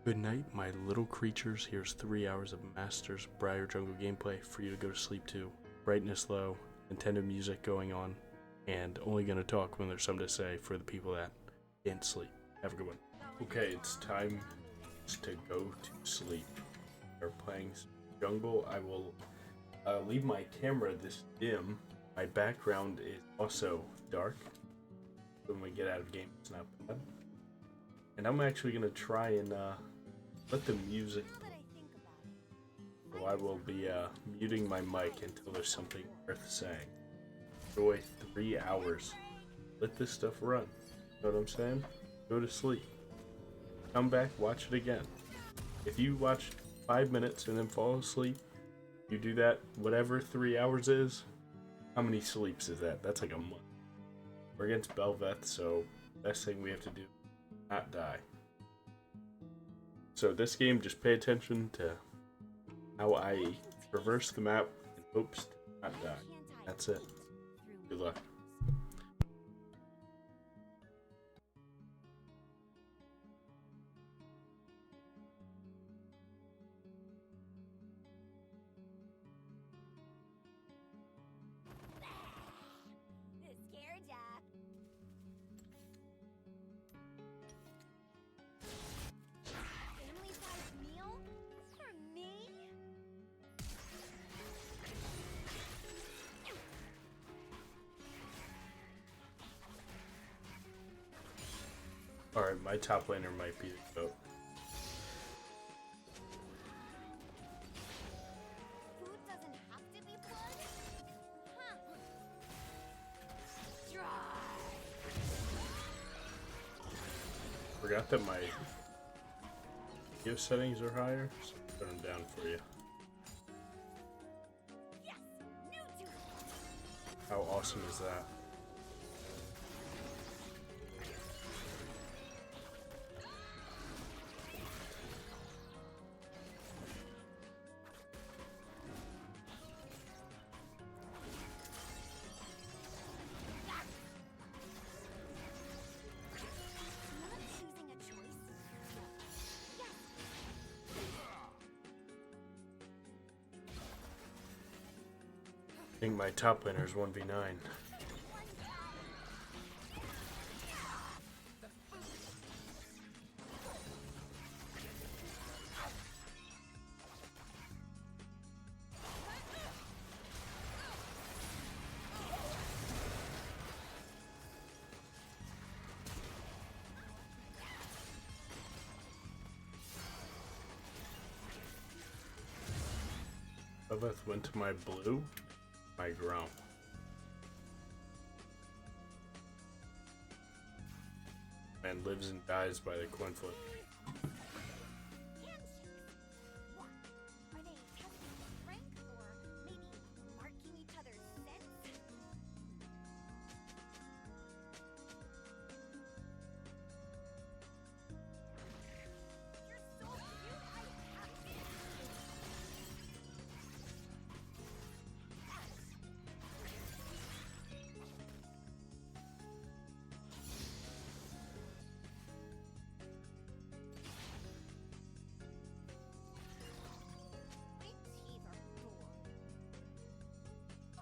Good night, my little creatures. Here's 3 hours of Masters Briar Jungle gameplay for you to go to sleep to. Brightness low, Nintendo music going on, and only gonna talk when there's something to say for the people that can't sleep. Have a good one. Okay, it's time to go to sleep. We're playing Jungle. I will leave my camera this dim. My background is also dark. When we get out of game, it's not bad. And I'm actually gonna try and let the music. So I will be muting my mic until there's something worth saying. Enjoy 3 hours. Let this stuff run. You know what I'm saying? Go to sleep. Come back, watch it again. If you watch 5 minutes and then fall asleep, you do that, whatever 3 hours is. How many sleeps is that? That's like a month. We're against Belveth, so best thing we have to do, not die. So this game, just pay attention to how I traverse the map in hopes to not die. That's it. Good luck. Alright, my top laner might be the goat. Forgot that my video settings are higher, so I'll put them down for you. How awesome is that? I think my top laner is 1v9. Belveth went to my blue, my ground. And lives and dies by the coin flip.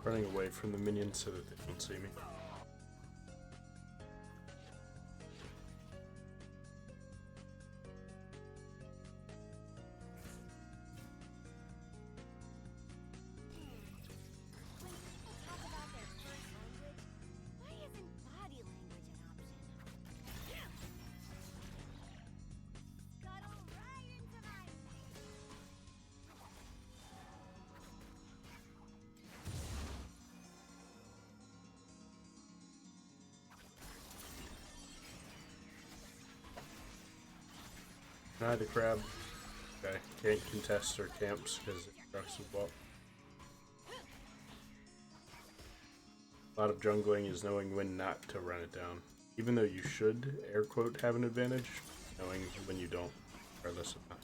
Running away from the minions so that they don't see me. Hi, the crab. Okay, can't contest our camps because it trucks with ball. A lot of jungling is knowing when not to run it down. Even though you should, air quote, have an advantage, knowing when you don't, regardless of that.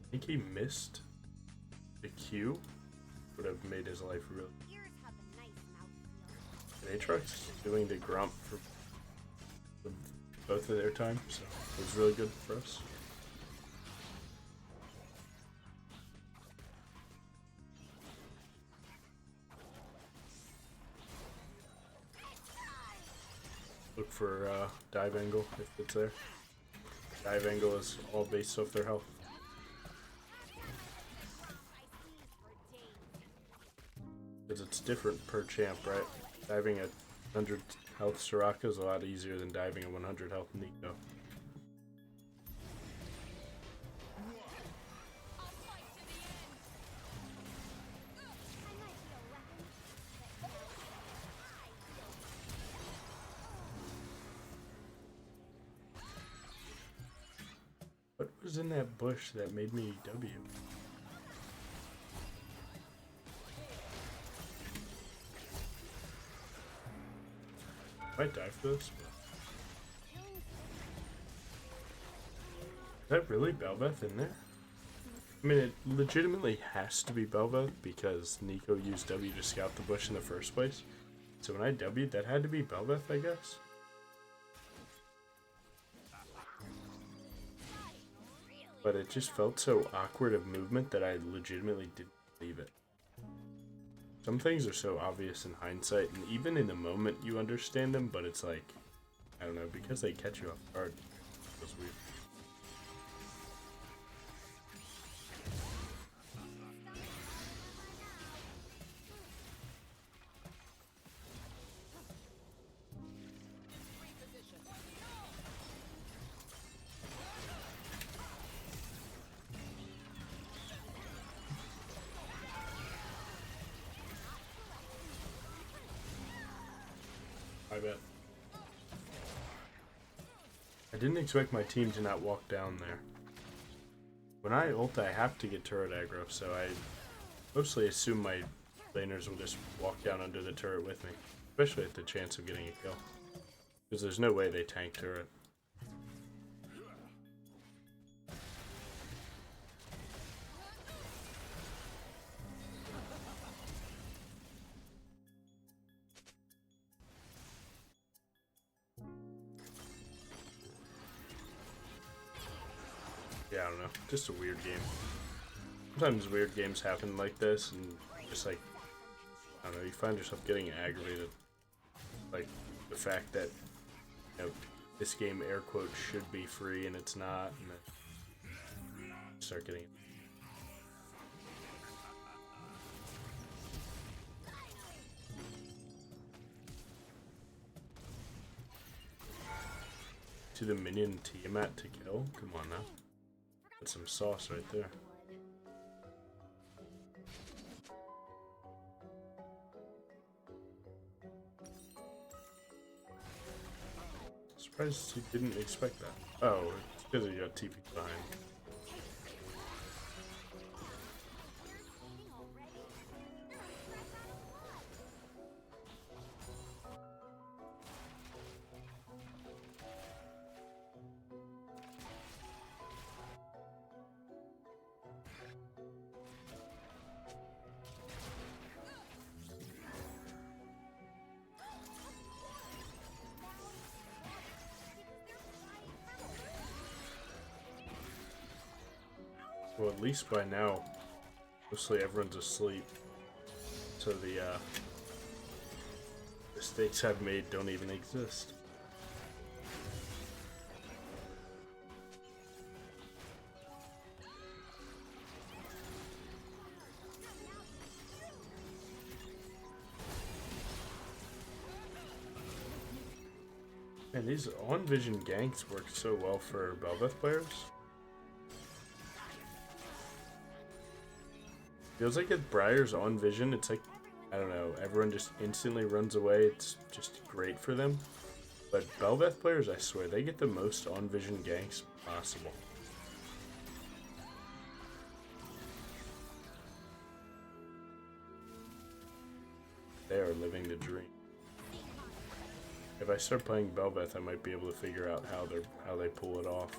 I think he missed the Q. Would have made his life really. And Aatrox doing the grump for both of their time, so it was really good for us. Look for dive angle if it's there. Dive angle is all based off their health. Because it's different per champ, right? Diving at 100 health Soraka is a lot easier than diving at 100 health Nico. What was in that bush that made me W? I might die for this. Is that really Bel'Veth in there? I mean, it legitimately has to be Bel'Veth because Nico used W to scout the bush in the first place. So when I W'd, that had to be Bel'Veth, I guess. But it just felt so awkward of movement that I legitimately didn't believe it. Some things are so obvious in hindsight, and even in the moment you understand them, but it's like, I don't know, because they catch you off guard. It was weird. I bet. I didn't expect my team to not walk down there. When I ult, I have to get turret aggro, so I mostly assume my laners will just walk down under the turret with me. Especially at the chance of getting a kill. Because there's no way they tank turret. Yeah, I don't know. Just a weird game. Sometimes weird games happen like this, and just like, I don't know, you find yourself getting aggravated. Like, the fact that, you know, this game, air quotes, should be free and it's not, and then you start getting it. To the minion Tiamat to kill? Come on now. That's some sauce right there. Surprised he didn't expect that. Oh, it's because he got TP behind. Well, at least by now, mostly everyone's asleep. So the mistakes I've made don't even exist. And these on-vision ganks work so well for Bel'Veth players. Feels like at Briar's on vision, it's like, I don't know, everyone just instantly runs away. It's just great for them. But Bel'Veth players, I swear, they get the most on vision ganks possible. They are living the dream. If I start playing Bel'Veth, I might be able to figure out how they pull it off.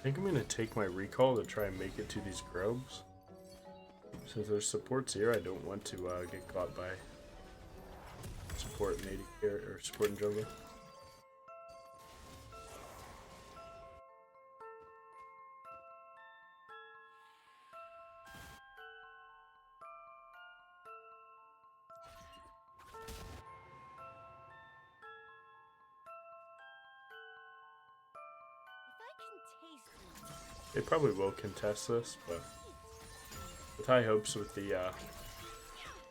think I'm gonna take my recall to try and make it to these groves. Since there's supports here, I don't want to get caught by support and AD or support and jungle. They probably will contest this, but with high hopes with the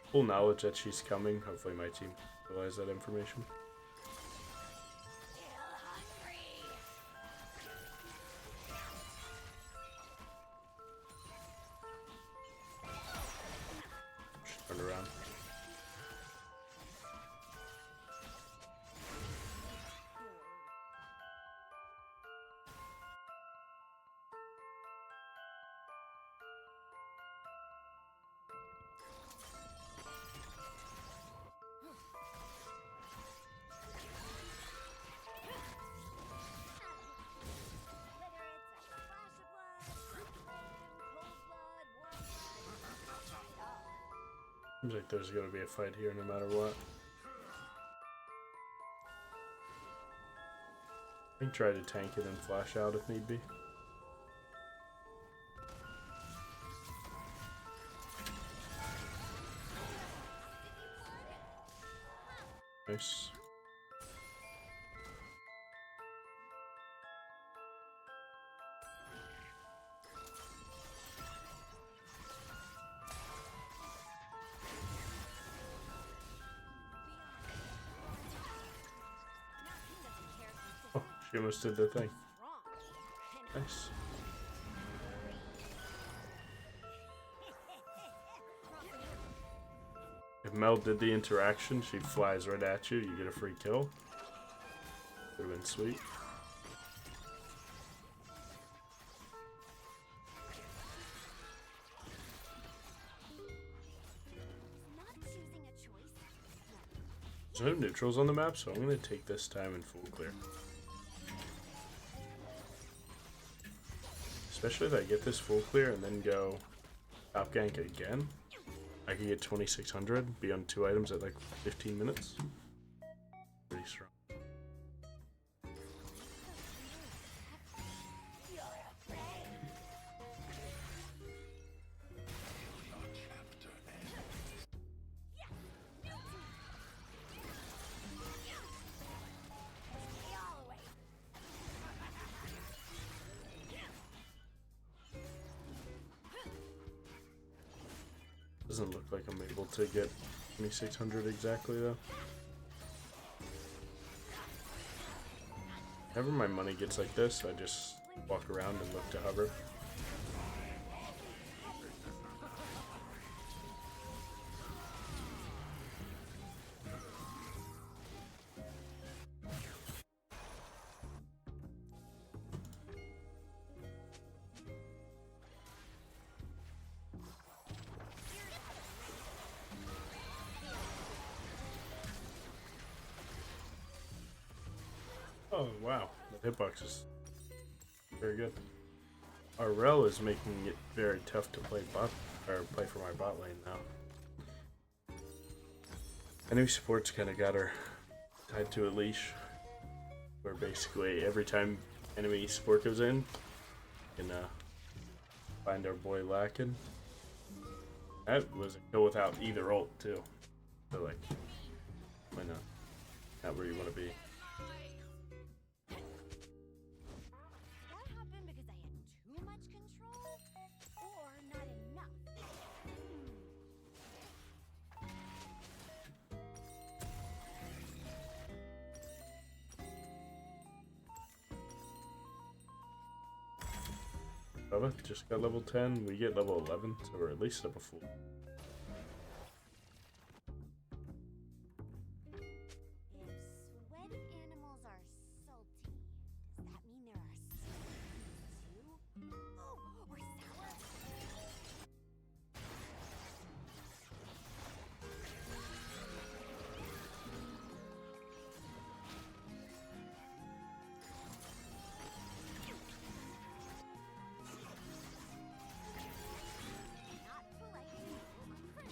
full knowledge that she's coming, hopefully my team realize that information. Just turned around. Seems like there's gonna be a fight here no matter what. I think try to tank it and flash out if need be. Nice. She almost did the thing. Nice. If Mel did the interaction, she flies right at you, you get a free kill. Would have been sweet. There's no neutrals on the map, so I'm going to take this time in full clear. Especially if I get this full clear and then go top gank again. I can get 2600, be on 2 items at like 15 minutes. Pretty strong. Doesn't look like I'm able to get 2600 exactly though. Whenever my money gets like this, I just walk around and look to hover. Oh wow, the hitbox is very good. Our rel is making it very tough to play play for my bot lane now. Enemy support's kind of got her tied to a leash, where basically every time enemy support goes in, you can find our boy lacking. That was a kill without either ult too. So like, why not? Not where you want to be. Just got level 10, we get level 11, so we're at least level 4.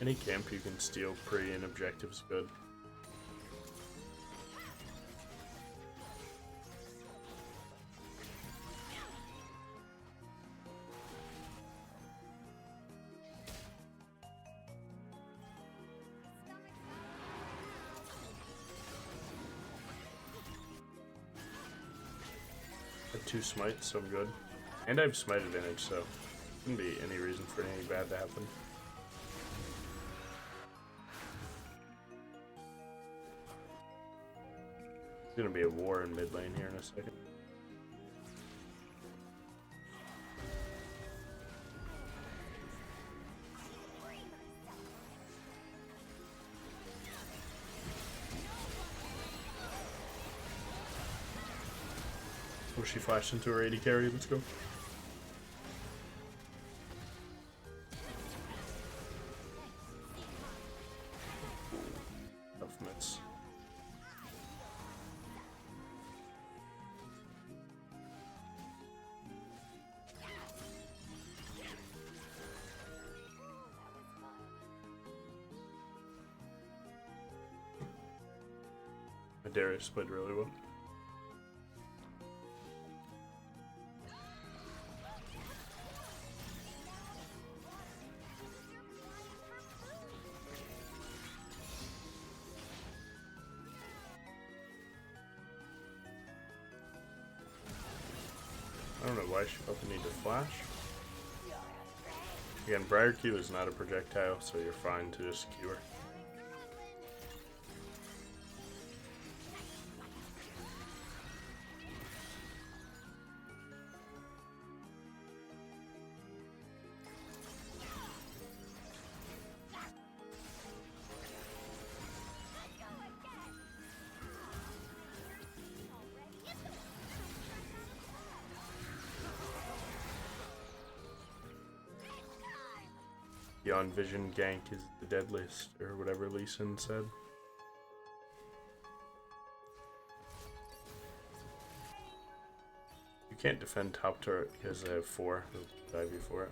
Any camp you can steal pre and objective is good. I have 2 smites, so I'm good. And I have smite advantage, so shouldn't be any reason for anything bad to happen. There's gonna be a war in mid lane here in a second. Oh, she flashed into her 80 carry, let's go. Tough miss. Darius played really well. I don't know why she felt the need to flash. Again, Briar Q is not a projectile, so you're fine to just Q her. Beyond Vision gank is the deadliest, or whatever Lee Sin said. You can't defend top turret because I have 4. I'll dive you for it.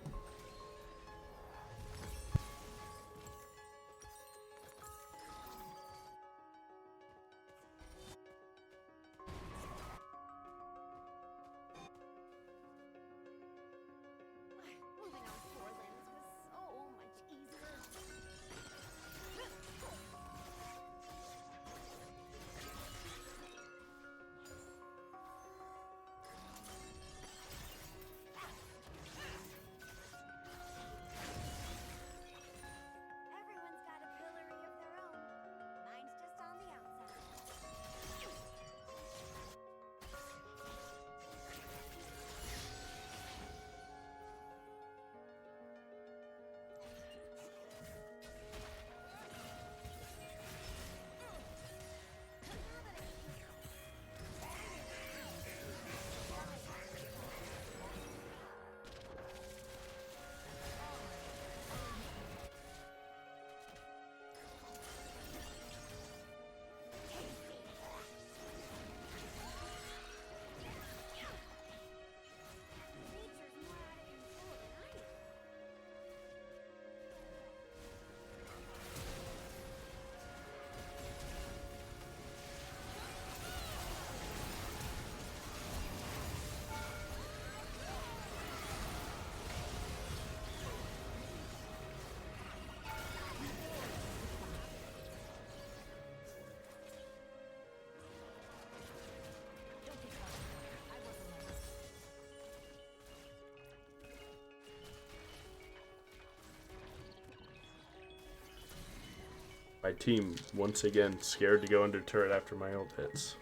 My team, once again, scared to go under turret after my ult hits.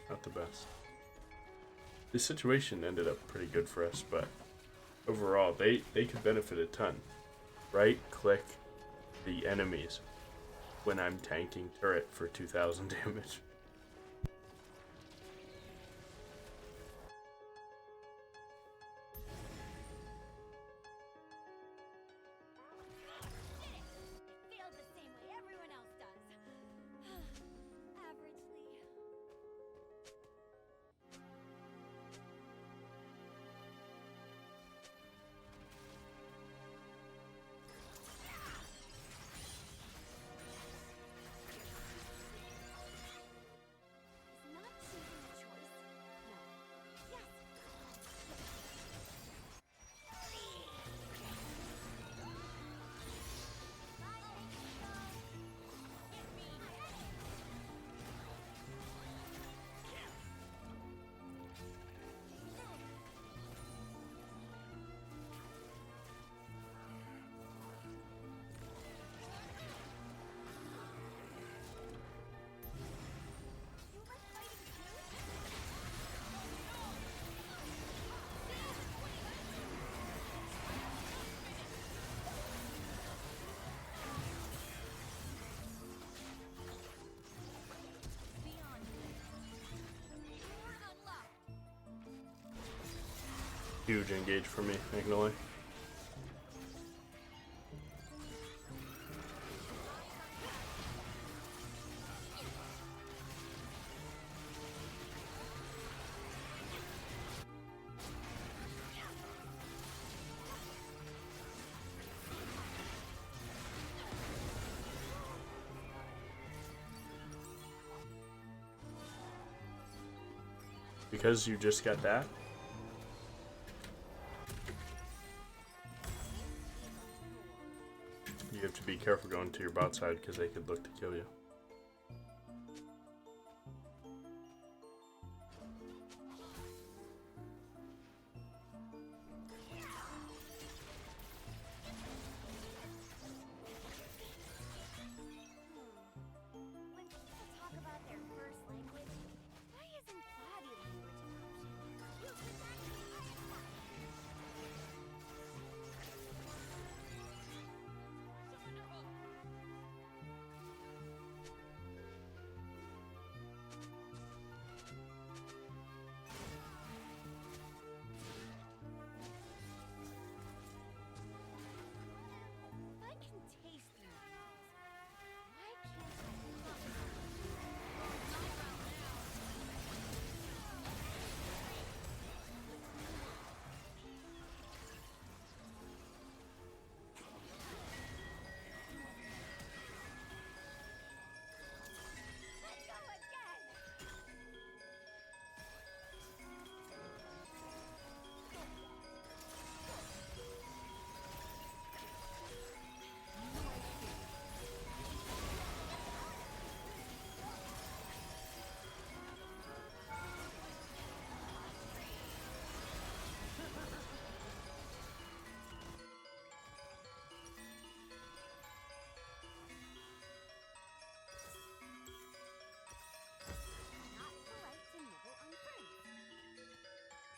Not the best. This situation ended up pretty good for us, but overall, they could benefit a ton. Right click the enemies when I'm tanking turret for 2,000 damage. Huge engage for me, not gonna lie. Because you just got that, you have to be careful going to your bot side because they could look to kill you.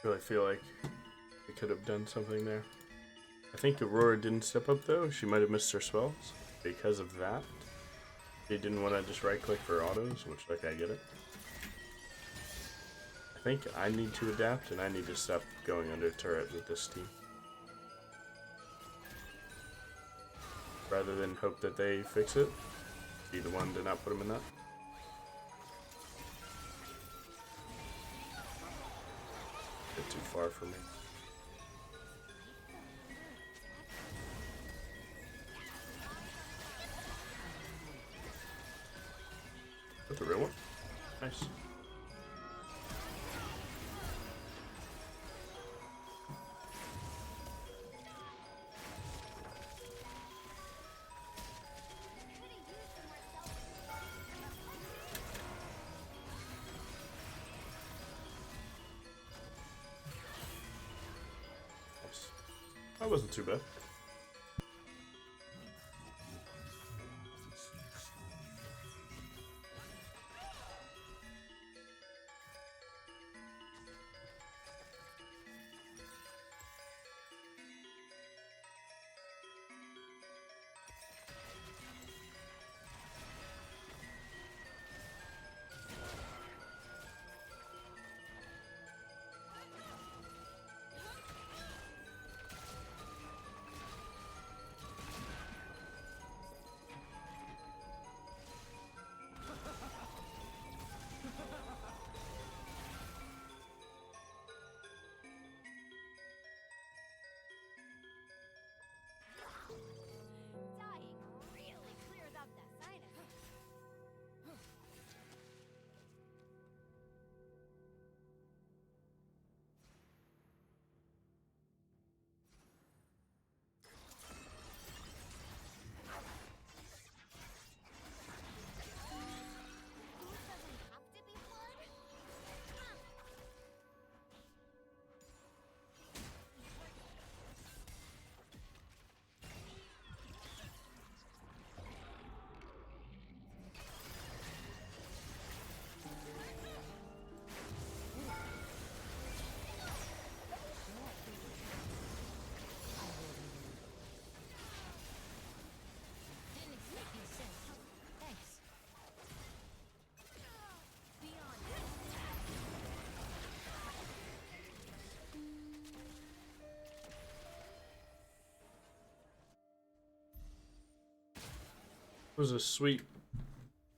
I really feel like we could have done something there. I think Aurora didn't step up though. She might have missed her spells because of that. She didn't want to just right click for autos, which like I get it. I think I need to adapt and I need to stop going under turret with this team. Rather than hope that they fix it, be the one to not put them in that. Bit too far for me. Is that the real one? Nice. That wasn't too bad. It was a sweet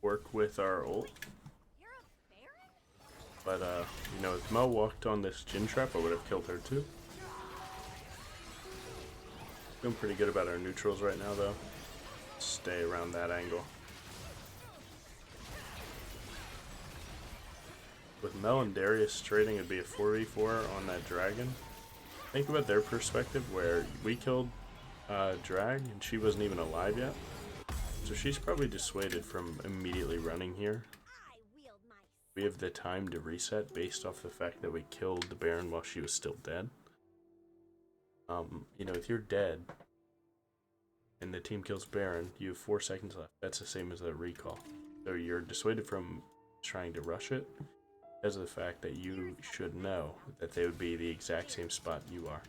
work with our ult. But, you know, if Mel walked on this Jin trap, I would have killed her too. Feeling pretty good about our neutrals right now, though. Stay around that angle. With Mel and Darius trading, it'd be a 4v4 on that dragon. Think about their perspective, where we killed Drag and she wasn't even alive yet. So she's probably dissuaded from immediately running here. We have the time to reset based off the fact that we killed the Baron while she was still dead. You know, if you're dead and the team kills Baron, you have 4 seconds left. That's the same as a recall. So you're dissuaded from trying to rush it because of the fact that you should know that they would be the exact same spot you are.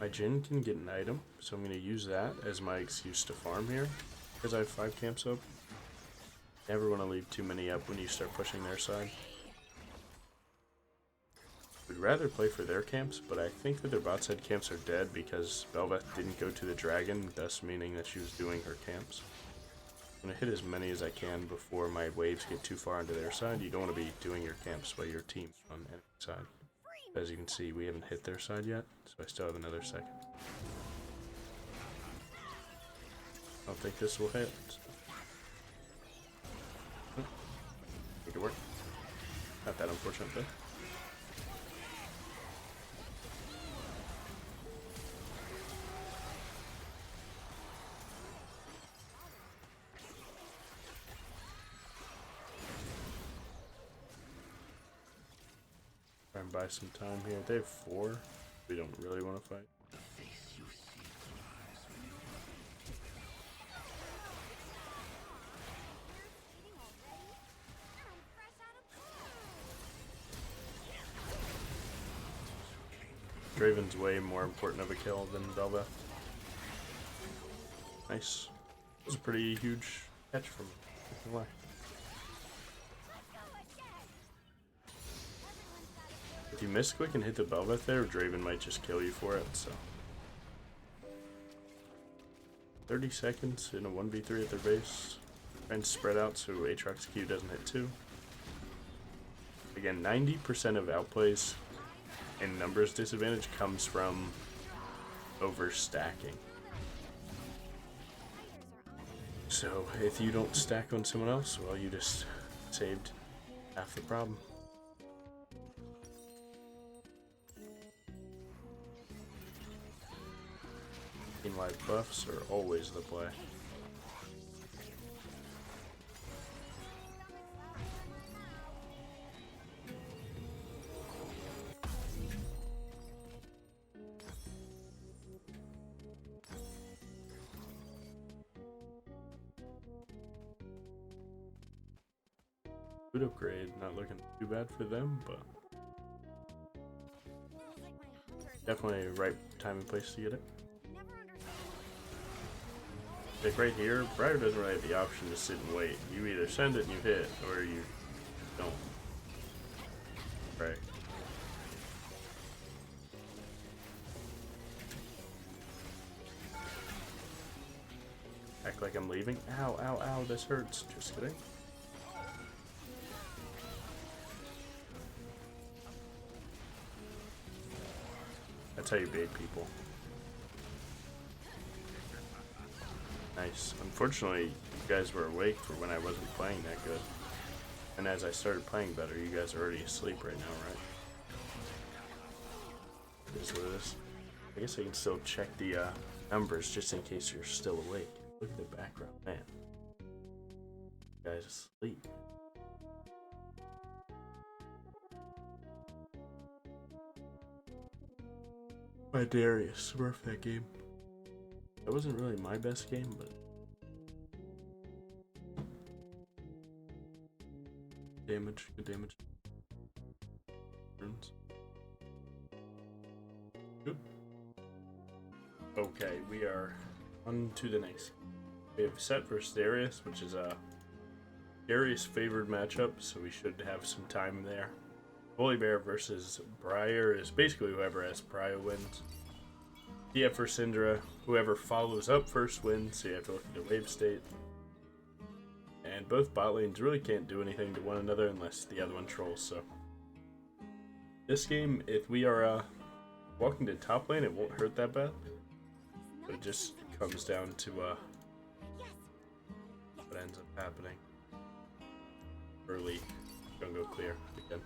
My Jin can get an item, so I'm going to use that as my excuse to farm here, because I have 5 camps up. Never want to leave too many up when you start pushing their side. We'd rather play for their camps, but I think that their bot side camps are dead because Belveth didn't go to the dragon, thus meaning that she was doing her camps. I'm going to hit as many as I can before my waves get too far into their side. You don't want to be doing your camps while your team's on the enemy side. As you can see, we haven't hit their side yet, so I still have another second. I don't think this will hit. Make it work. Not that unfortunate though. Try and buy some time here. They have 4. We don't really want to fight. Draven's way more important of a kill than Belveth. Nice. That was a pretty huge catch from me. If you misclick and hit the Belveth there, Draven might just kill you for it, so. 30 seconds in a 1v3 at their base. Try and spread out so Aatrox Q doesn't hit 2. Again, 90% of outplays and numbers disadvantage comes from overstacking. So if you don't stack on someone else, well, you just saved half the problem. Team-wide buffs are always the play. Food upgrade, not looking too bad for them, but definitely right time and place to get it. Like right here, Briar doesn't really have the option to sit and wait. You either send it and you hit, or you don't. Right. Act like I'm leaving. Ow, ow, ow, this hurts. Just kidding. That's how you bait people. Nice. Unfortunately, you guys were awake for when I wasn't playing that good. And as I started playing better, you guys are already asleep right now, right? It is what it is. I guess I can still check the numbers just in case you're still awake. Look at the background, man. You guys asleep. My Darius, smurf that game. That wasn't really my best game, but damage, good damage. Good. Okay, we are On to the next. We have Set versus Darius, which is a Darius favored matchup, so we should have some time there. Holy Bear versus Briar is basically whoever has Prio wins. TF for Syndra, whoever follows up first wins, so you have to look at the wave state. And both bot lanes really can't do anything to one another unless the other one trolls, so. This game, if we are walking to top lane, it won't hurt that bad. But it just comes down to what ends up happening. Early jungle clear again.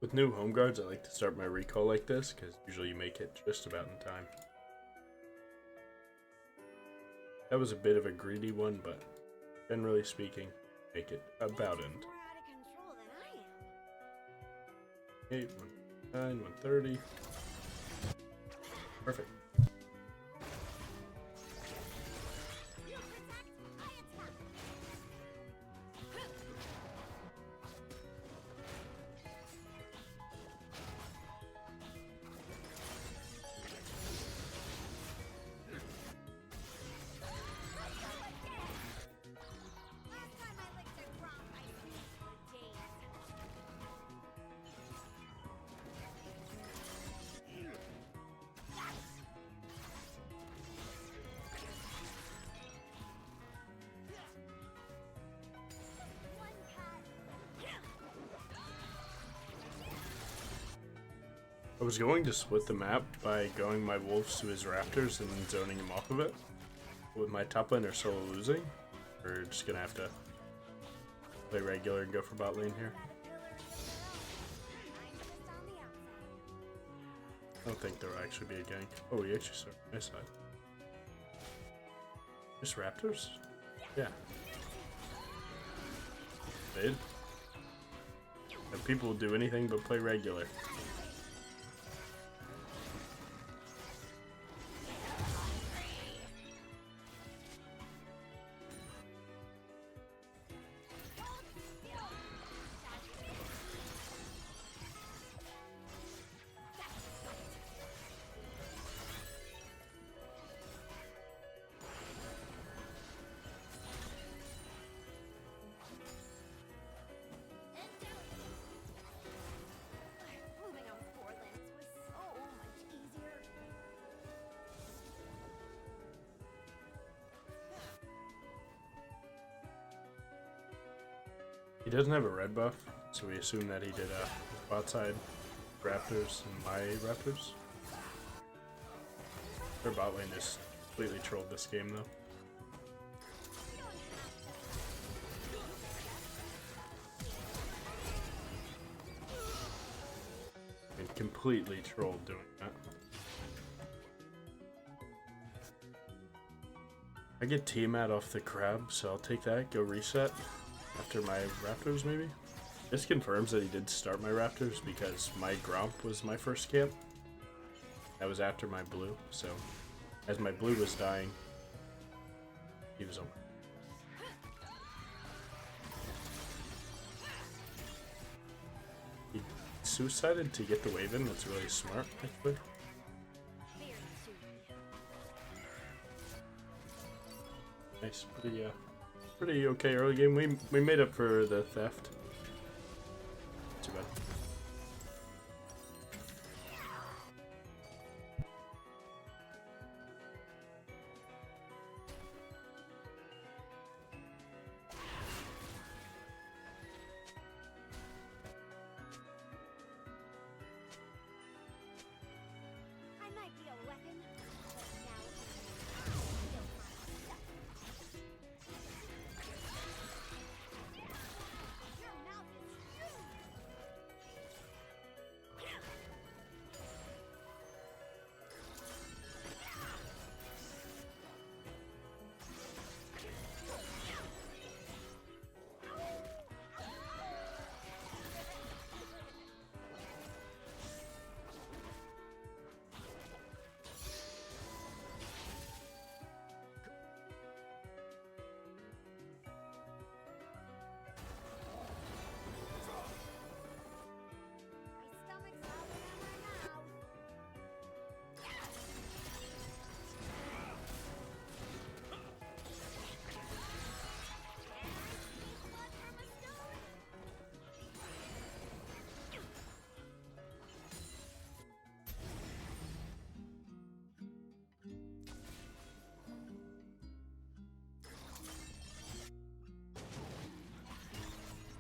With new home guards, I like to start my recall like this, because usually you make it just about in time. That was a bit of a greedy one, but generally speaking, make it about end. 8, 109, 130. Perfect. I was going to split the map by going my wolves to his raptors and then zoning him off of it. With my top laner solo losing, we're just gonna have to play regular and go for bot lane here. I don't think there'll actually be a gank. Oh, we actually started on my side. Just raptors? Yeah. Fade. And people will do anything but play regular. He doesn't have a red buff, so we assume that he did his bot side raptors and my raptors. Their bot lane just completely trolled this game though. I mean, completely trolled doing that. I get Tiamat off the crab, so I'll take that, go reset. After my raptors, maybe? This confirms that he did start my raptors because my Gromp was my first camp. That was after my blue, so as my blue was dying, he was over. He suicided to get the wave in, that's really smart, actually. Nice, pretty okay early game. We made up for the theft. Too bad.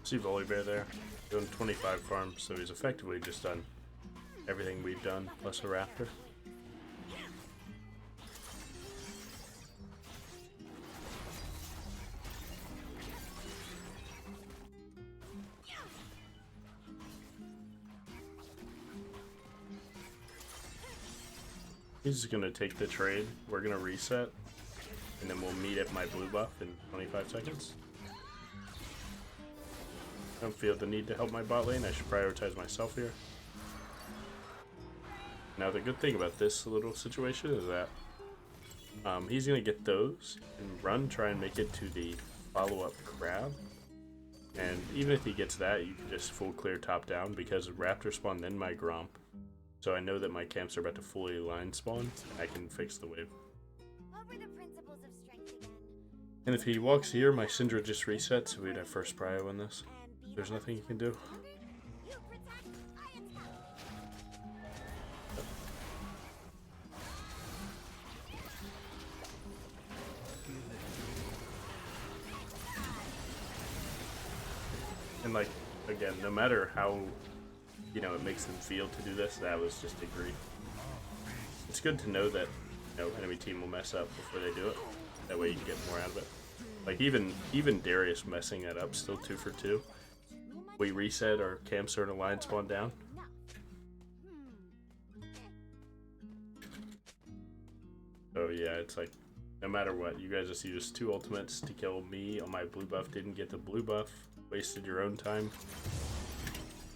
See Volibear there, doing 25 farms, so he's effectively just done everything we've done, plus a raptor. He's gonna take the trade, we're gonna reset, and then we'll meet at my blue buff in 25 seconds. I don't feel the need to help my bot lane, I should prioritize myself here. Now the good thing about this little situation is that he's gonna get those and run, try and make it to the follow-up crab. And even if he gets that, you can just full clear top down because raptor spawn then my gromp. So I know that my camps are about to fully line spawn. I can fix the wave. What were the principles of strength again? And if he walks here, my Syndra just resets, so we'd have first prio in this. There's nothing you can do. You protect, I attack. And like, again, no matter how, you know, it makes them feel to do this, that was just a grief. It's good to know that, you know, enemy team will mess up before they do it. That way you can get more out of it. Like even Darius messing that up, still 2 for 2. We reset, our camps are in a line spawn down. So yeah, it's like, no matter what, you guys just used 2 ultimates to kill me on my blue buff, didn't get the blue buff, wasted your own time.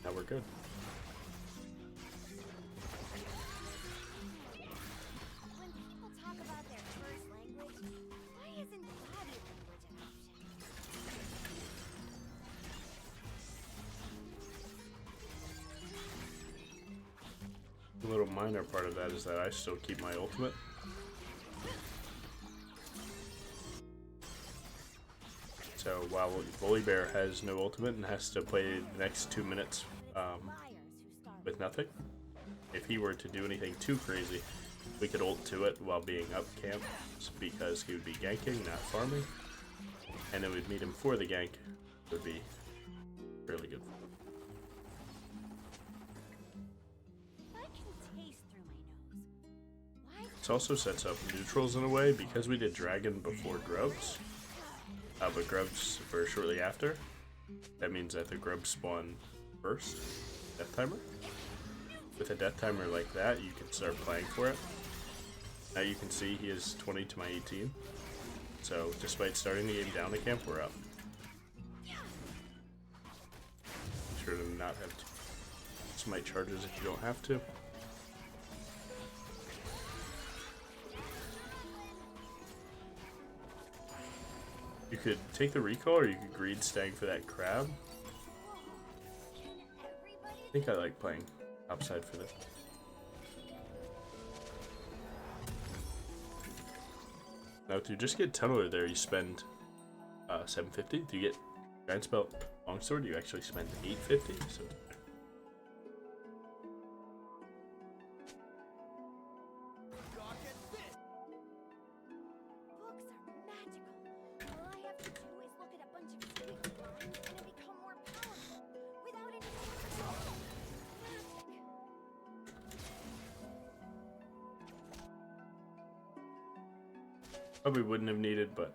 Now we're good. When people talk about their first language, why isn't body language an option? The little minor part of that is that I still keep my ultimate. So while Volibear has no ultimate and has to play the next 2 minutes with nothing, if he were to do anything too crazy, we could ult to it while being up camp because he would be ganking, not farming, and then we'd meet him for the gank. It would be really good. I can taste through my nose. Why? This also sets up neutrals in a way because we did dragon before grubs. But grubs were shortly after. That means that the grubs spawn first. Death timer. With a death timer like that, you can start playing for it. Now you can see he is 20 to my 18. So despite starting the game down the camp, we're up. Make sure to not have smite charges if you don't have to. You could take the recall, or you could greed staying for that crab. I think I like playing upside for this. Now to just get tunneler there, you spend 750. Do you get giant spell longsword? You actually spend 850. So probably wouldn't have needed, but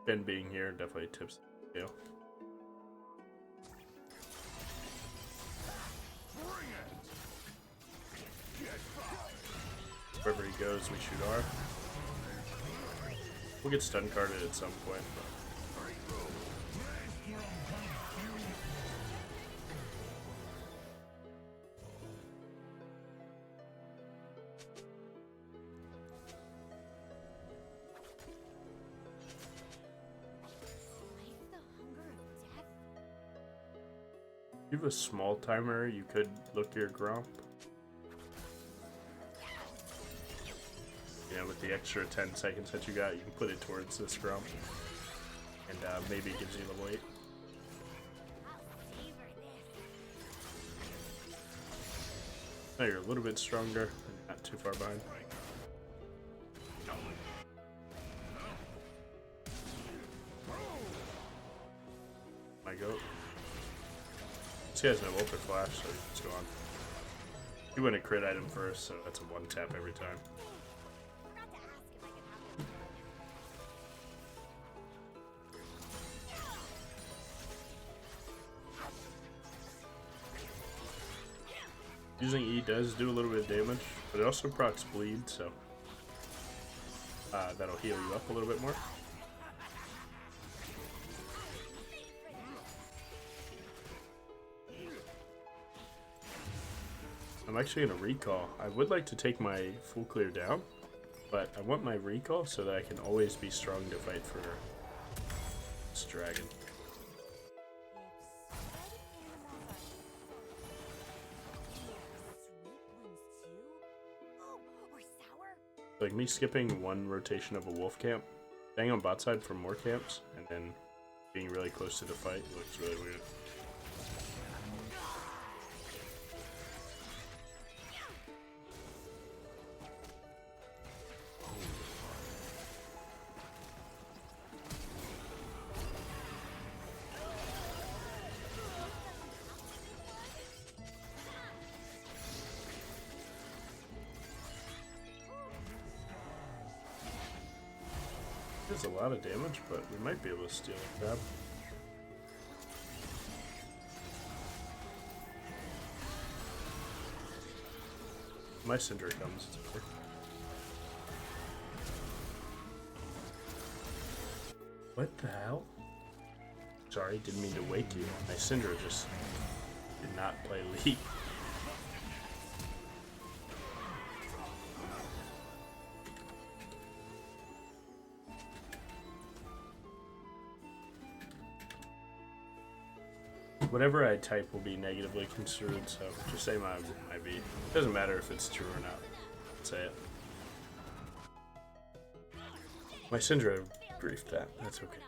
Ben being here definitely tips the scale. Wherever he goes, we shoot R. We'll get stun carded at some point, but if you have a small timer, you could look your gromp. Yeah, with the extra 10 seconds that you got, you can put it towards this gromp. And maybe it gives you the weight. Now you're a little bit stronger, and not too far behind. My goat. he has no ultra flash, so he's gone. He went a crit item first, so that's a one tap every time. Forgot to ask if I could have one. Using E does do a little bit of damage, but it also procs bleed, so that'll heal you up a little bit more. I'm actually going to recall. I would like to take my full clear down, but I want my recall so that I can always be strong to fight for this dragon. Like me skipping one rotation of a wolf camp, staying on bot side for more camps, and then being really close to the fight looks really weird. Does a lot of damage, but we might be able to steal a grab. My Syndra comes. It's okay. What the hell? Sorry, didn't mean to wake you. My Syndra just did not play League. Whatever I type will be negatively construed, so just say my V. It doesn't matter if it's true or not. Say it. My Syndra briefed that. That's okay.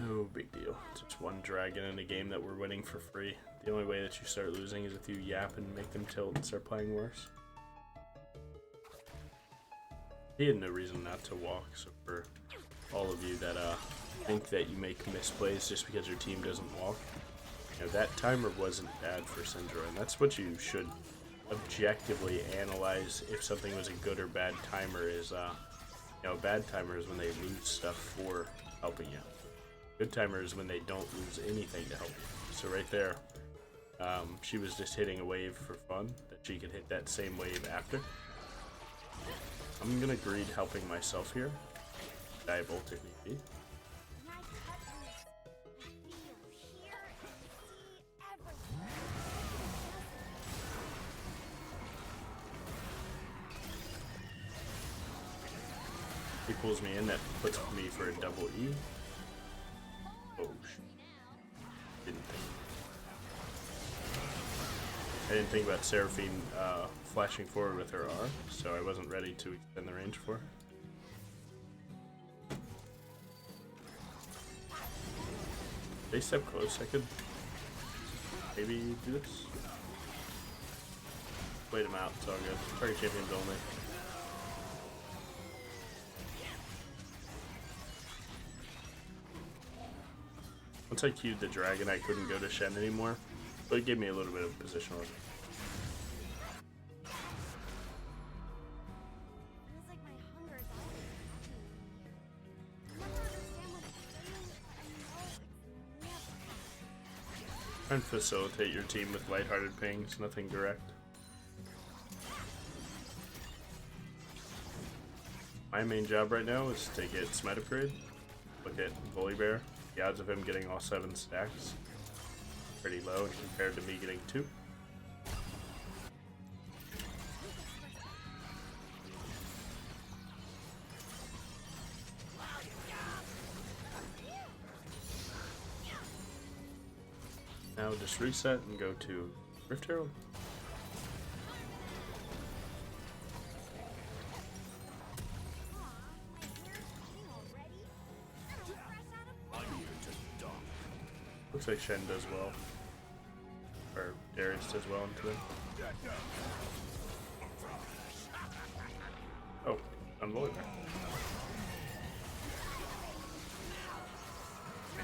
No big deal. It's just one dragon in a game that we're winning for free. The only way that you start losing is if you yap and make them tilt and start playing worse. He had no reason not to walk, so for all of you that think that you make misplays just because your team doesn't walk, you know, that timer wasn't bad for Syndra, and that's what you should objectively analyze if something was a good or bad timer. Is you know, bad timer is when they lose stuff for helping you. Good timer is when they don't lose anything to help you. So right there, she was just hitting a wave for fun, that she could hit that same wave after. I'm gonna greed helping myself here. Diabolt if need be. He pulls me in, that puts me for a double E. Oh shit. I didn't think about Seraphine flashing forward with her R, so I wasn't ready to extend the range for her. They step close, I could maybe do this. Wait him out, it's all good. Target champions only. Once I queued the dragon, I couldn't go to Shen anymore, but it gave me a little bit of positional. Try and facilitate your team with lighthearted pings, nothing direct. My main job right now is to get Smite Upgrade, look at Volibear. The odds of him getting all 7 stacks pretty low compared to me getting 2. Now just reset and go to Rift Herald. Looks like Shen does well. Or Darius does well into it. Oh, unload.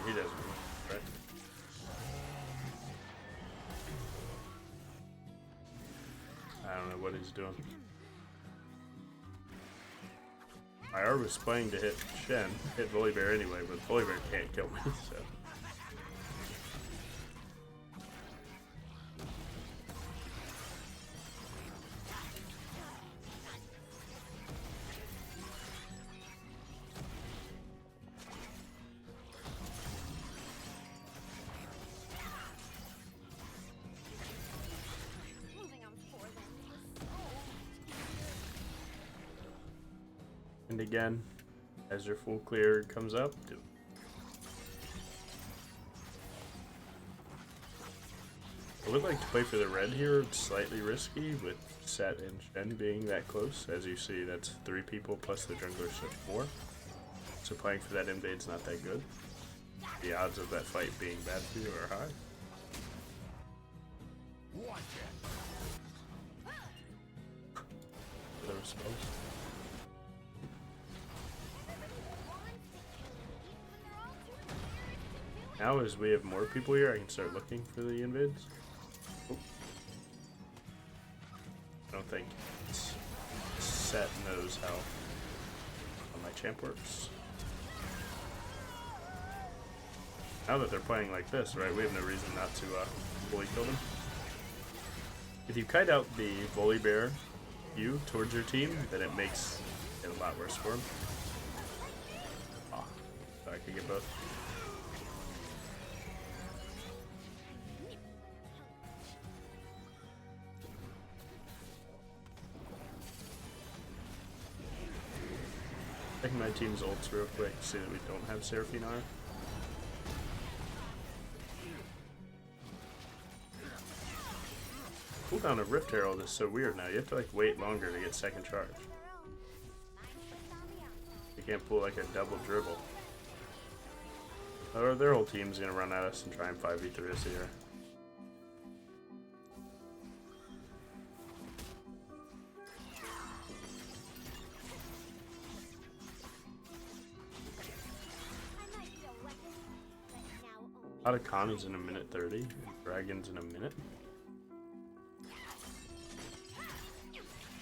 He doesn't, right? he's doing. BRIAR was playing to hit Volibear anyway, but Volibear can't kill me, so. And again, as your full clear comes up, do it. I would like to play for the red here. It's slightly risky with Set and Shen being that close. As you see, that's 3 people plus the jungler, so 4. So playing for that invade's not that good. The odds of that fight being bad for you are high. The response. Now, as we have more people here, I can start looking for the invids. Oh. I don't think Set knows how my champ works. Now that they're playing like this, right, we have no reason not to fully kill them. If you kite out the Volibear towards your team, then it makes it a lot worse for him. Oh, so I could get both. Checking my team's ults real quick to see that we don't have Seraphine R. Cooldown of Rift Herald is so weird now. You have to like wait longer to get second charge. You can't pull like a double dribble. Or their whole team's gonna run at us and try and 5v3 us here. Otacon is in a minute 30, Dragon's in a minute.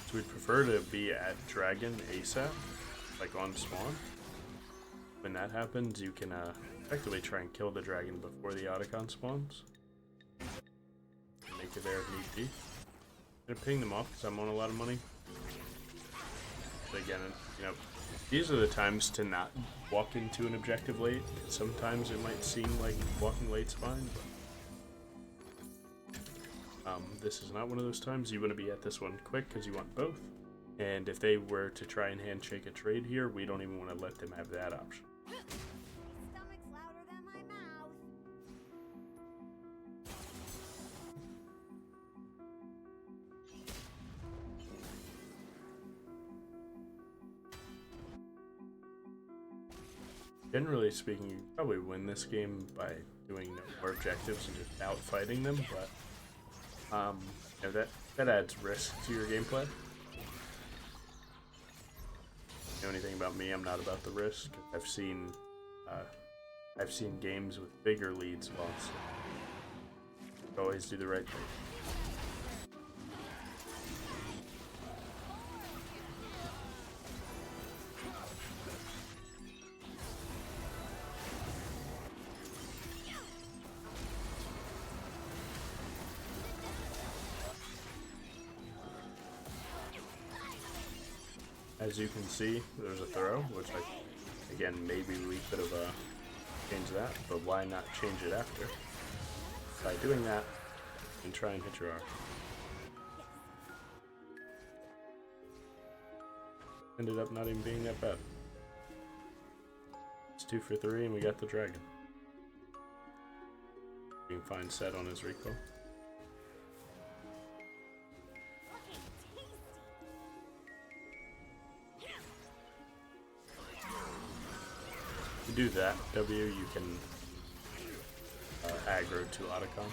So we'd prefer to be at Dragon ASAP, like on spawn. When that happens, you can effectively try and kill the dragon before the Otacon spawns. Make it there if need be. I'm gonna ping them off because I'm on a lot of money. But again, you know, these are the times to not walk into an objective late. Sometimes it might seem like walking late's fine, but this is not one of those times. You want to be at this one quick because you want both. And if they were to try and handshake a trade here, we don't even want to let them have that option. Stomach's louder than my mouth. Generally speaking, you probably win this game by doing no more objectives and just outfighting them, but you know, that adds risk to your gameplay. You know anything about me? I'm not about the risk. I've seen games with bigger leads lost. Always do the right thing. As you can see, there's a throw, which again, maybe we could have changed that, but why not change it after? By doing that, and try and hit your R. Ended up not even being that bad. It's 2 for 3 and we got the dragon. You can find Set on his recoil. To do that, W, you can aggro to Otacon.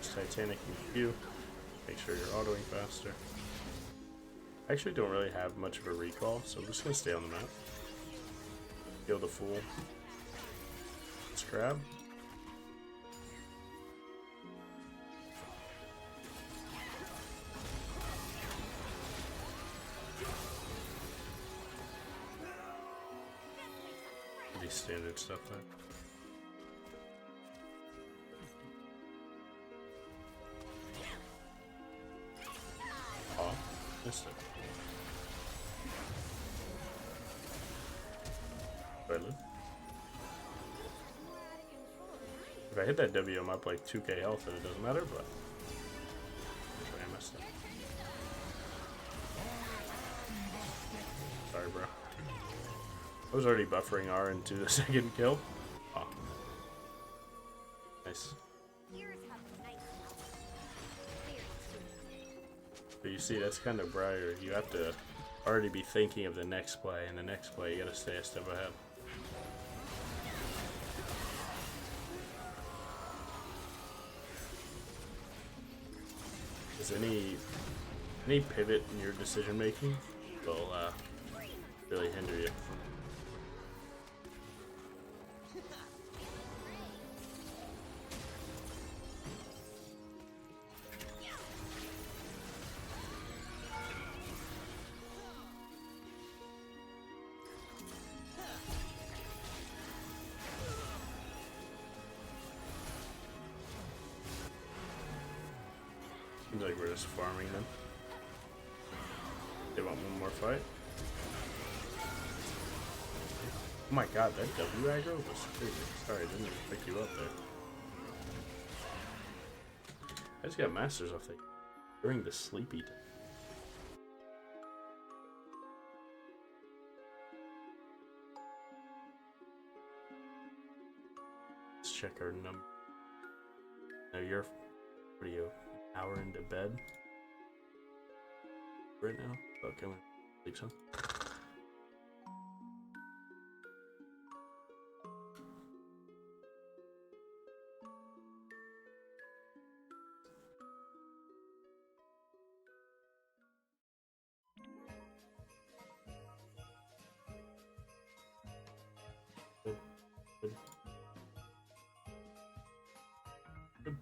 Just Titanic in queue. Make sure you're autoing faster. I actually don't really have much of a recall, so I'm just gonna stay on the map. Kill the fool. Let's grab. Pretty standard stuff there. Oh, missed it. If I hit that W, I'm up like 2k health and it doesn't matter, but I messed up. Sorry, bro. I was already buffering R into the second kill. Oh. Nice. But you see, that's kind of Briar. You have to already be thinking of the next play, and the next play you gotta stay a step ahead. Is any pivot in your decision making will really hinder you. Seems like we're just farming them. They want one more fight. Oh my god, that W aggro was crazy. Sorry, I didn't even pick you up there. I just got masters off there during the sleepy time. Let's check our number. Now you're what are you? Hour into bed right now. Okay, I'm gonna sleep some. Good.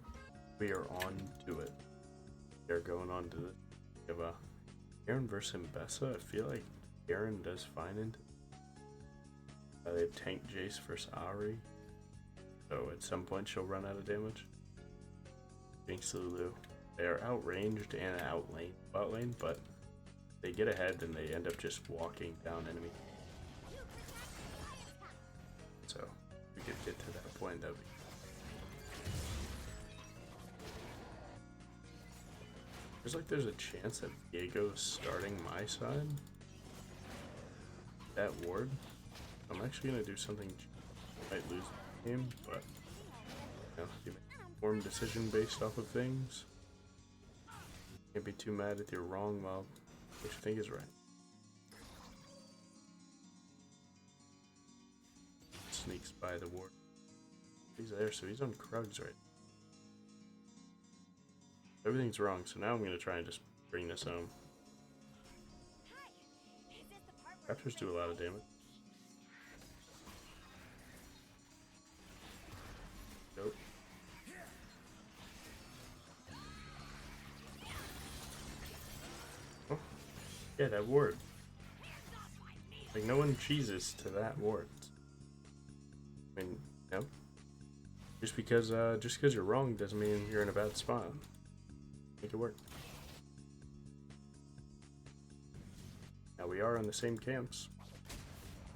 We are on to it. They're going on to this. We have Aaron versus Mbessa. I feel like Aaron does fine into they have tank Jace versus Ari. So at some point she'll run out of damage. Jinx Lulu. They are outranged and outlane bot lane, but they get ahead and they end up just walking down enemy. So if we could get to that point, that'd be feels like there's a chance that Diego's starting my side. That ward. I'm actually gonna do something. I might lose the game, but you know, you make an informed decision based off of things. Can't be too mad if you're wrong while what you think is right. Sneaks by the ward. He's there, so he's on Krugs right now. Everything's wrong, so now I'm going to try and just bring this home. Raptors do a lot of damage. Nope. Oh, yeah, that ward. Like, no one cheeses to that ward. I mean, no. Just because you're wrong doesn't mean you're in a bad spot. Make it work. Now we are on the same camps.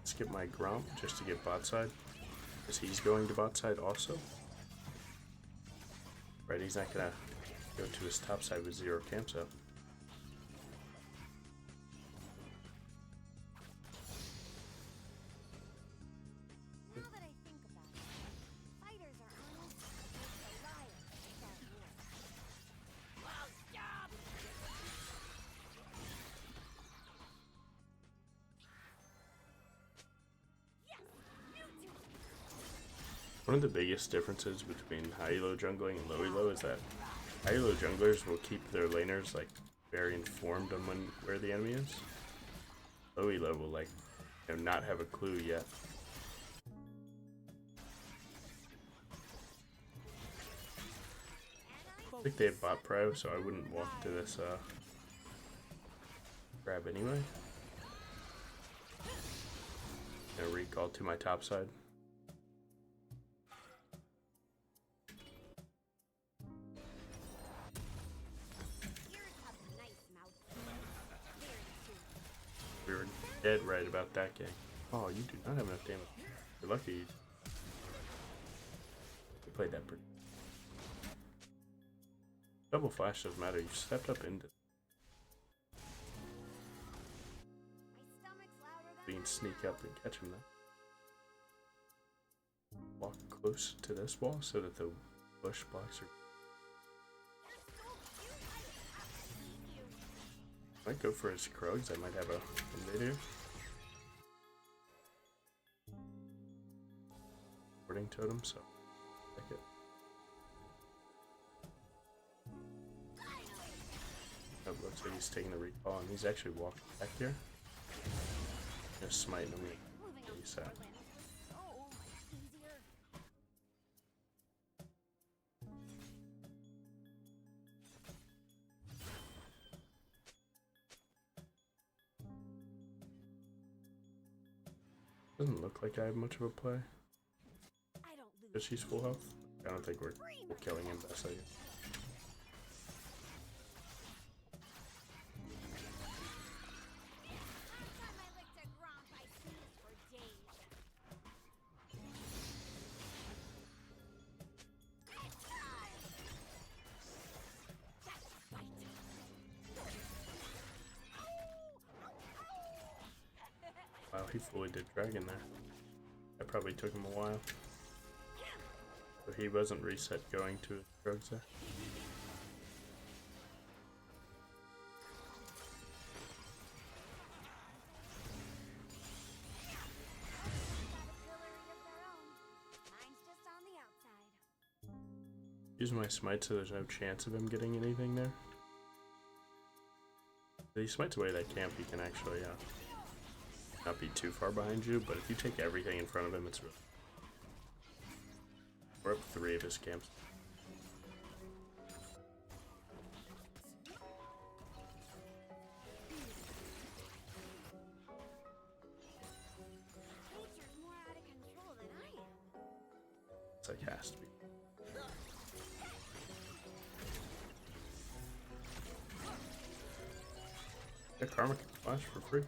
Skip my Gromp just to get bot side. Because he's going to bot side also. Right, he's not gonna go to his top side with 0 camps up. One of the biggest differences between high elo jungling and low elo is that Regular junglers will keep their laners like very informed on where the enemy is. Low elo will like not have a clue yet. I think they have bot pro, so I wouldn't walk to this grab anyway. Gonna recall to my top side. We were dead right about that game. Oh, you do not have enough damage. You're lucky. You played that pretty. Double flash doesn't matter. You stepped up into. We can sneak up and catch him though. Walk close to this wall so that the bush blocks are. Might go for his Krugs. I might have a video. Boarding totem, so take it. Oh, looks like he's taking the recall, and he's actually walking back here. Just smiting him. He's out. Doesn't look like I have much of a play. Because she's full health. I don't think we're killing him best idea. Wow, he fully did dragon there. That probably took him a while. So he wasn't reset going to his drugs there. Use my smite so there's no chance of him getting anything there. If he smites away that camp, he can actually not be too far behind you, but if you take everything in front of him, it's really... We're up 3 of his camps. It's like has to be. Yeah, Karma can flash for free.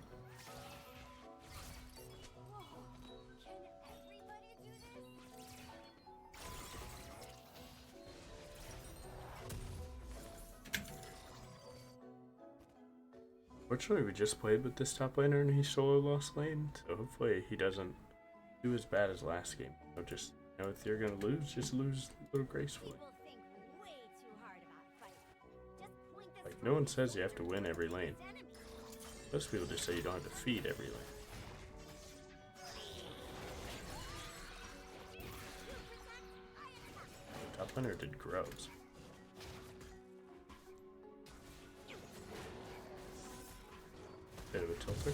Fortunately, we just played with this top laner and he solo lost lane, so hopefully he doesn't do as bad as last game. So just, if you're gonna lose, just lose a little gracefully. Like, no one says you have to win every lane. Most people just say you don't have to feed every lane. Top laner did grows. Bit of a tilter.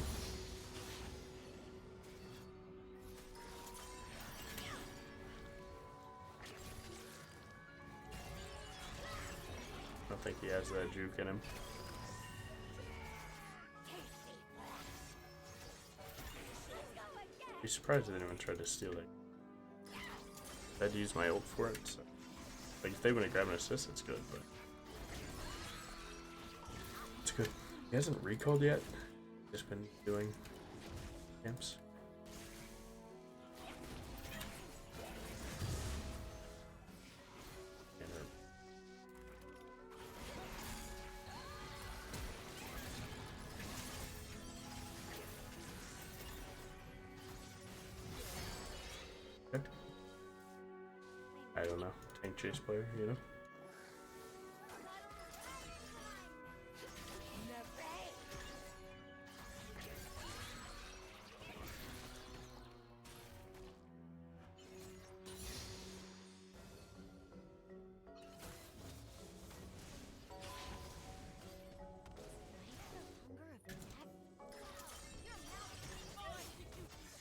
I don't think he has that juke in him. I'd be surprised if anyone tried to steal it. I had to use my ult for it, so like if they want to grab an assist, it's good, but it's good. He hasn't recalled yet. Just been doing camps. Okay. I don't know. Tank chase player, you know?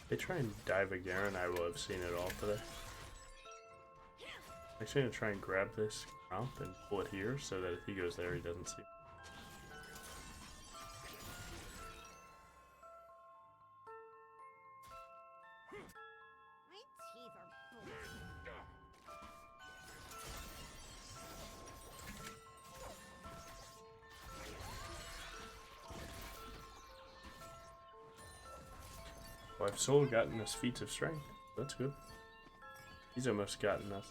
They try and dive again, I will have seen it all today. I'm actually gonna try and grab this mount and pull it here so that if he goes there, he doesn't see. My teeth are black. Well, I've solo gotten us feats of strength. That's good. He's almost gotten us.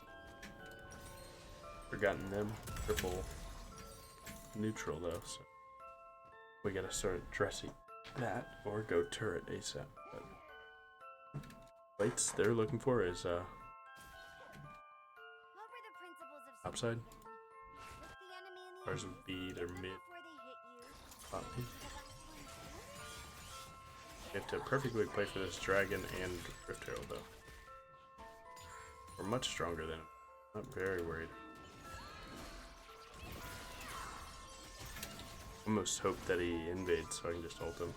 Forgotten them. Triple neutral though, so we gotta start dressing that or go turret ASAP. But plates they're looking for is What were the principles of outside. look the enemy in the Ours eyes would be their mid before they hit you? bot lane. You have to perfectly play for this dragon and Rift Herald though. We're much stronger than him. Not very worried. Almost hope that he invades so I can just ult him.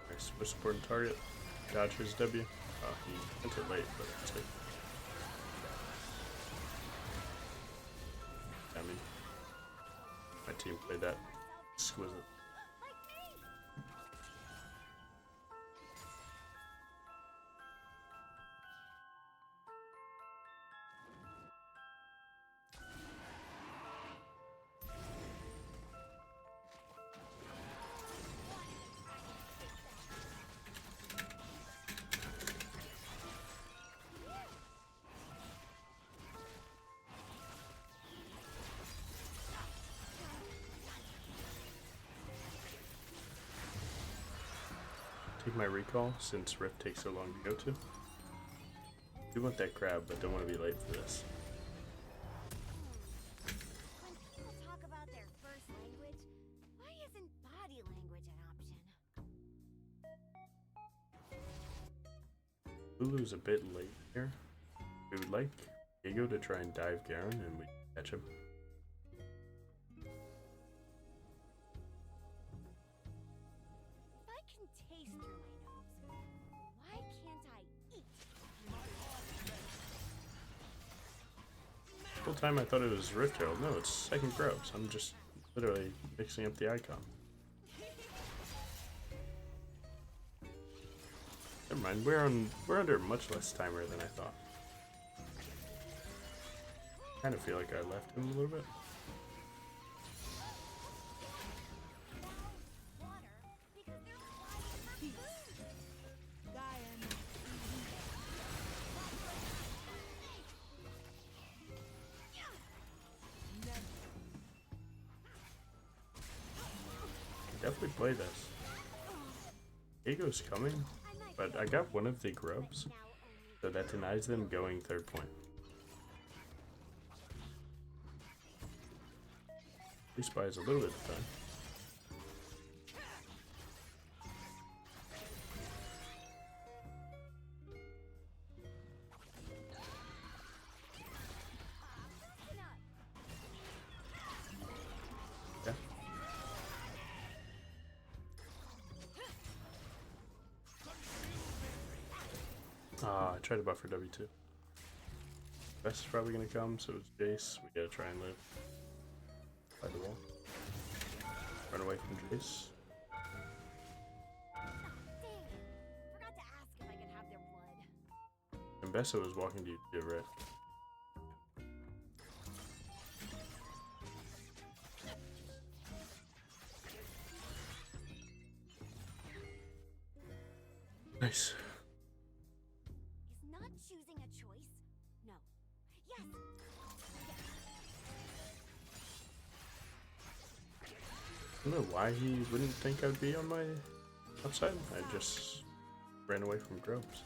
Nice, most important target. Dodge his W. He entered late, but it's like. I mean, my team played that exquisite. Take my recall since Rift takes so long to go to. Do want that crab, but don't want to be late for this. When people talk about their first language, why isn't body language an option? Lulu's a bit late here. We would like Diego to try and dive Garen and we catch him. If I can taste through my nose, why can't I eat? The whole time I thought it was Rift Herald. No, it's second grubs. I'm just literally mixing up the icon. Never mind. We're under much less timer than I thought. Kind of feel like I left him a little bit. Water, because they're flying for food. Definitely play this. Diego's coming, but I got one of the grubs, so that denies them going third point. At least buys a little bit of time. Yeah. I tried to buffer W2. Best is probably gonna come, so it's Jace. We gotta try and live by the wall. Run away from Jace. Dang it. Forgot to ask if I could have their blood. And Bessa was walking to the Rift. Nice. Is not choosing a choice? No. Yes. I don't know why he wouldn't think I'd be on my upside. I just ran away from grubs.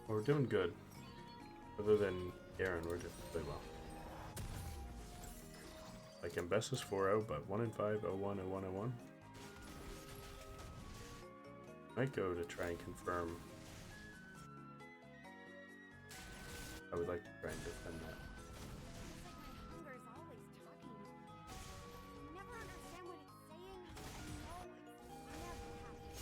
We're doing good. Other than Aaron, we're doing really well. Like in best is 4-0, but 1 in 5, 0-1, 0-1, 0-1. Might go to try and confirm. I would like to try and defend that. Hunger's always talking. I never understand what it's saying. I know it's never happy.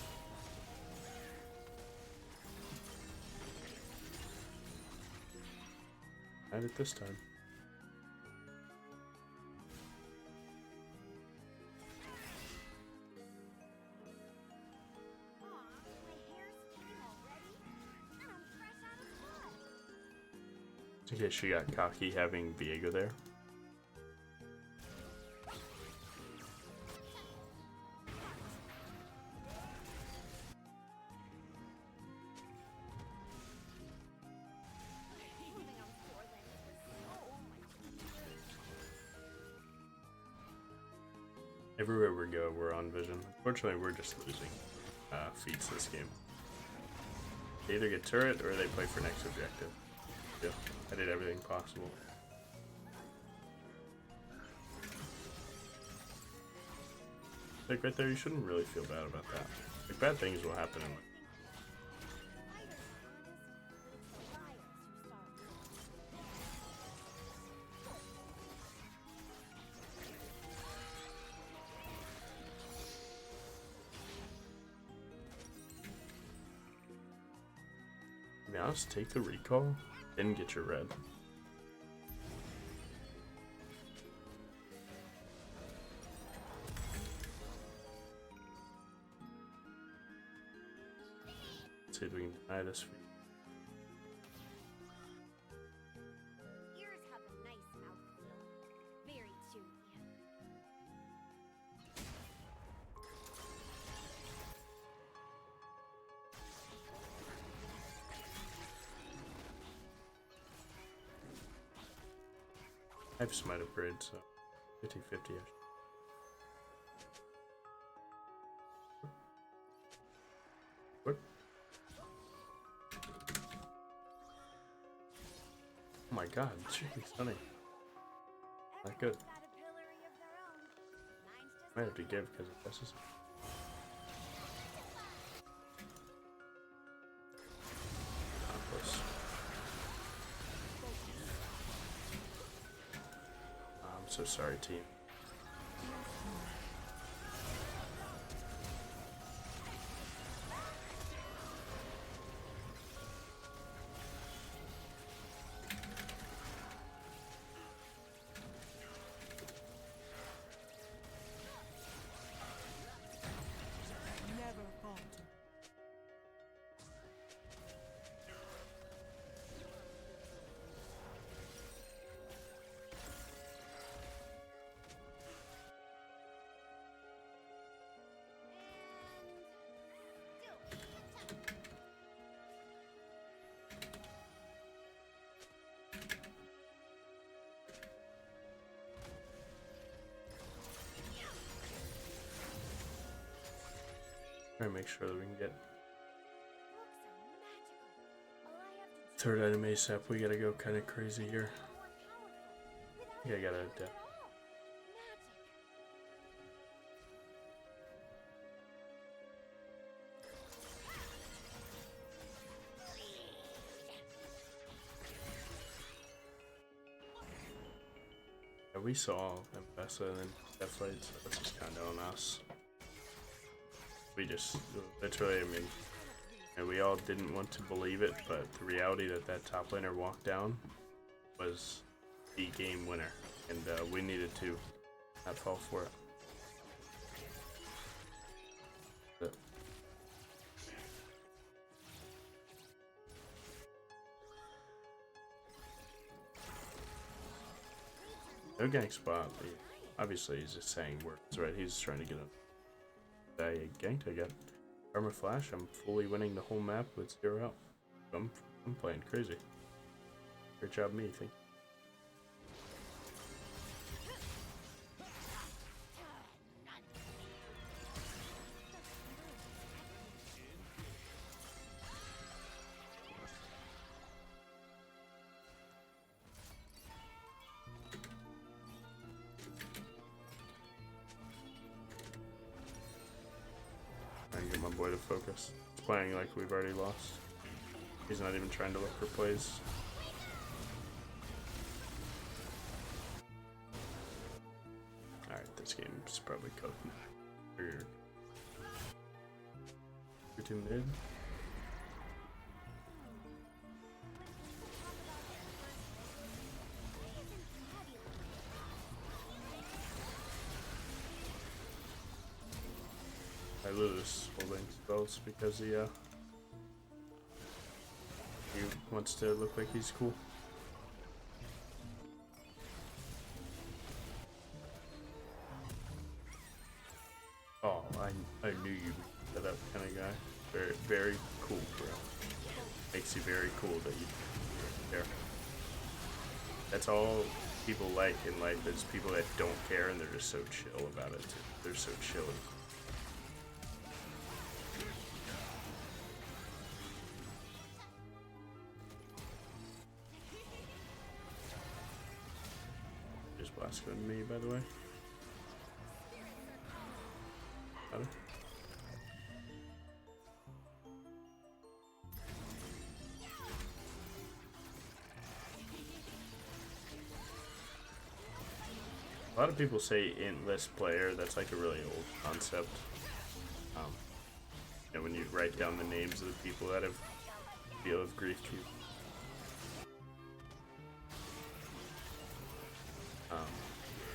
Had it this time. In case she got cocky having Viego there. Everywhere we go, we're on vision. Unfortunately, we're just losing feats this game. They either get turret or they play for next objective. Yeah, I did everything possible. Like right there, you shouldn't really feel bad about that. Like bad things will happen in life. To be honest, take the recall, then get your red. Let's see if we can deny this feed. Ears have a nice mouthfeel. Very chewy. I have smite upgrade, so 50-50. What? Oh my god, jeez, honey. Not good. Might have to give because it messes. I'm so sorry, team. Try and make sure that we can get third item ASAP. We gotta go kind of crazy here. Yeah, I gotta adapt. Yeah, we saw Mbessa and then that fight, so that's just kind of on us. We just, literally, I mean, and we all didn't want to believe it, but the reality that that top laner walked down was the game winner, and we needed to not fall for it. But no gank spot. Obviously, he's just saying words, right? He's trying to get a. I ganked, I got armor flash, I'm fully winning the whole map with 0 health. I'm playing crazy. Great job me, thank you. point of focus. He's playing like we've already lost. He's not even trying to look for plays. Alright, this game's probably cooked now. Weird. You're too mid. I lose holding spells because he wants to look like he's cool. Oh, I knew you were that kind of guy. Very, very cool, bro. Makes you very cool that you care. That's all people like in life, is people that don't care and they're just so chill about it. They're so chilly. Just blaspheming me, by the way. Better? A lot of people say endless player. That's like a really old concept. You know, when you write down the names of the people that have Feel of Grief Cube. I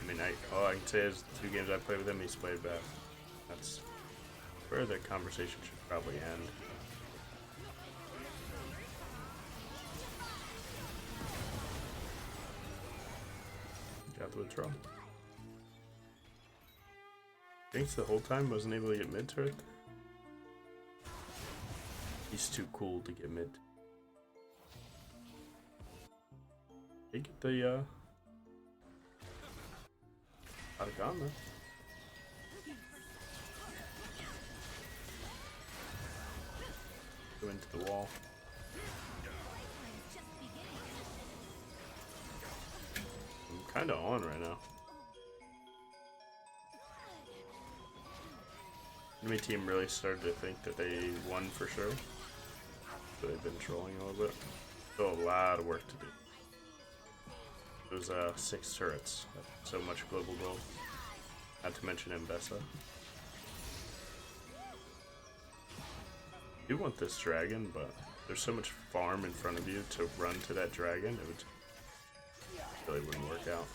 mean, all I can say is the 2 games I played with him, he's played bad. That's where the conversation should probably end. Got the withdrawal. Thanks the whole time wasn't able to get mid turret. He's too cool to get mid. He get the out of gun though. Go into the wall. I'm kinda on right now. Enemy team really started to think that they won for sure. So they've been trolling a little bit. Still a lot of work to do. There's 6 turrets. So much global gold. Not to mention Mbessa. I do want this dragon, but there's so much farm in front of you to run to that dragon, it would really wouldn't work out.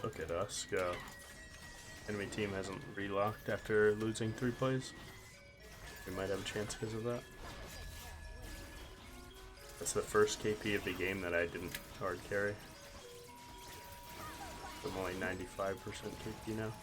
Look at us go. Enemy team hasn't relocked after losing 3 plays. We might have a chance because of that. That's the first KP of the game that I didn't hard carry. I'm only 95% KP now.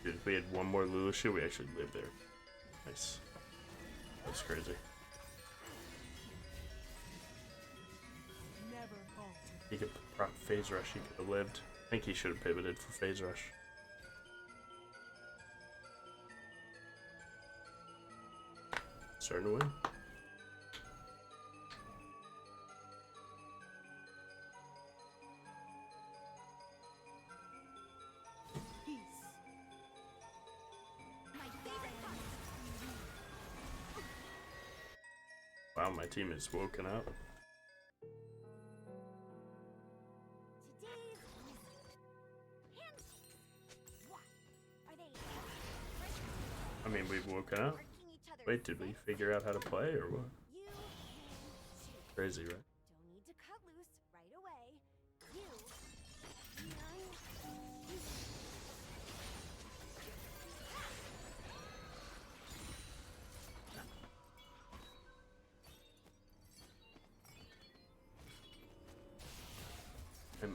If we had one more Lulu shoe, we actually lived there. Nice. That's crazy. He could proc phase rush, he could have lived. I think he should have pivoted for phase rush. Starting to win. Wow, my team is woken up. I mean, we've woken up. Wait, did we figure out how to play or what? Crazy, right? Don't need to cut loose right away.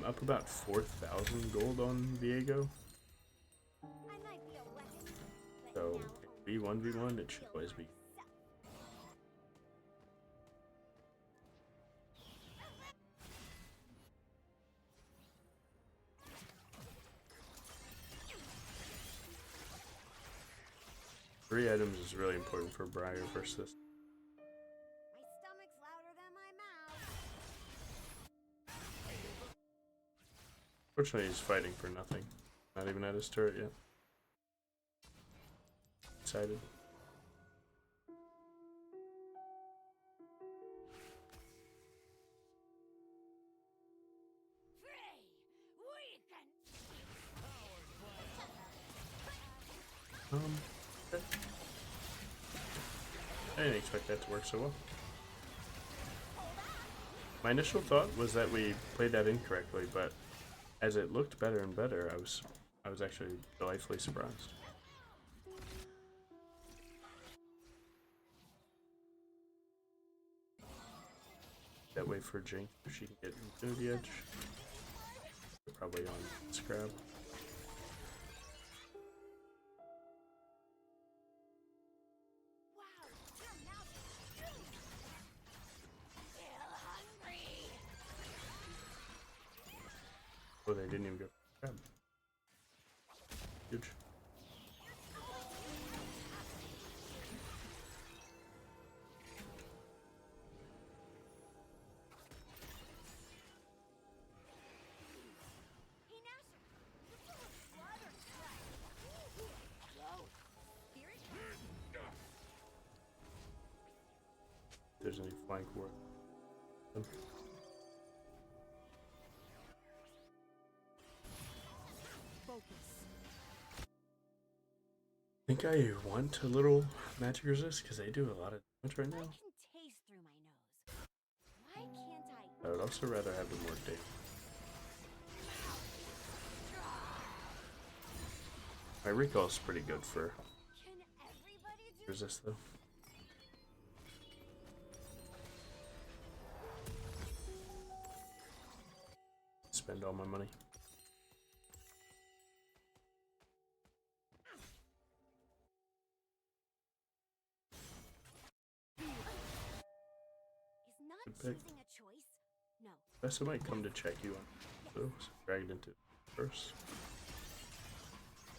I'm up about 4,000 gold on Viego. I might be a weapon, but So now if we 1v1, it should always be. Three items is really important for Briar versus this. my stomach's louder than my mouth. Fortunately, he's fighting for nothing. Not even at his turret yet. Excited. Okay. I didn't expect that to work so well. My initial thought was that we played that incorrectly, but as it looked better and better, I was actually delightfully surprised. That way for Jinx, if she can get Infinity Edge. Probably on Scrab. Wow, your mouth is huge. Still hungry. Oh, they didn't even go for Scrab. Huge. Hey, Nasher, you full of blood or sweat? Whoa, spirit? If there's any flank work. Focus. I think I want a little magic resist because they do a lot of damage right I now. can taste through my nose. Why can't I? I would also rather have the more damage. My recall is pretty good for Can everybody do? resist though. Spend all my money. Is not Good pick. choosing a choice? No. Vesta might come to check you on. So drag it into first.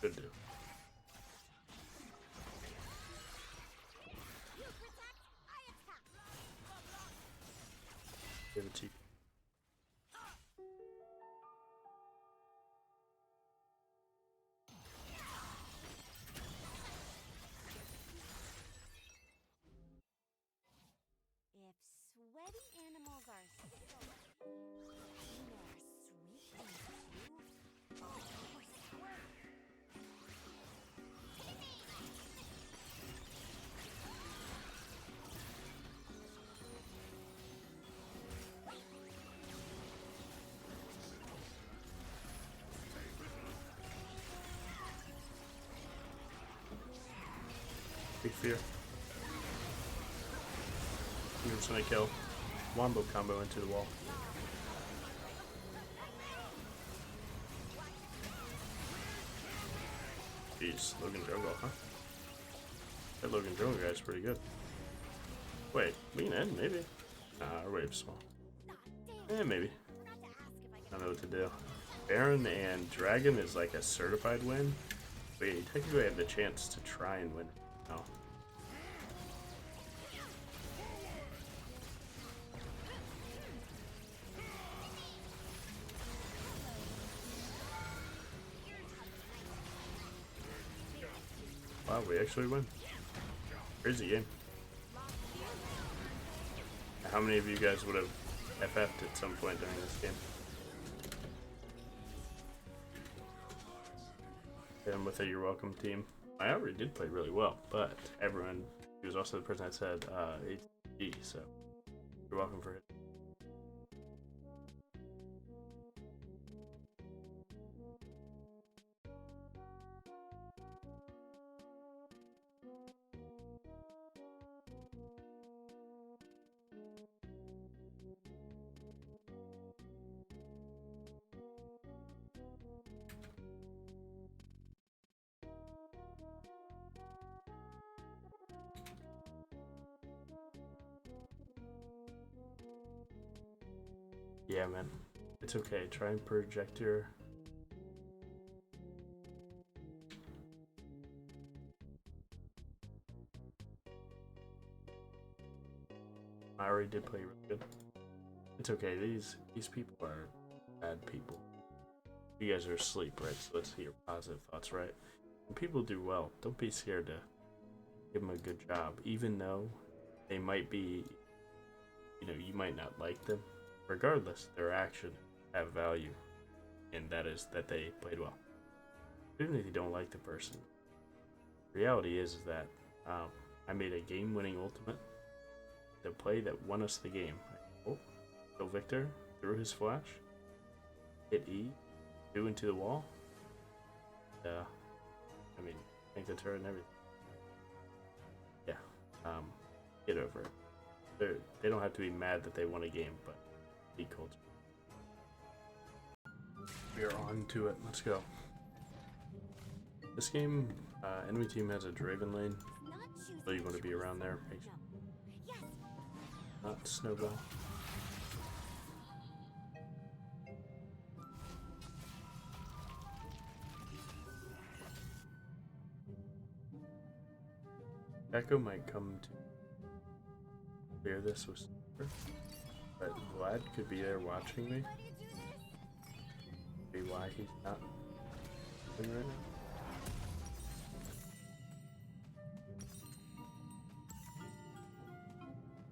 Good do. You protect, I attack. Give it to you. If sweaty animals are silly, and they're sweet and cute, or squirt. Big fear. You're just gonna kill. Wombo combo into the wall. Jeez, Logan Jungle, huh? That Logan Jungle guy's pretty good. Wait, we can end, maybe? Nah, our wave's small. Maybe. I don't know what to do. Baron and Dragon is like a certified win. We technically have the chance to try and win. No. Wow, we actually win. Crazy game. How many of you guys would have FF'd at some point during this game? And with a You're Welcome team. I already did play really well, but everyone, he was also the person that said HD, so you're welcome for it. Yeah, man. It's okay. Try and project your... I already did play really good. It's okay. These people are bad people. You guys are asleep, right? So let's hear positive thoughts, right? When people do well, don't be scared to give them a good job, even though they might be, you know, you might not like them. Regardless, their actions have value, and that is that they played well. Even if you don't like the person, the reality is that I made a game-winning ultimate. The play that won us the game. Oh, so Victor threw his flash, hit E, 2 into the wall. I mean, tank the turret and everything. Yeah, get over it. They don't have to be mad that they won a game, but be cool. We are on to it. Let's go. This game, enemy team has a Draven lane, so you want to be around there. Make sure not snowball. Echo might come to clear this with Super, but Vlad could be there watching me. Maybe why he's not doing right now.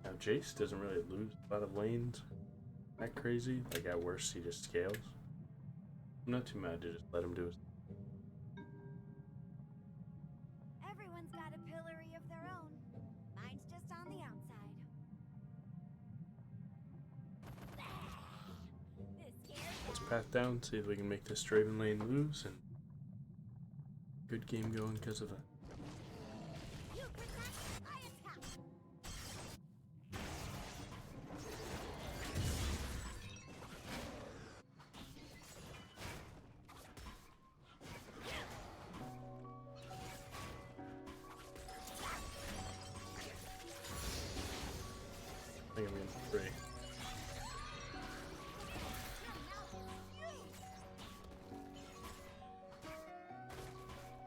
Now Jace doesn't really lose a lot of lanes that crazy. Like at worst he just scales. I'm not too mad to just let him do his. Everyone's got a pillory of their own. Mine's just on the outside. Let's path down, see if we can make this Draven lane lose, and good game going because of that. You protect, I attack. I think I'm in 3.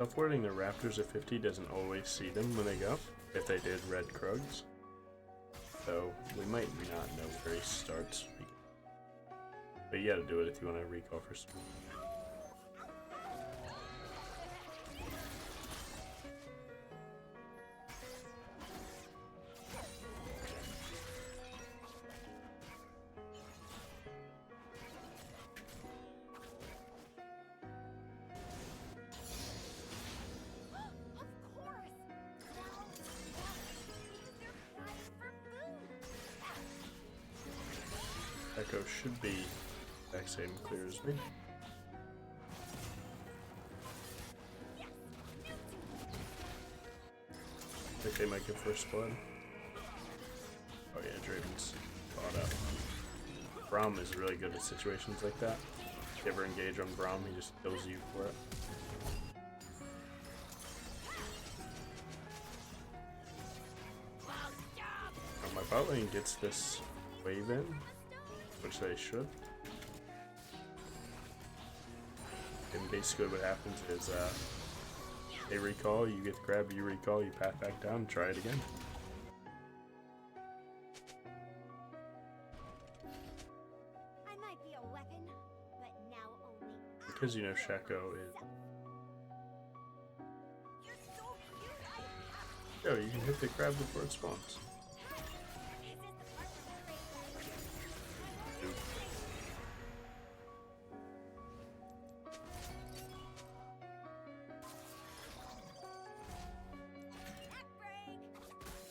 Upwarding the Raptors at 50 doesn't always see them when they go, if they did red Krugs. So we might not know where he starts. But you gotta do it if you want to recall for some. Echo should be exact same clear as me. I think they might get first blood. Oh yeah, Draven's caught up. Braum is really good at situations like that. If you ever engage on Braum, he just kills you for it. My bot lane gets this wave in, which they should. And basically what happens is they recall, you get the grab, you recall, you path back down and try it again. I might be a weapon, but now only Because you know Shaco is... You're so cute, Yo, you can hit the grab before it spawns.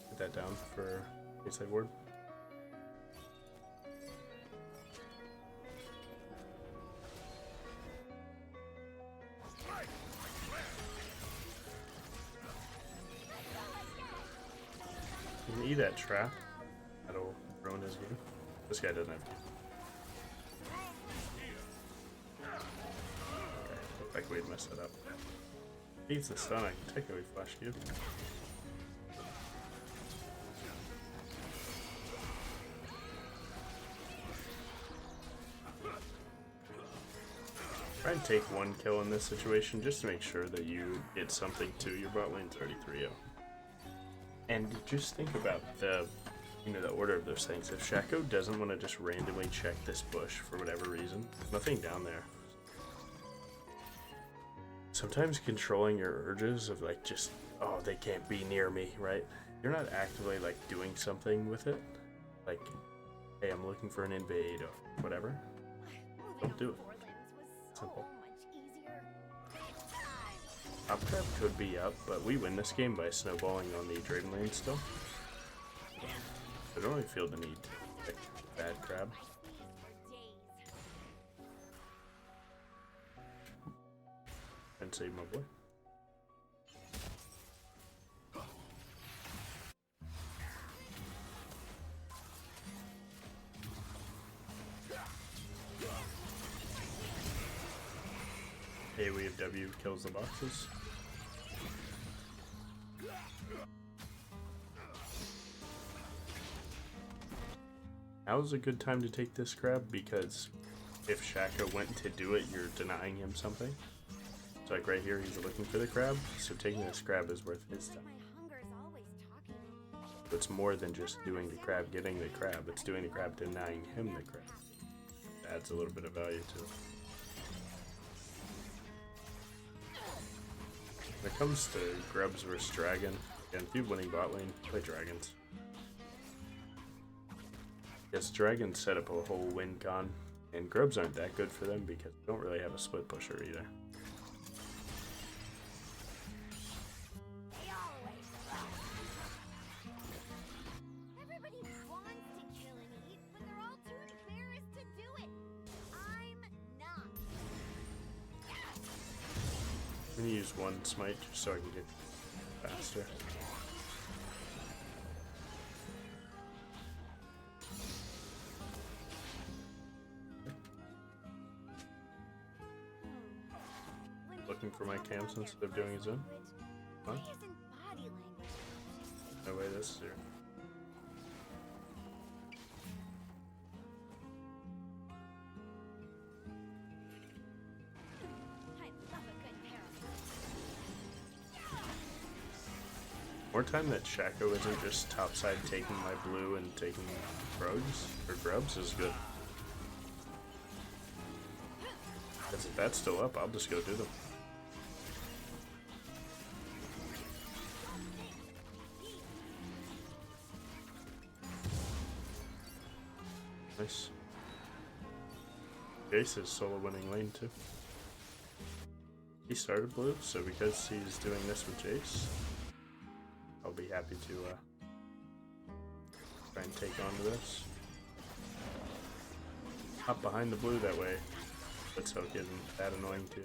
Put that down for inside ward. You can eat that trap. That'll ruin his game. This guy doesn't have to. Okay, looked like we'd messed it up. He eats the stun, I can technically flash you. take one kill in this situation just to make sure that you get something to your bot lane's already 3-0. And just think about the order of those things. If Shaco doesn't want to just randomly check this bush for whatever reason, there's nothing down there. Sometimes controlling your urges of like just, oh, they can't be near me, right? You're not actively like doing something with it. Like, hey, I'm looking for an invade or whatever. Don't do it. Simple. Top crab could be up, but we win this game by snowballing on the Draven lane still. I don't really feel the need to pick bad crab. And save my boy. Hey, we have W kills the boxes. Now is a good time to take this crab because if Shaka went to do it, you're denying him something. So like right here, he's looking for the crab, so taking this crab is worth his time. So it's more than just doing the crab, getting the crab. It's doing the crab, denying him the crab. It adds a little bit of value to it. When it comes to Grubs versus Dragon, again, if you're winning bot lane, play Dragons. Yes, Dragons set up a whole win con, and Grubs aren't that good for them because they don't really have a split pusher either. Everybody wants to kill and eat, but they're all too embarrassed to do it. I'm not. I'm gonna use one smite just so I can get faster. Looking for my camps instead of doing his own. Huh? No way, this is here. More time that Shaco isn't just topside taking my blue and taking grubs is good. Because if that's still up, I'll just go do them. Nice. Jace is solo winning lane too. He started blue, so because he's doing this with Jace, I'll be happy to try and take on to this. Hop behind the blue that way. Let's hope it isn't that annoying too.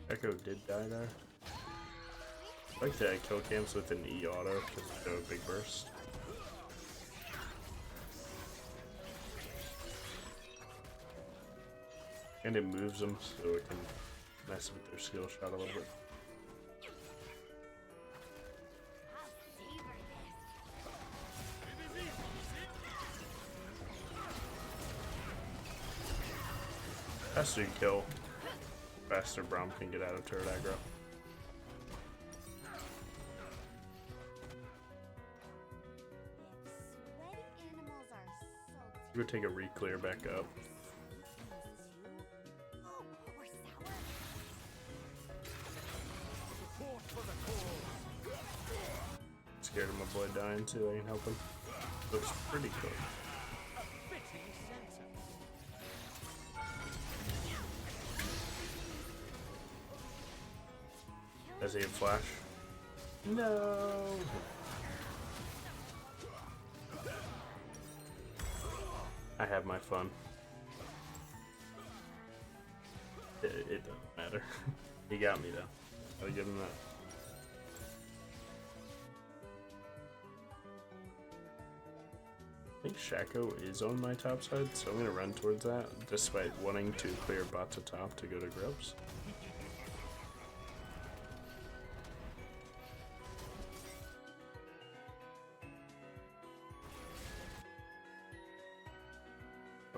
Echo did die there. I like to kill camps with an E auto because it's a big burst. And it moves them so it can mess with their skill shot a little bit. Faster you kill, faster Braum can get out of turret aggro. You would take a re-clear back up. Scared of my boy dying too, I can help him. Looks pretty cool. Does he have flash? No! I have my fun. It doesn't matter. He got me though. I'll give him that. I think Shaco is on my top side, so I'm gonna run towards that, despite wanting to clear bot to top to go to Grubs.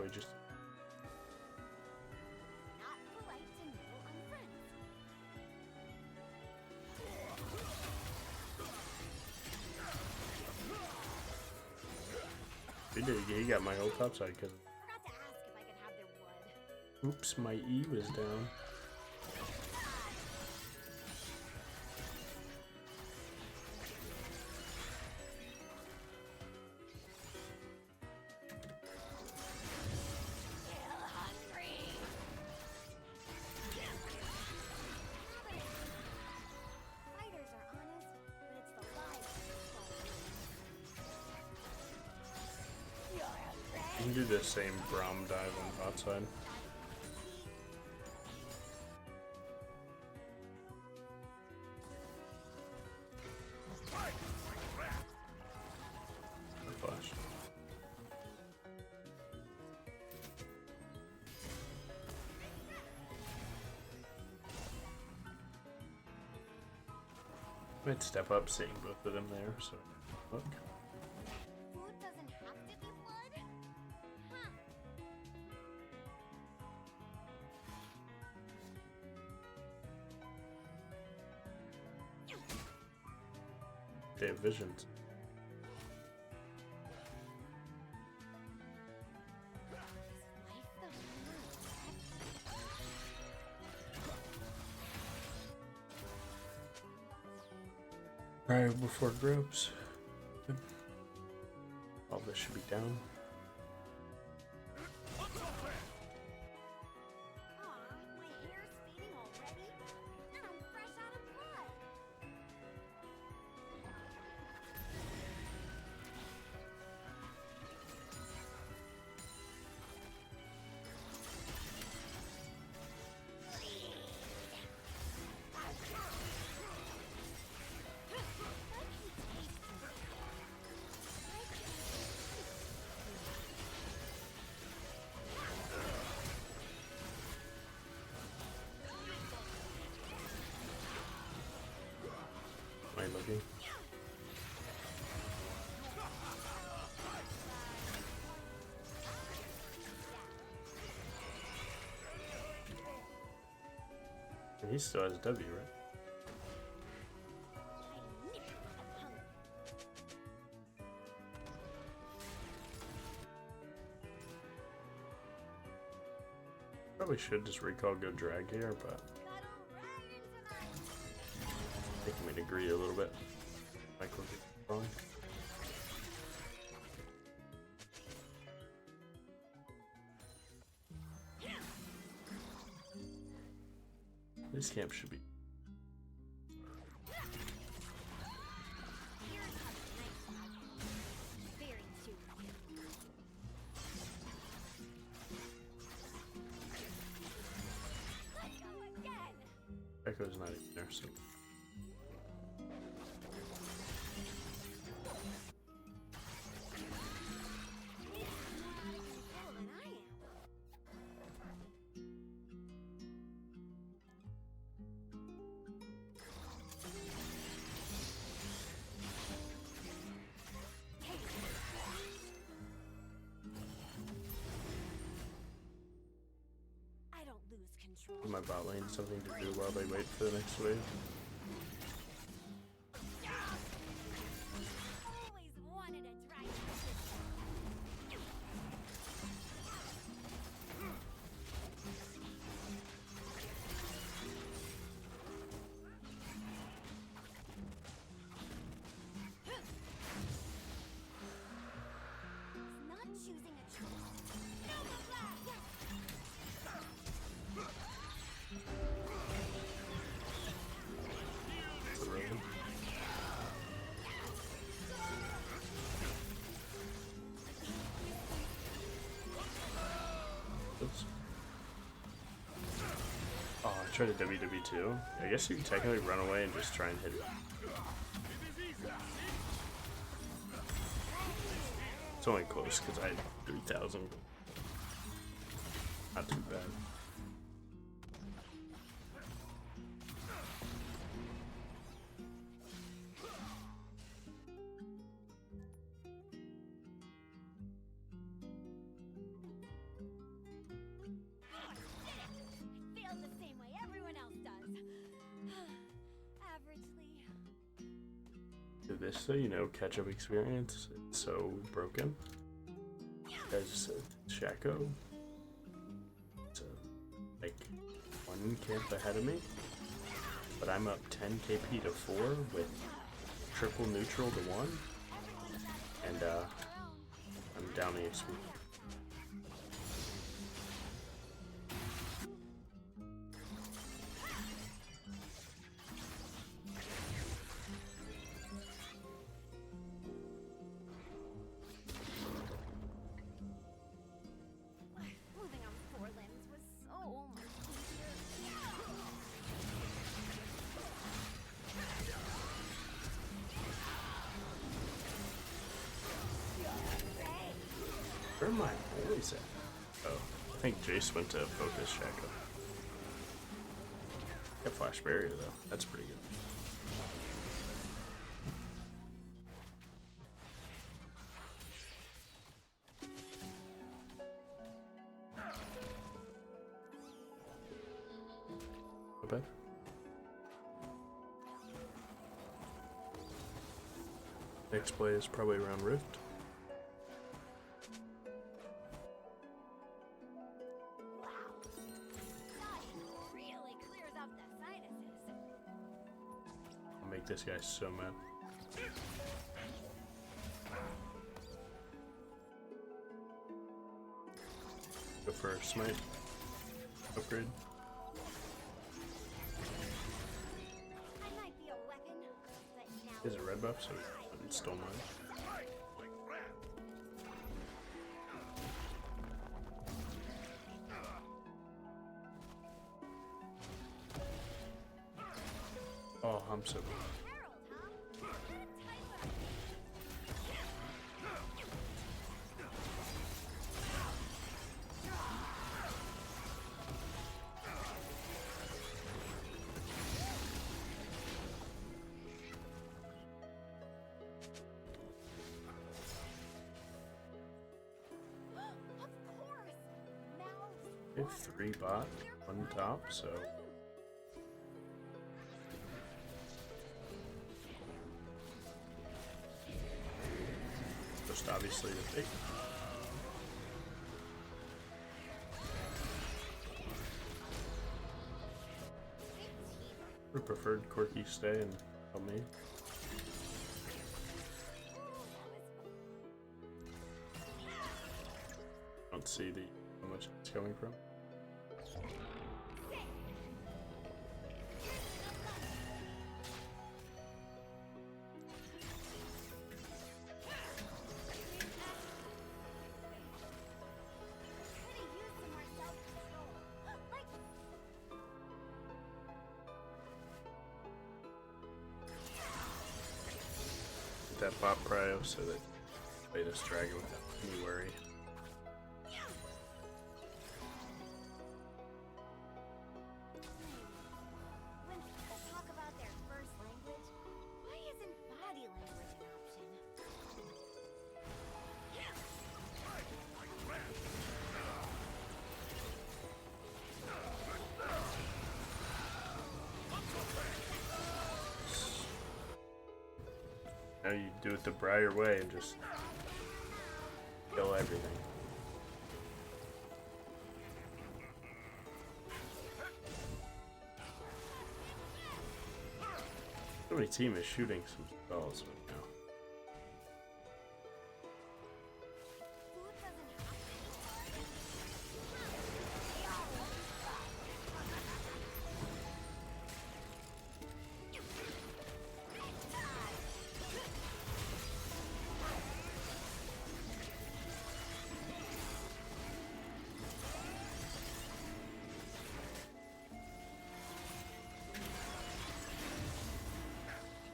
probably just. Not polite to nibble on friends. He got my whole topside because. Forgot to ask if I could have their wood. Oops, my E was down. Still hungry. Fighters are honest, but it's the lies that You're a friend. You can do the same Braum dive on the hot side. Flash. Might step up seeing both of them there, so look. Food doesn't have to be blood? Huh. They have visions. Life the Alright, before groups. All this should be down. Aw, my hair's fading already? And I'm fresh out of blood. Am I looking? And he still has a W, right? Probably should just recall go drag here, but I think I'm gonna agree a little bit. Michael did wrong. This camp should be. Echo's not even there, so. I don't lose control. My bot lane something to do while they wait for the next wave. Always wanted a dragon. It's not choosing a choice. Nova Blast! It's a raven. Oops. Oh, I tried a WW2. I guess you can technically run away and just try and hit it. It's only close because I had 3,000. Not too bad. Vista, you know, catch-up experience. It's so broken. As Shaco, it's like 1 camp ahead of me, but I'm up 10 KP to 4 with triple neutral to 1, and I'm down EXP. Moving on 4 limbs was so much easier. Where am I always at? Oh, I think Jace went to focus Shaco. Got flash barrier though. That's pretty good. Not bad. Next play is probably around Rift. Really clears up the sinuses. I'll make this guy so mad. Go for a smite. Upgrade. I might be a weapon, but now He has a red buff, so it stole mine. Oh, I'm so bad. Harold, huh? What a type Of course! Mouths. We have 3 bot, 1 top, so just obviously the fake. Would preferred Corky stay and help me. Don't see how much it's coming from. That bot prio so that they just drag it without any worry. When people talk about their first language, why isn't body language an option? Now you do it the Briar way and just kill everything. Somebody team is shooting some spells right now. Food doesn't have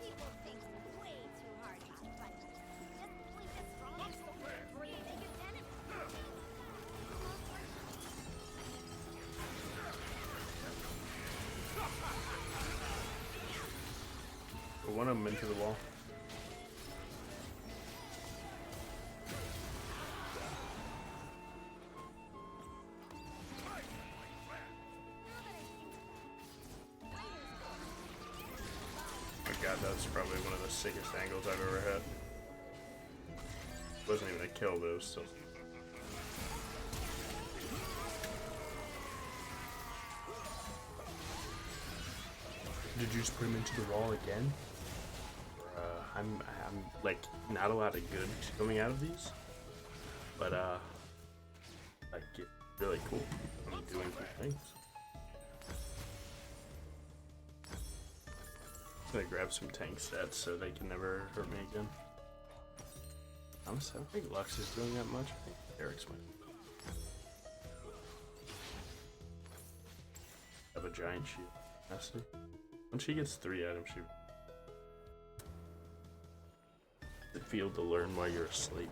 People think way too hard about fighting. Just blink as strong as the breathing is enemy. Put one of them into the wall. Oh my god, that's probably one of the sickest angles I've ever had. Wasn't even a kill, but it was still. Did you just put him into the wall again? I'm like not a lot of good coming out of these, but like it's really cool. I'm doing cool things. I'm gonna grab some tank stats so they can never hurt me again. Honestly, I don't think Lux is doing that much. I think Eric's might have a giant shield. Honestly, when she gets 3 items, she the field to learn while you're asleep.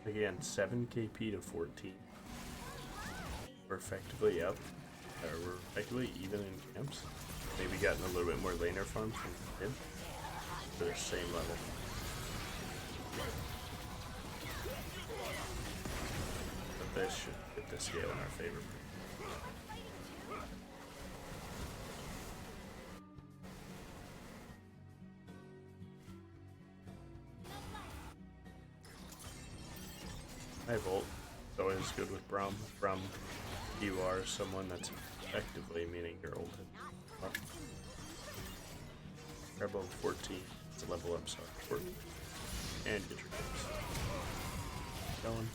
Again, 7 KP to 14. We're effectively up. We're effectively even in camps. Maybe gotten a little bit more laner farm from him. They're the same level. But this should get the scale in our favor. High volt is always good with Braum. From you are someone that's effectively meaning you're old. Grab level 14. It's a level up, so 14. And get your kills. Going.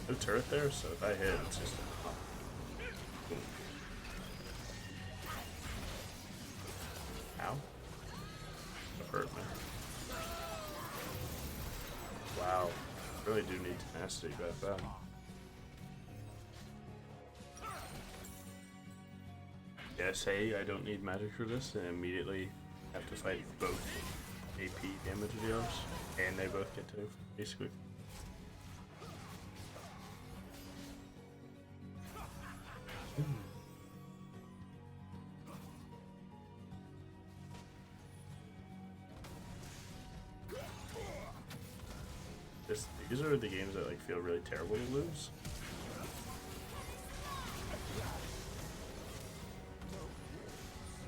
No turret there, so if I hit, it's just boom. Ow. That hurt me. Wow. Really do need tenacity that bad. Yeah, say I don't need magic for this and immediately have to fight both AP damage dealers and they both get to basically. These are the games that like feel really terrible to lose.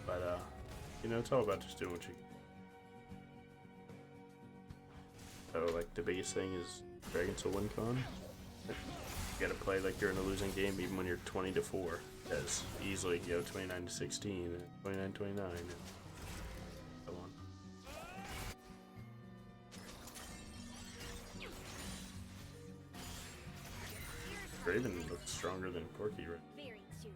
But you know, it's all about just doing what you can. So like the biggest thing is Dragon Soul WinCon. You gotta play like you're in a losing game even when you're 20 to 4. Because easily you go 29 to 16 and 29-29 and so on. Raven looks stronger than Corky, right? Very chewy.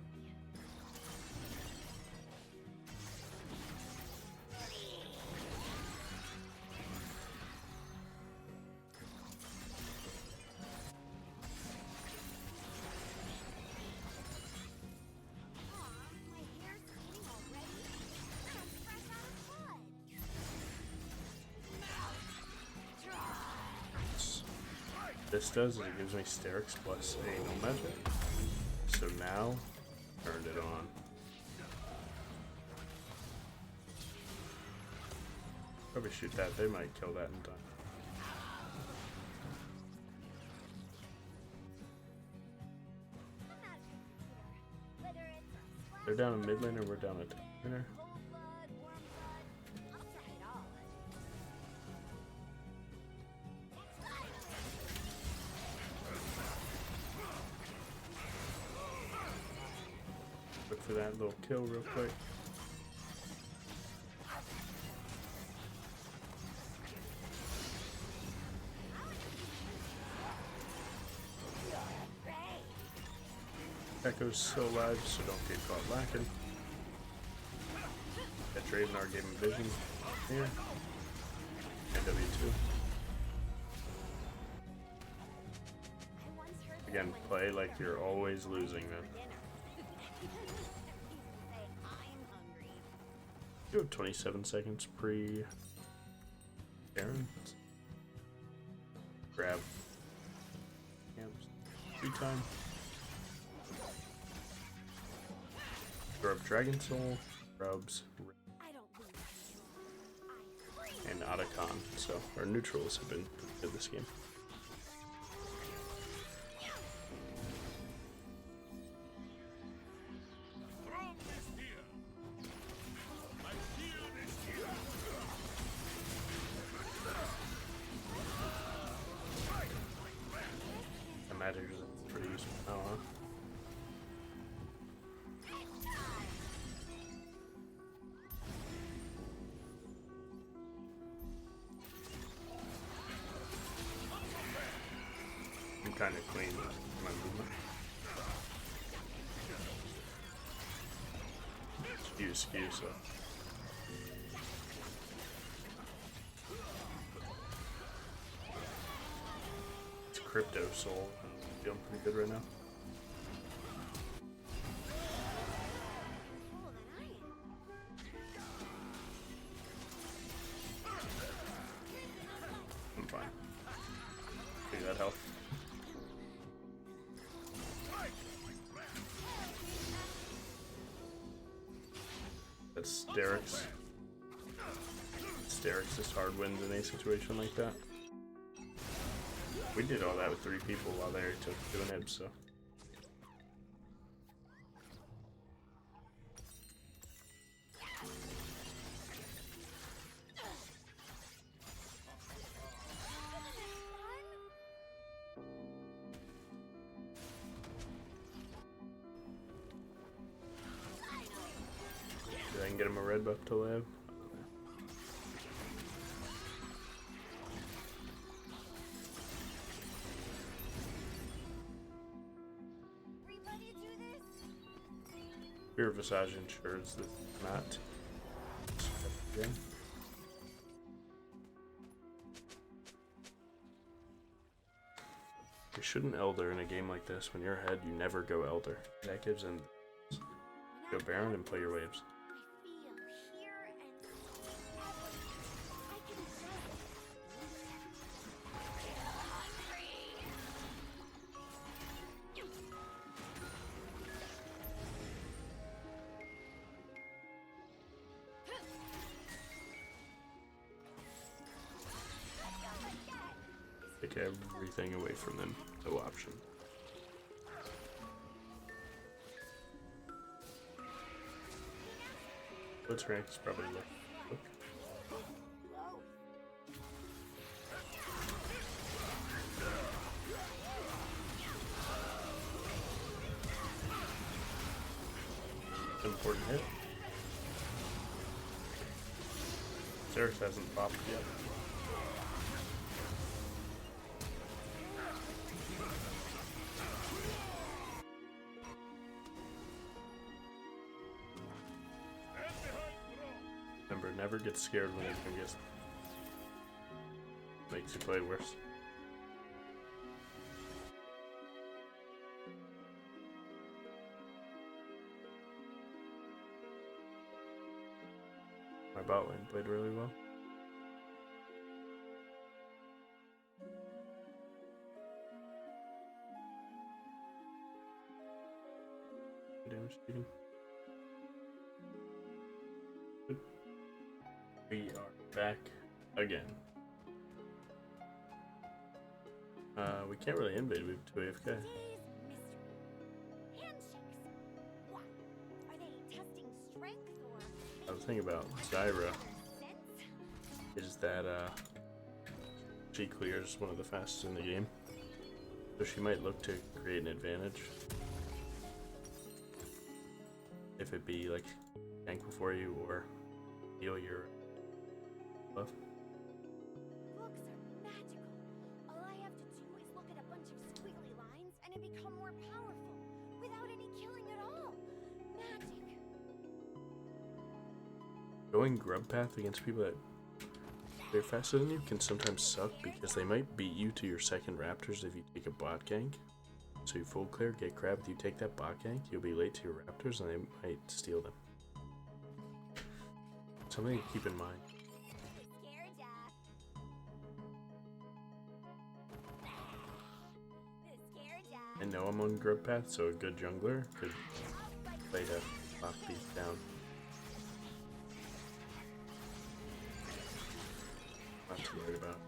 My hair's fading already. I'm fresh out of blood. This does is it gives me Sterix plus anal magic. So now, turned it on. Probably shoot that, they might kill that in time. They're down a mid laner, we're down a top laner. Look for that little kill real quick. Echo's still alive, so don't get caught lacking. That Dravenar gave him vision here. And W2. Again, play like you're always losing then. You have 27 seconds pre Aaron. Grab camps. Free time. Grub Dragon Soul, Grubs, I don't lose. and Otacon. So our neutrals have been good this game. The magic is pretty useful now, huh? I'm kind of clean with my movement. Skew, so. It's Crypto Soul. I'm feeling pretty good right now. Cooler than I am. I'm fine. Give me that health. That's Derek's. Derek's just hard wins in a situation like that. We did all that with 3 people while they took doing him, so. I can get him a red buff to live. Everybody do this? Pure Visage ensures that not. Yeah. You shouldn't Elder in a game like this. When you're ahead, you never go Elder. That gives in. Go Baron and play your waves. I feel here and forever. I can just Take everything away from them. No option. What's rank is probably low. Important hit. Xerx hasn't popped yet. Remember, never get scared when you can guess. Makes you play worse. My bot lane played really well. Damage dealing. Good. We are back again. We can't really invade. We have 2 AFK. Today's mystery. Handshakes. Why? Are they testing strength or The thing about Zyra sense? is that she clears one of the fastest in the game, so she might look to create an advantage. If it be like tank before you or heal your buff. Books are magical. All I have to do is look at a bunch of squiggly lines and it become more powerful without any killing at all. Magic. Going grub path against people that they're faster than you can sometimes suck because they might beat you to your second raptors if you take a bot gank. So you full clear, get crabbed, you take that bot gank, you'll be late to your raptors and they might steal them. Something to keep in mind. Scared ya. The scared ya. I know I'm on grub path, so a good jungler could play to lock these down. Not too worried about.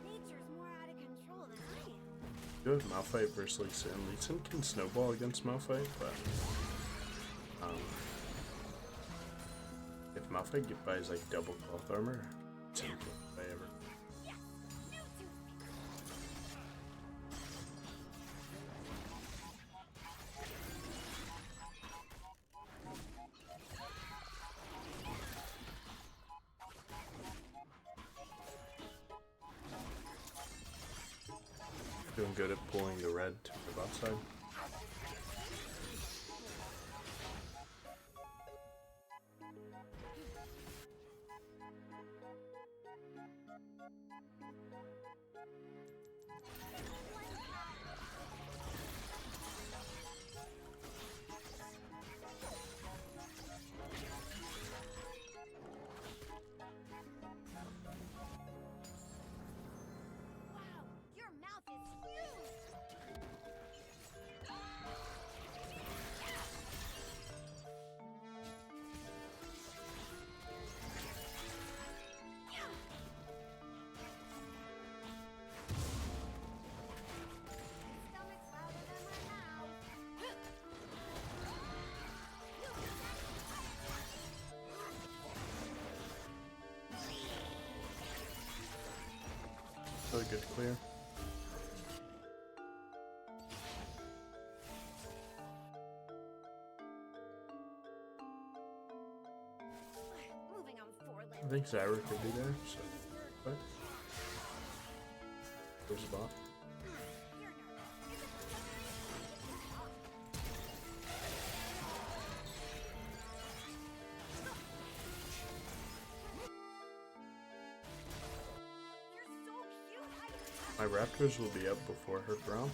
Nature's more out of control than I am. Do have Malphite versus Lee Sin. Lee Sin can snowball against Malphite, but if Malphite buys like double cloth armor, Lee Sin can't buy ever. Doing good at pulling the red to the bot side. Wow, your mouth is huge. Stomach's louder than my mouth. Really good clear. Moving on four I limbs. think Zyra could be there, so what? There's a bot. You're nervous. Is it You're so cute. My Raptors will be up before her round.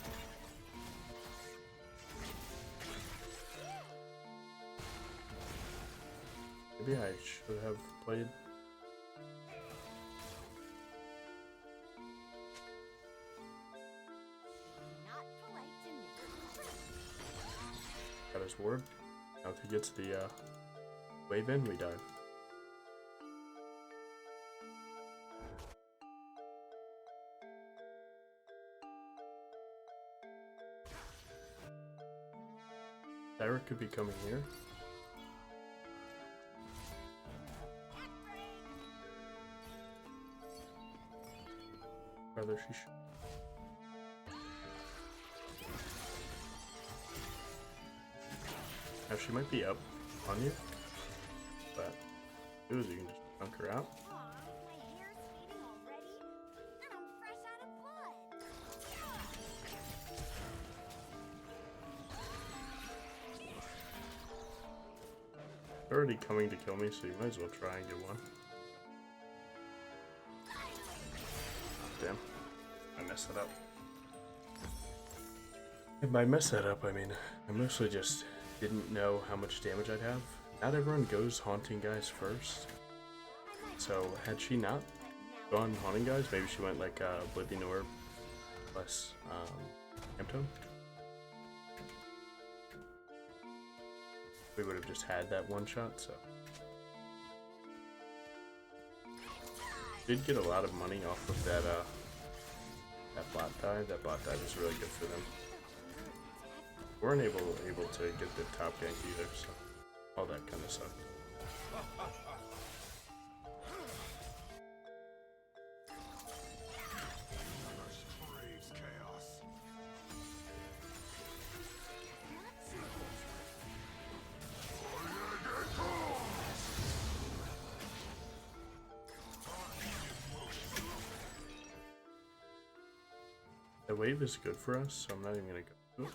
Maybe I should have played. Not polite to never. Got his ward. Now if he gets the wave in, we dive. Zyra could be coming here. Rather she should. Now she might be up on you, but do is you can just chunk her out. Aw, my hair's fading already, and I'm fresh out of blood. They're already coming to kill me, so you might as well try and get one. Damn, I messed that up. And by mess that up, I mean I mostly just didn't know how much damage I'd have. Not everyone goes haunting guys first, so had she not gone haunting guys, maybe she went like Oblivion Orb plus Amptone. We would have just had that one shot, so. Did get a lot of money off of that bot dive. That bot dive is really good for them. Weren't able to get the top gank either, so all that kind of sucked. The wave is good for us, so I'm not even gonna go. Ooh.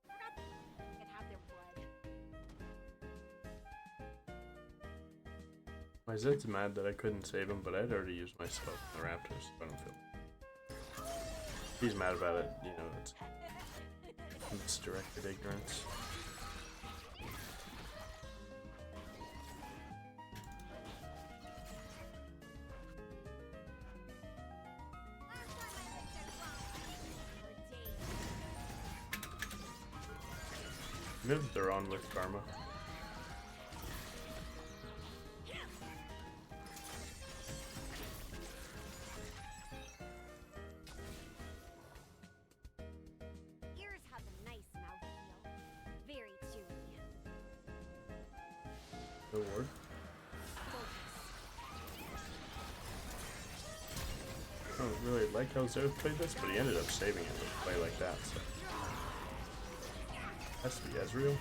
Can have their blood. My Zed's mad that I couldn't save him, but I'd already used my spell on the Raptors, so I don't feel. He's mad about it, you know, it's misdirected ignorance. Even if they're on with Karma. Here's how the nice mouth feel. Very chewy. No ward. I don't really like how Zoth played this, but he ended up saving it with a play like that, so. Has to be Ezreal.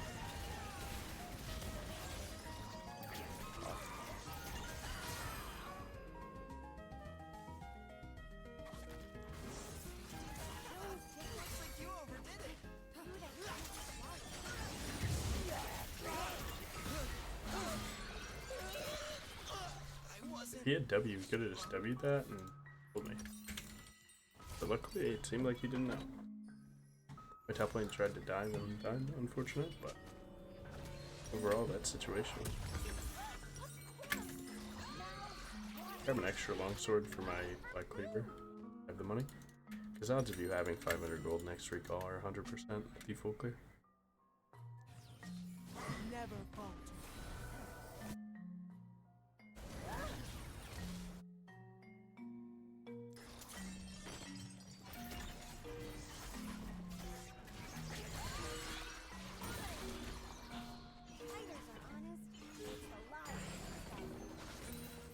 If he had W, he could have just W'd that and killed me. But luckily, it seemed like he didn't know. My top lane tried to dive and died, unfortunate, but overall, that situation was. I have an extra longsword for my Black Cleaver. I have the money. Because odds of you having 500 gold next recall are 100% default clear. Never falter.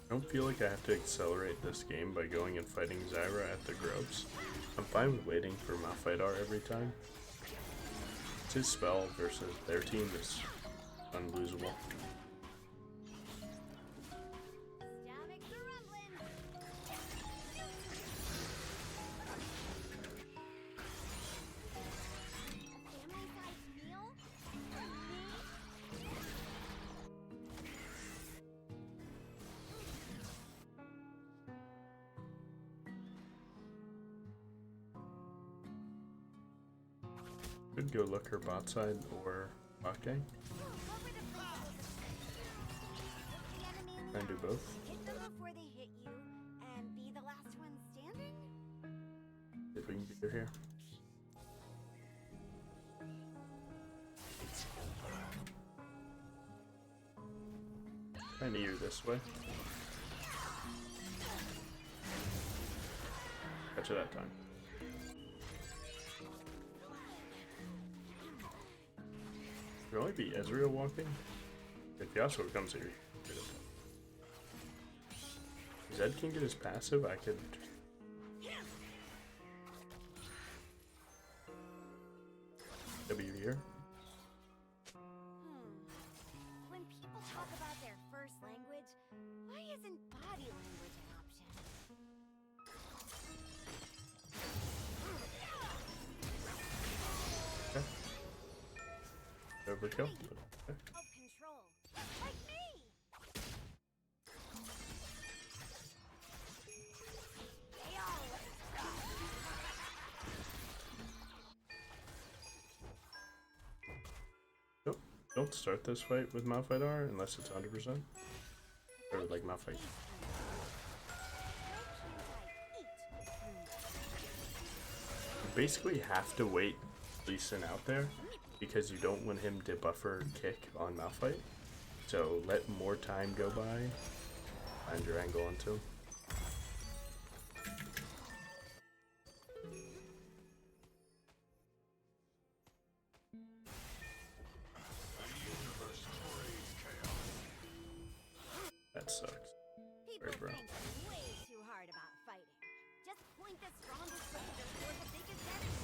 I don't feel like I have to accelerate this game by going and fighting Zyra at the Groves. I'm fine with waiting for Malphite every time. His spell versus their team is unlosable. Could go look her bot side or bot gang. Try and do both. Hit them before they hit you, and be the last one standing? If we can get her here. Kinda you this way. Catch it that time. Could only be Ezreal walking. If Yasuo comes here, Zed can get his passive. I could. W here. When people talk about their first language, why isn't body language an option? Overkill. Okay. Self-control, like me. They all look Nope. Don't start this fight with Malphite unless it's 100%. Or like Malphite. You basically have to wait Lee Sin out there because you don't want him to buffer kick on Malphite. So let more time go by. Find your angle onto him. That sucks. People Sorry, bro. think way too hard about fighting. Just point the strongest soldier toward the biggest enemy.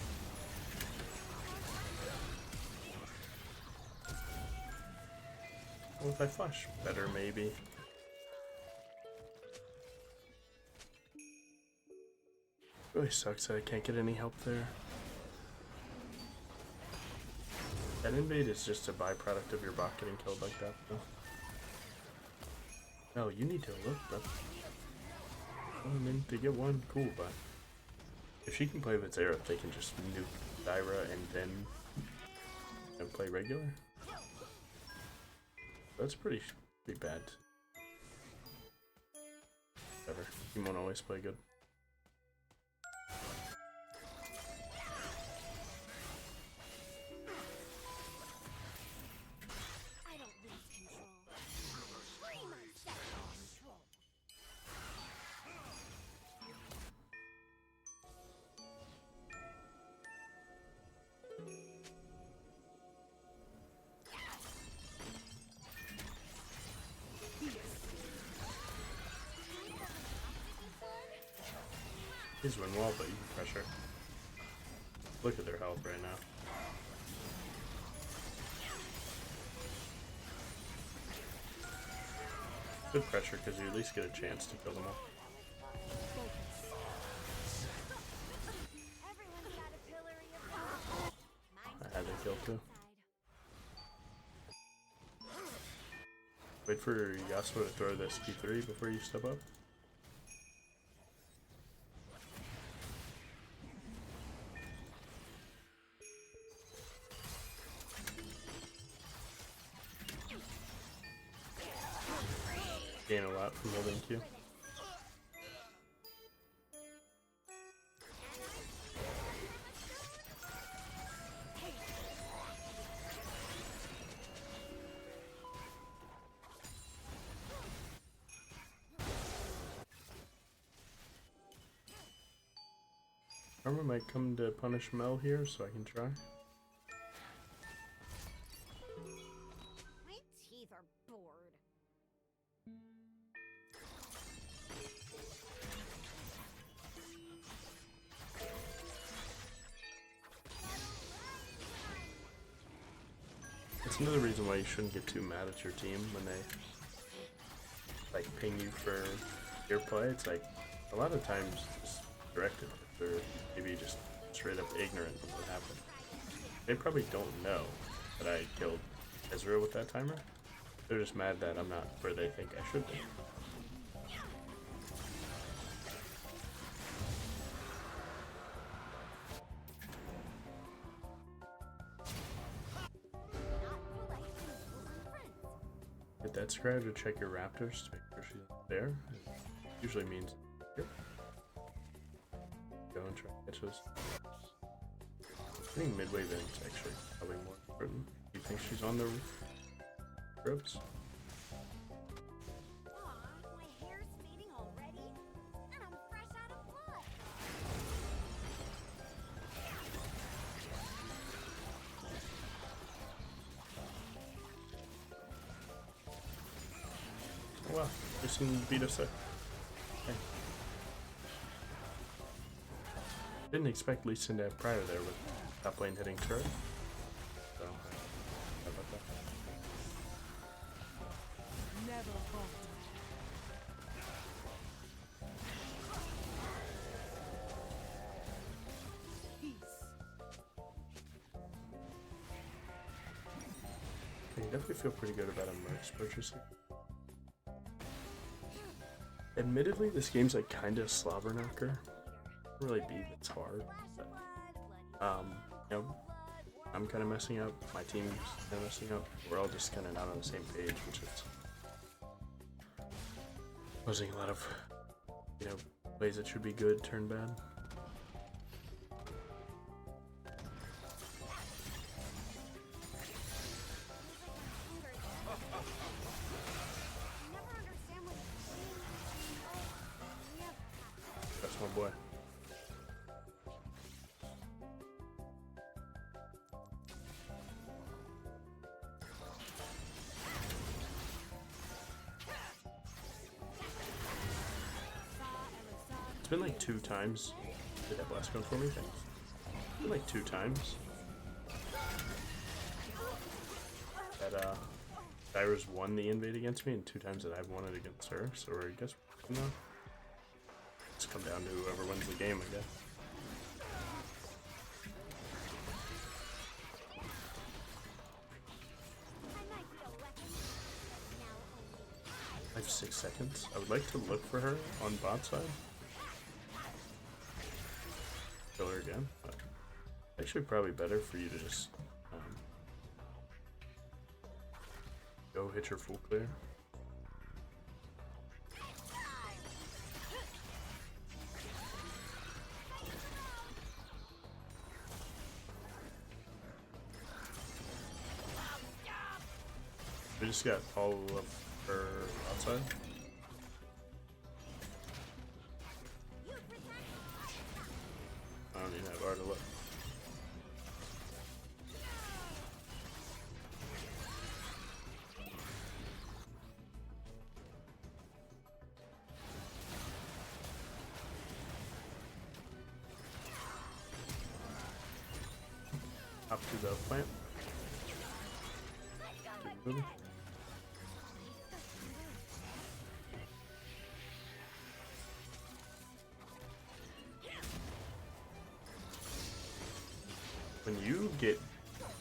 Well, if I flash better, maybe. Really sucks that I can't get any help there. That invade is just a byproduct of your bot getting killed like that, though. No, you need to look, bro. I mean, to get one, cool, but if she can play with Zera, they can just nuke Zyra and then play regular. That's pretty bad. Whatever. You won't always play good. He's win wall, but you can pressure. Look at their health right now. Good pressure because you at least get a chance to kill them all. I had to kill too. Wait for Yasuo to throw this Q3 before you step up. Gain a lot from holding Q. Karma might come to punish Mel here, so I can try. My teeth are bored. That's another reason why you shouldn't get too mad at your team when they like ping you for your play. It's like a lot of times just directed or maybe just straight up ignorant of what happened. They probably don't know that I killed Ezreal with that timer. They're just mad that I'm not where they think I should be. Hit that scribe to check your raptors to make sure she's there. It usually means here. Go and try to catch those. I think midway then is actually probably more important. Do you think she's on the ropes? Aw, my hair's fading already, and I'm fresh out of blood. Oh wow, there's some beat us up. Okay. Didn't expect Lee Sin to have Briar there with top lane hitting turret. So, how about that? Never falter. Peace. I definitely feel pretty good about a Mercs purchasing. Admittedly, this game's like kinda slobber knocker. Doesn't really be that's hard. But, you know, I'm kind of messing up. My team's kind of messing up. We're all just kind of not on the same page, which is causing a lot of, you know, plays that should be good turn bad. Never understand what it's mean. Oh, yep. That's my boy. It's been like 2 times. Did that blast gun for me? Thanks. It's been like 2 times that Dyra's won the invade against me, and 2 times that I've won it against her. So I guess you know, it's come down to whoever wins the game, I guess. I might be a weapon, but now only I have 6 seconds. I would like to look for her on bot side. Kill her again, but actually probably better for you to just go hit your full clear. We just got all of her outside. I don't even have R to look. walk to the plant. Keep moving. When you get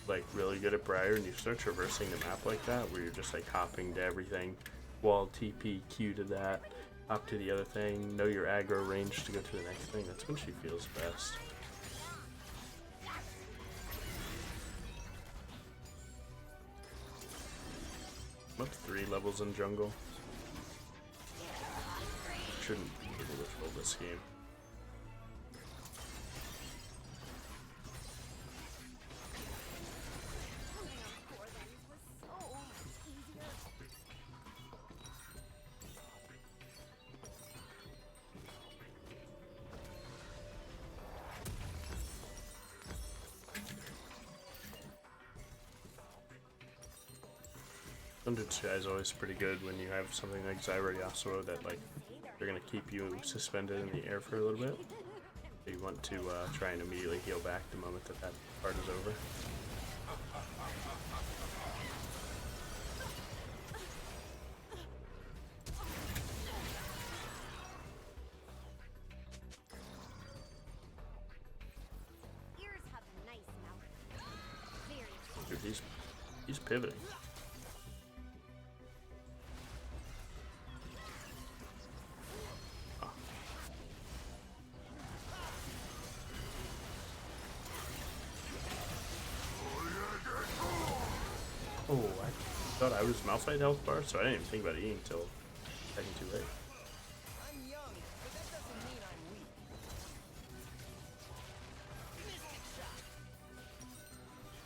like really good at Briar and you start traversing the map like that, where you're just like hopping to everything, wall TP, Q to that, hop to the other thing, know your aggro range to go to the next thing, that's when she feels best. I'm up 3 levels in jungle. Shouldn't be able to troll this game. Sundered Sky is always pretty good when you have something like Zyra Yasuo that like they're gonna keep you suspended in the air for a little bit. So you want to try and immediately heal back the moment that that part is over. Ears have a nice mouth. Very Dude, he's pivoting. Oh, I thought I was Malphite health bar, so I didn't even think about eating until second too late. I'm young, but that doesn't mean I'm weak.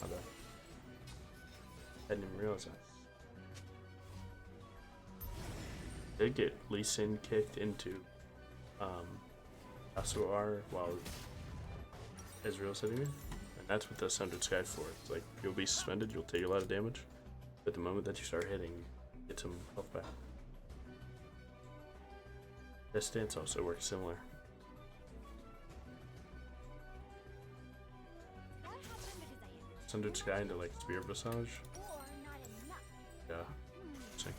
My bad. I didn't even realize that. Did get Lee Sin kicked into Yasuo R while Ezreal's hitting me. And that's what the Sundered Sky for. It's like you'll be suspended, you'll take a lot of damage. But the moment that you start hitting, you get some health back. This stance also works similar. Sundered Sky into like Spirit Visage. or not enough. Yeah. See.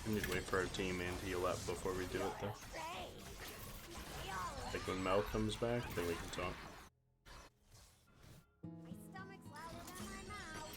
We need to wait for our team man to heal up before we do it though. Like when Mel comes back, then we can talk. My stomach's louder than my mouth.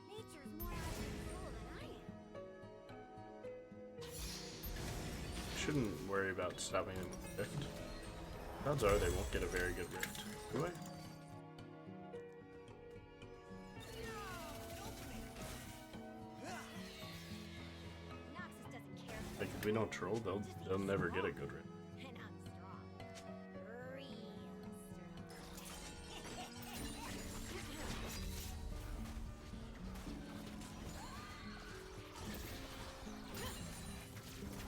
Nature's more out of control than I am. Shouldn't worry about stopping them with Rift. Odds are they won't get a very good Rift. Do I? Noxus doesn't care. Like if we don't troll, they'll never get a good Rift. And I'm strong. Real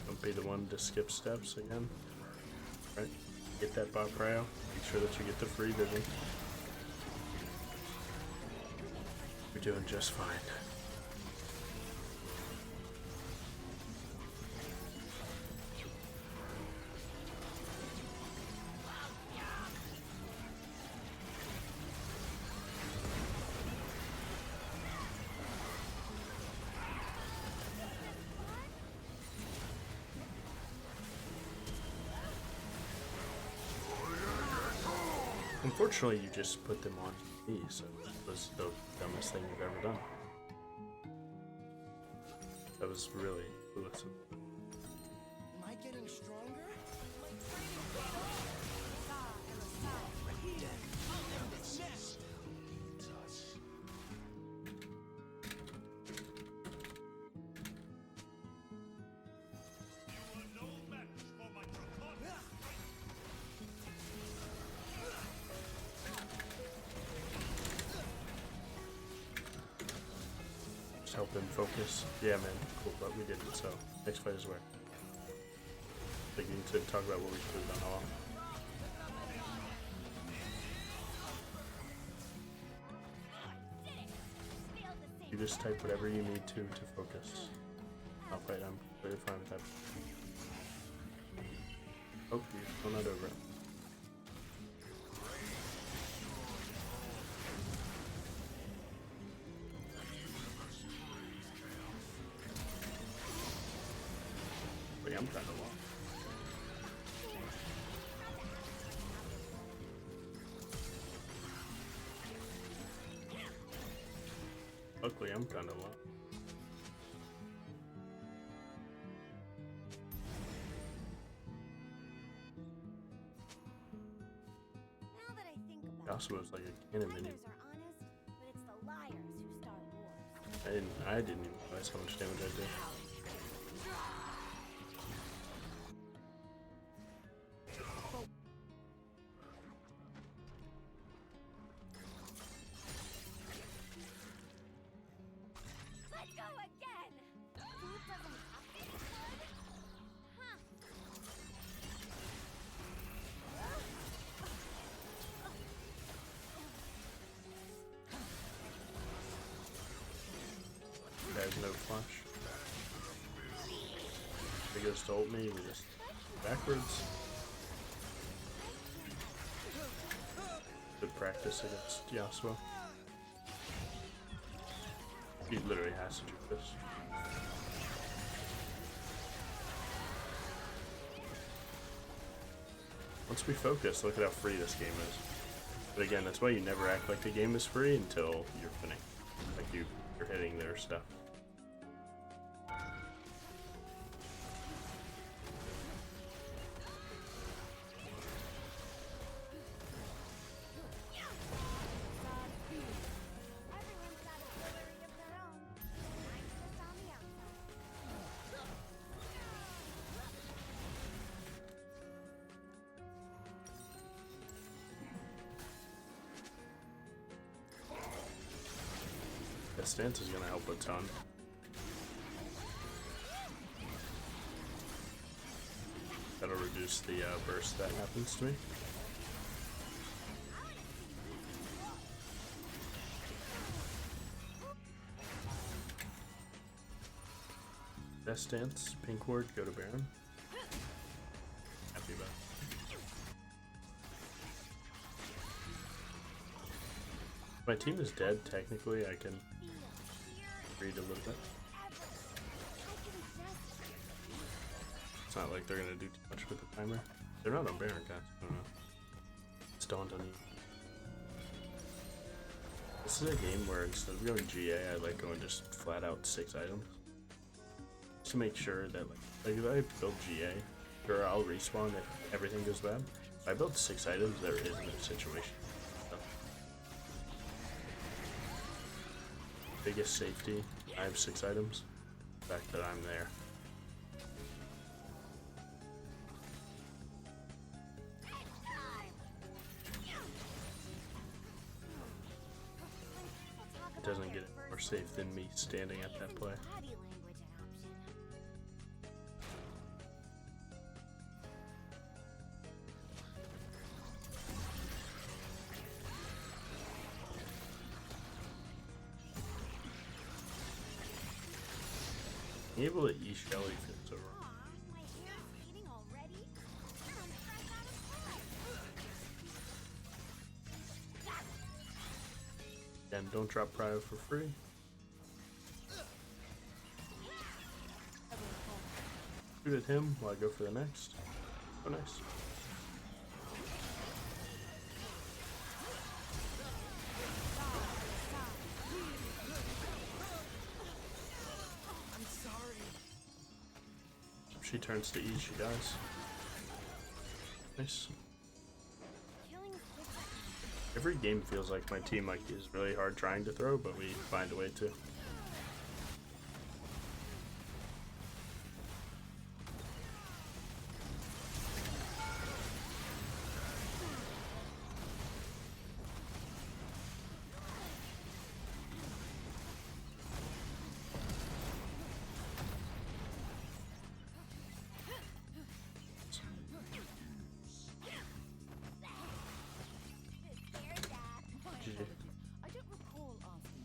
Don't be the one to skip steps again. Right? Get that bot prio. Make sure that you get the free vision. You're doing just fine. Unfortunately, you just put them on me, so it was the dumbest thing you've ever done. That was really foolish. Am I getting stronger? Just help him focus. Yeah, man, cool, but we didn't, so next fight is where? I think we need to talk about what we should have done all. You just type whatever you need to focus. I'll fight him. Very fine with that. Oh, you're still not over it. Wait, I'm kind of lost. Luckily, I'm kind of low. Now that I think about it, Yasuo's like a cannon minion. others are honest, but it's the liars who start wars. I didn't even realize how much damage I did. Let's go again! Food doesn't have to be good? Huh. Guys, no flash. He goes to ult me, we just backwards. Good practice against Yasuo. He literally has to do this. Once we focus, look at how free this game is. But again, that's why you never act like the game is free until you're winning. Like you're hitting their stuff. Everyone's got a delivery of their own. Mine's just on the outside. That stance is going to help a ton. That'll reduce the burst that happens to me. Best stance, pink ward, go to Baron. Happy about it. My team is dead, technically, I can read a little bit. It's not like they're gonna do too much with the timer. They're not on Baron, guys. I don't know. It's dawned on you. This is a game where instead of going GA, I like going just flat out 6 items. Just to make sure that like if I build GA, sure I'll respawn if everything goes bad. If I build 6 items, there is no situation. So. Biggest safety, I have 6 items. The fact that I'm there. It doesn't get any more safe than me standing at that play. Body language an option. Being able to eat Shelly feels over. Aw, my hair's fading already? I'm fresh out of time. And don't drop Prio for free. Shoot at him while I go for the next. Oh, nice. she turns to E, she dies. Nice. Every game feels like my team is really hard trying to throw, but we find a way to. I don't recall asking.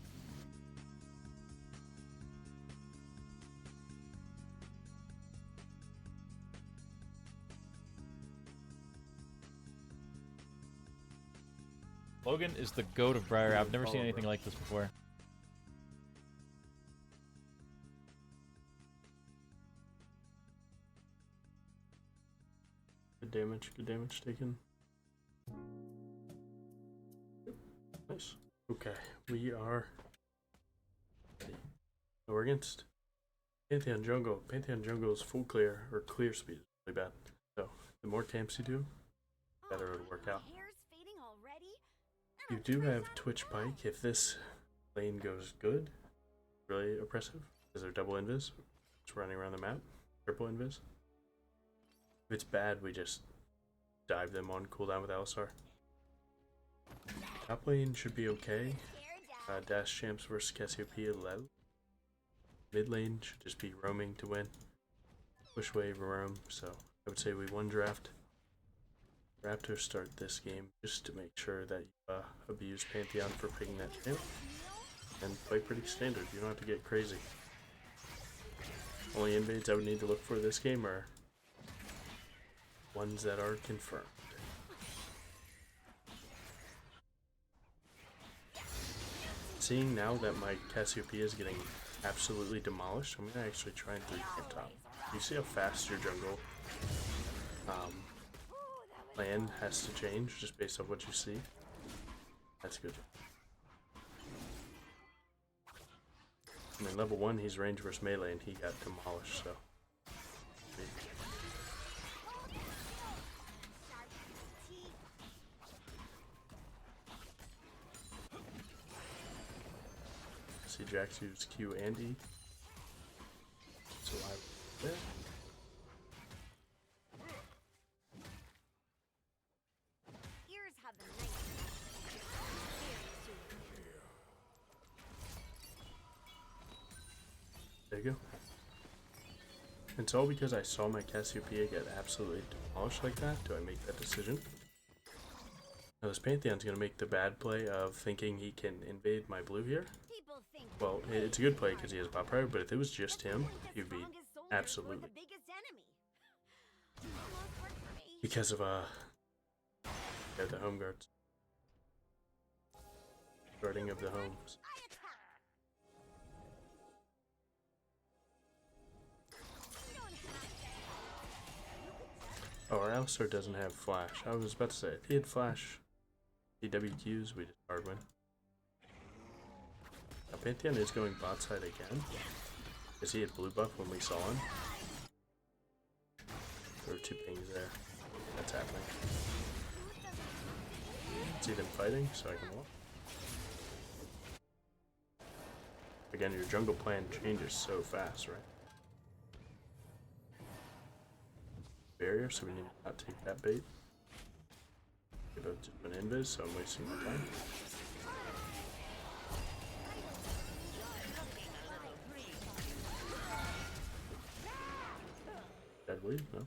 Logan is the goat of Briar. I've never seen anything like this before. Good damage taken. Nice. Okay, we are ready. So we're against Pantheon Jungle. Pantheon Jungle's full clear, or clear speed is really bad. So the more camps you do, the better it'll work out. You do have Twitch Pike. If this lane goes good, really oppressive, because they're double invis. It's running around the map, triple invis. If it's bad, we just dive them on cooldown with Alistar. Top lane should be okay. Dash champs versus Cassiopeia low. Mid lane should just be roaming to win. Push wave, roam. So I would say we won draft. Raptors start this game just to make sure that you abuse Pantheon for picking that champ. And play pretty standard. You don't have to get crazy. Only invades I would need to look for this game are ones that are confirmed. Seeing now that my Cassiopeia is getting absolutely demolished, I'm gonna actually try and 3-camp top. You see how fast your jungle land has to change just based on what you see? That's good. And then level 1, he's range versus melee and he got demolished, so. See Jax use Q and E. So I there. There you go. It's all because I saw my Cassiopeia get absolutely demolished like that. Do I make that decision? Now this Pantheon's gonna make the bad play of thinking he can invade my blue here. Well, it's a good play because he has bot prior, but if it was just him, he'd be absolutely. Because of the home guards. Guarding of the homes. Oh, our Alistar doesn't have flash. I was about to say, if he had flash, DWQs, we just hard win. Now, Pantheon is going bot side again. Because he had blue buff when we saw him. There were 2 pings there. That's happening. See them fighting, so I can walk. Again, your jungle plan changes so fast, right? Barrier, so we need to not take that bait. Give up to an invis, so I'm wasting my time. Dead weed? No.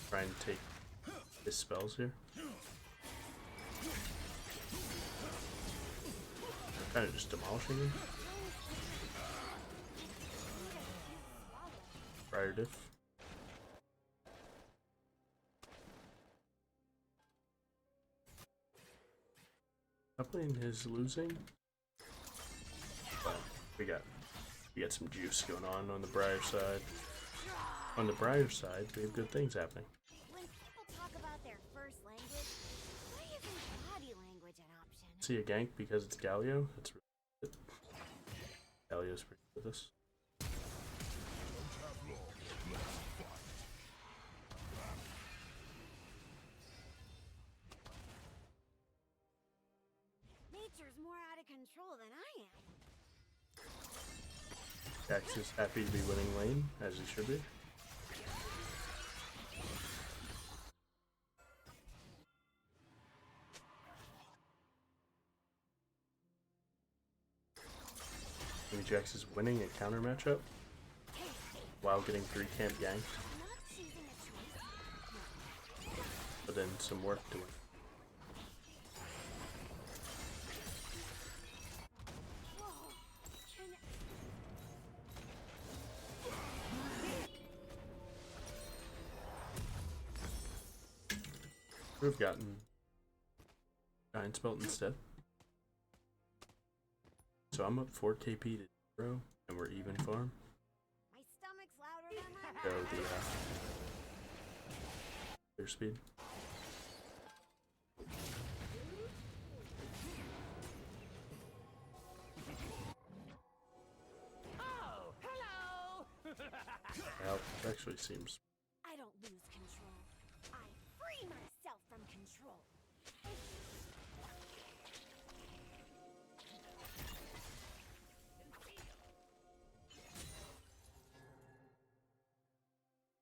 Try and take his spells here. I'm kind of just demolishing him. Briar diff. Top lane is losing, but we got some juice going on the Briar side. On the Briar side, we have good things happening. When people talk about their first language, why isn't body language an option? See a gank because it's Galio. That's really good. Galio's pretty good with this. control than I am. Jax is happy to be winning lane, as he should be. Maybe Jax is winning a counter matchup while getting 3 camp yanked, Not choosing a choice. but then some work to win. Whoa. Can Could have gotten Giant's Belt instead. So I'm up 4 KP to 0, and we're even farm. my stomach's louder than my Go the clear speed. Oh, hello! Well, it actually seems I don't lose control. I free myself from control.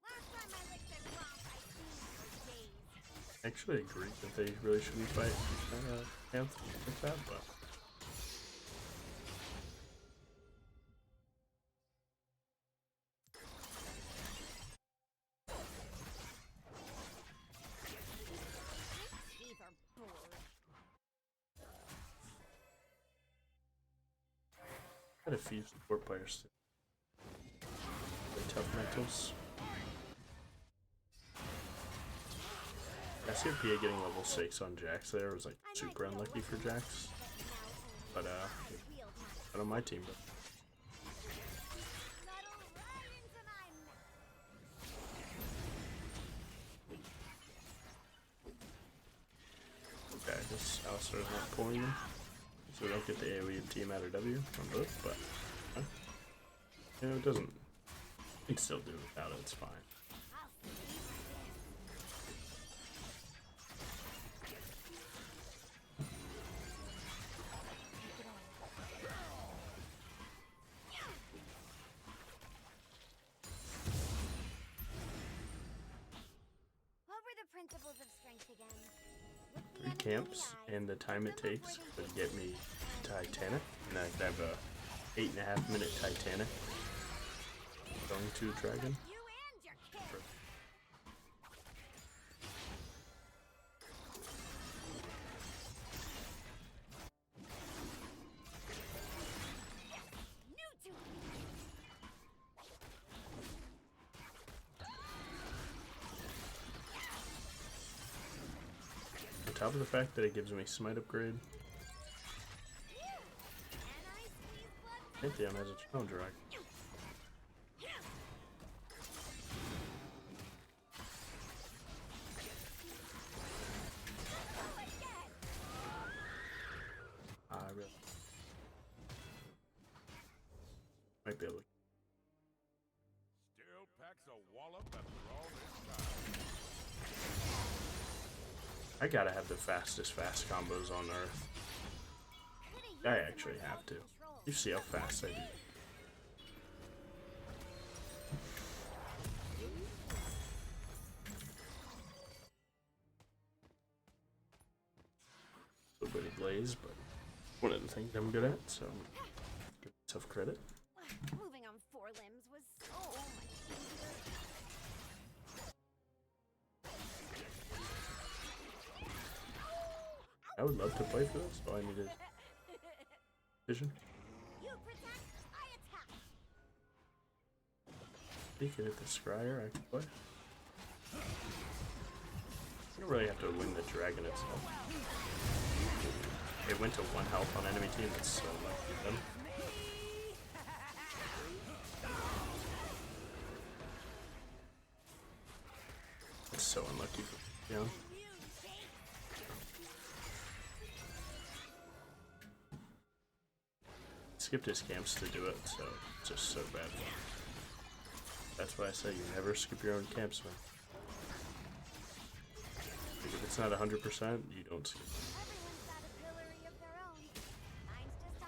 Last time I licked a glass, I sneezed for days. I actually agree that they really shouldn't fight Anthem like that, but Teeth are bored. had a few support players. Really tough mentals. SCPA getting level 6 on Jax there was like super unlucky for Jax. But not on my team, but Scuttle right into my mouth. okay, I guess Alistar's not pulling them. So we don't get the AoE of Team out or W on both, but you know, it doesn't. We can still do it without it, it's fine. I'll see you. What were the principles of strength again? Look the 3 enemy in the camps eyes, and the time it look them takes before to they get me Titanic, and I could have a 8.5-minute Titanic going to a dragon. You and your kid. New to On top of the fact that it gives me smite upgrade, and I squeeze blood from Pantheon has a challenger icon. I really might be able to. Still packs a wallop after all this time. I gotta have the fastest fast combos on Earth. I actually have to. You see how fast I do. A little bit of blaze, but one of the things I'm good at, so give myself credit. Moving on 4 limbs was so much easier. I would love to play for this, all I need is vision. You protect, I attack. You can hit the scryer, I can play. You don't really have to win the dragon itself. It went to 1 health on enemy team, that's so lucky of them. It's so unlucky for Young. Skipped his camps to do it, so it's just so bad. That's why I say you never skip your own camps, man. Like if it's not 100%, you don't skip. Everyone's got a pillory of their own. Mine's just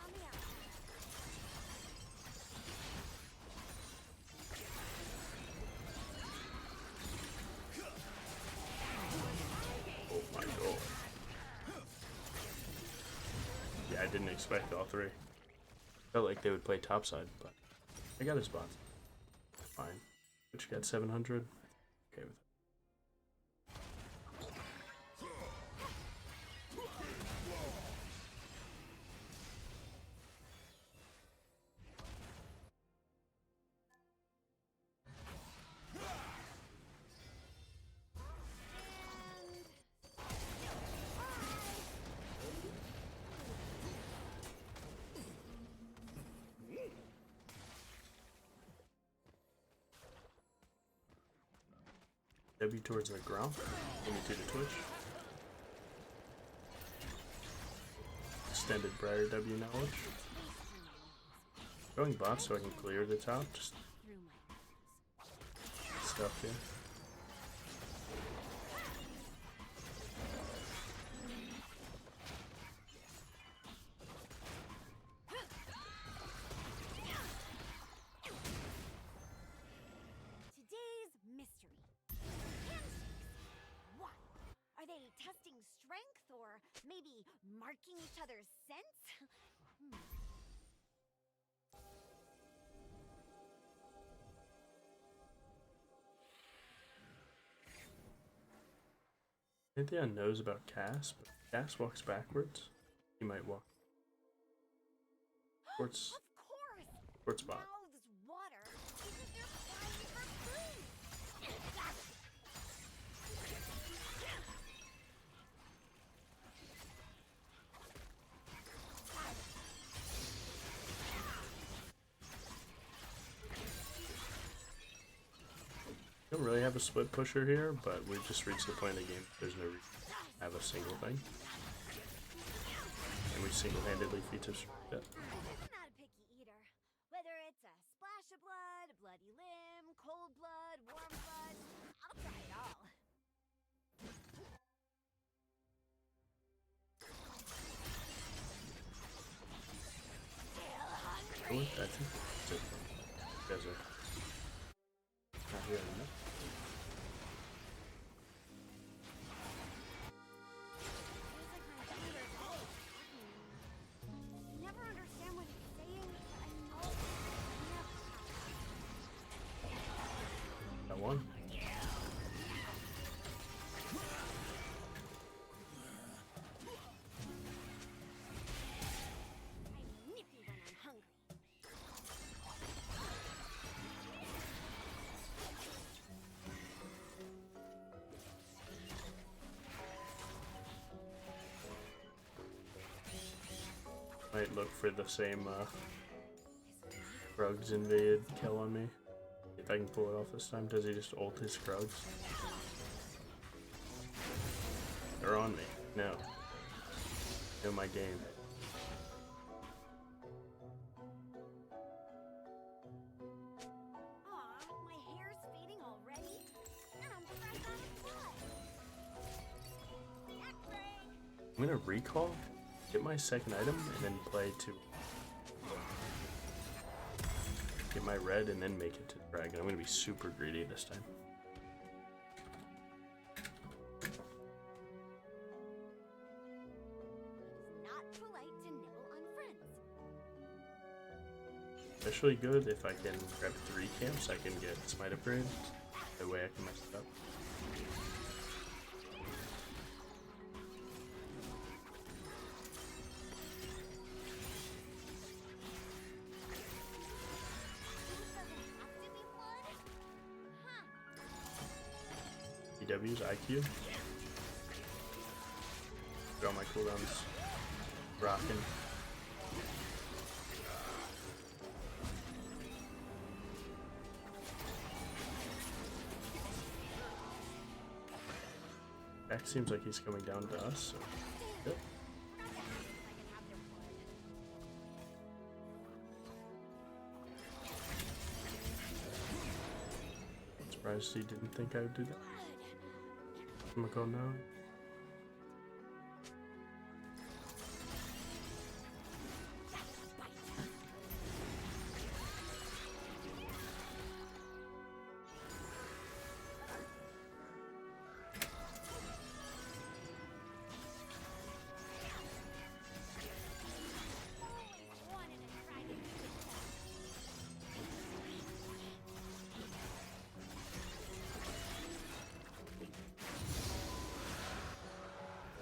didn't expect all three. Felt like they would play topside, but I got his spots. Fine. Which got 700. Okay with it. W towards the ground. Maybe to the Twitch. Extended Briar W knowledge. Going bot so I can clear the top. Just stuff here. Today's mystery. Why? Are they testing strength or maybe marking each other's scents? Cynthia knows about Cass, but Cass walks backwards. He might walk towards Of course! bot. Mouths water because they're flying for food! Don't really have a split pusher here, but we've just reached the point of the game. There's no reason to have a single thing. And we single-handedly feed to it. I'm not a picky eater. Whether it's a splash of blood, a bloody limb, cold blood, warm blood, I'll try it all. Still hungry. I think that's it. You guys are not here enough. Never understand what he's saying, but I know Got one. I'm nippy when I'm hungry. Might look for the same Krugs invade kill on me. If I can pull it off this time. Does he just ult his Krugs? They're on me. No. Know my game. Aw, my hair's fading already, and I'm fresh out of blood. Neck break. I'm gonna recall, get my second item, and then play to get my red and then make it to dragon. I'm gonna be super greedy this time. It's not polite to nibble on friends. Especially good if I can grab 3 camps, I can get smite upgrade. That way I can mess it up. Food doesn't have to be blood? Huh. EW's IQ. Got all my cooldowns rocking. Back seems like he's coming down to us, so good. Not that I can have their blood. Surprised he didn't think I would do that. I'm gonna go now.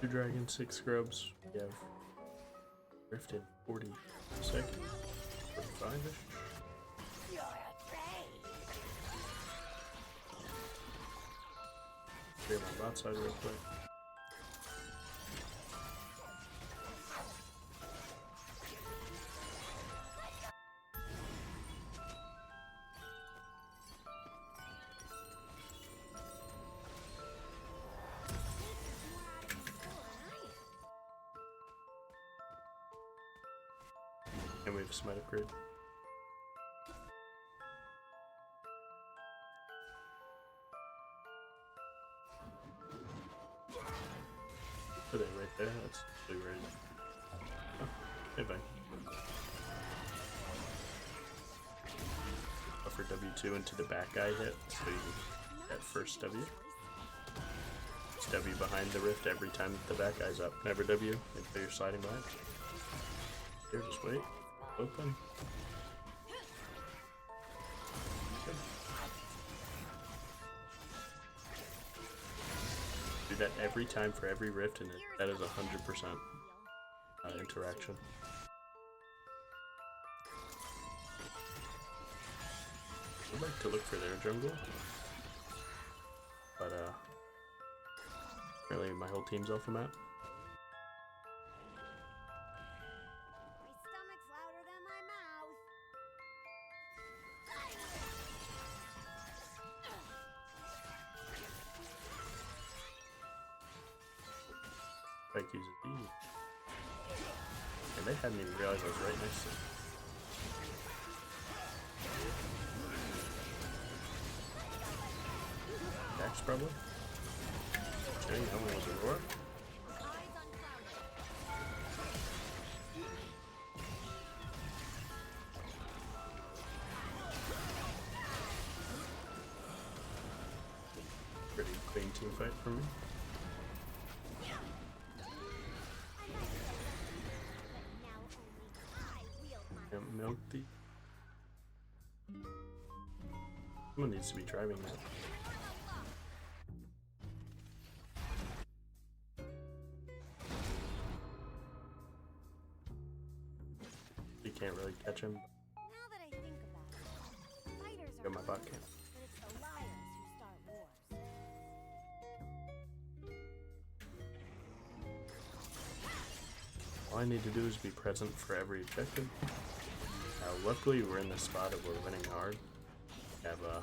2 dragons, 6 scrubs. We have rifted 40 seconds, 45-ish. Clear my bot side real quick. And we have a smite upgrade. Are they right there? That's really right. Oh, hey, bye. Buffer W2 into the back guy hit, so you get first W. It's W behind the rift every time the back guy's up. Never W until you're sliding by. Here, just wait. Open. Good. Do that every time for every rift, and that is 100% interaction. I'd like to look for their jungle, but apparently my whole team's off the map. Spike uses E. And they hadn't even realized I was right next to them. Dax probably. Dang, that one was a roar. Pretty clean team fight for me. Milk the. Someone needs to be driving that. You can't really catch him. Now that I think about it, fighters Go are my bot camp. but it's the liars who start wars. All I need to do is be present for every objective. Luckily, we're in the spot of we're winning hard. We have a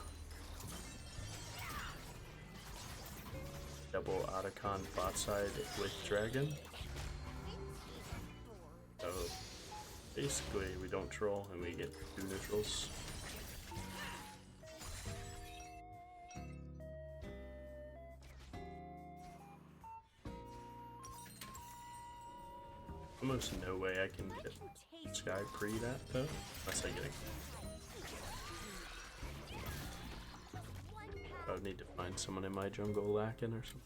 double Otacon bot side with dragon. So basically, we don't troll and we get 2 neutrals. Almost no way I can get Sky pre that though, unless I get it. I would need to find someone in my jungle lacking or something.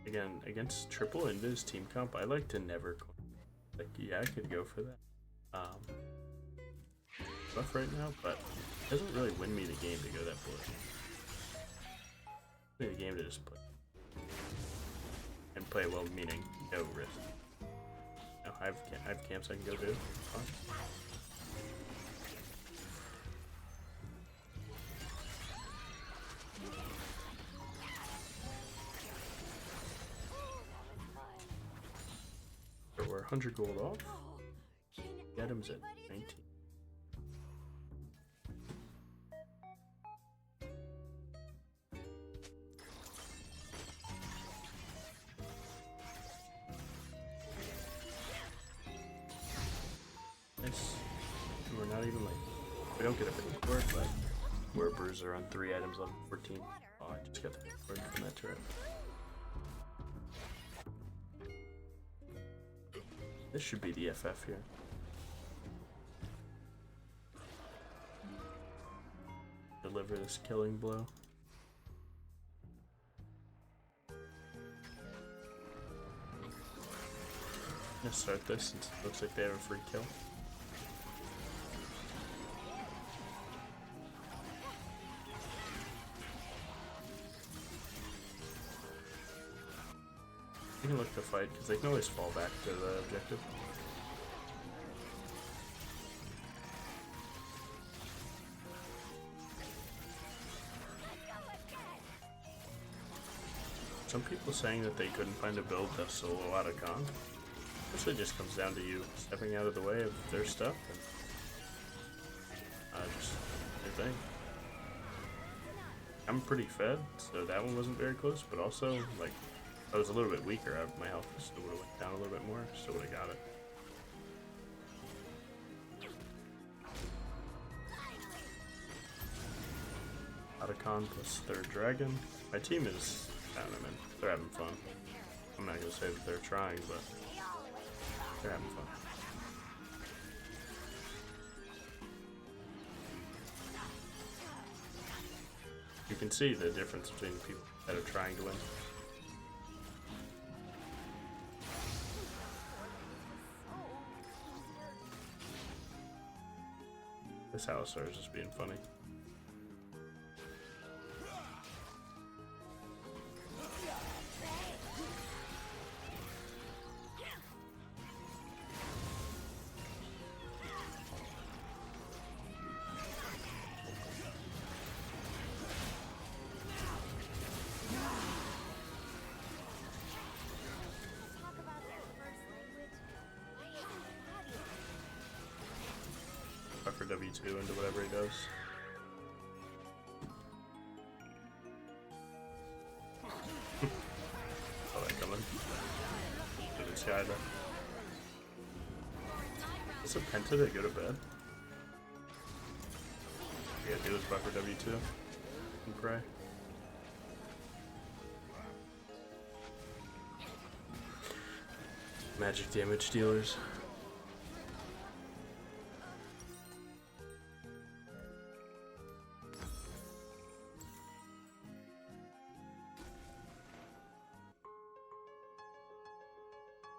Again, against triple invis team comp, I like to never like, yeah, I could go for that. Rough right now, but it doesn't really win me the game to go that bullet. Win me the game to just play. And play well, meaning no risk. No, I have camps I can go do. Fine. So we're 100 gold off. Adam's at 19. Nice. And we're not even like, we don't get a big reward, but we're a bruiser on 3 items level 14. Oh, I just got the reward from that turret. This should be the FF here. Deliver this killing blow. Let's start this since it looks like they have a free kill. You can look to fight because they can always fall back to the objective. Some people saying that they couldn't find a build to solo out of con. Mostly just comes down to you stepping out of the way of their stuff and just their thing. I'm pretty fed, so that one wasn't very close, but also, like, I was a little bit weaker. My health still would have went down a little bit more, still would have got it. Out of con plus third dragon. My team is, I don't know, man, they're having fun. I'm not gonna say that they're trying, but they're having fun. You can see the difference between the people that are trying to win. This Alistar is just being funny. Talk about their first language. Why haven't I got it? Buffer W2 into whatever he does. Saw that coming. To this guy though. Is a penta to go to bed? Yeah, do his buffer W2 and pray. Magic damage dealers.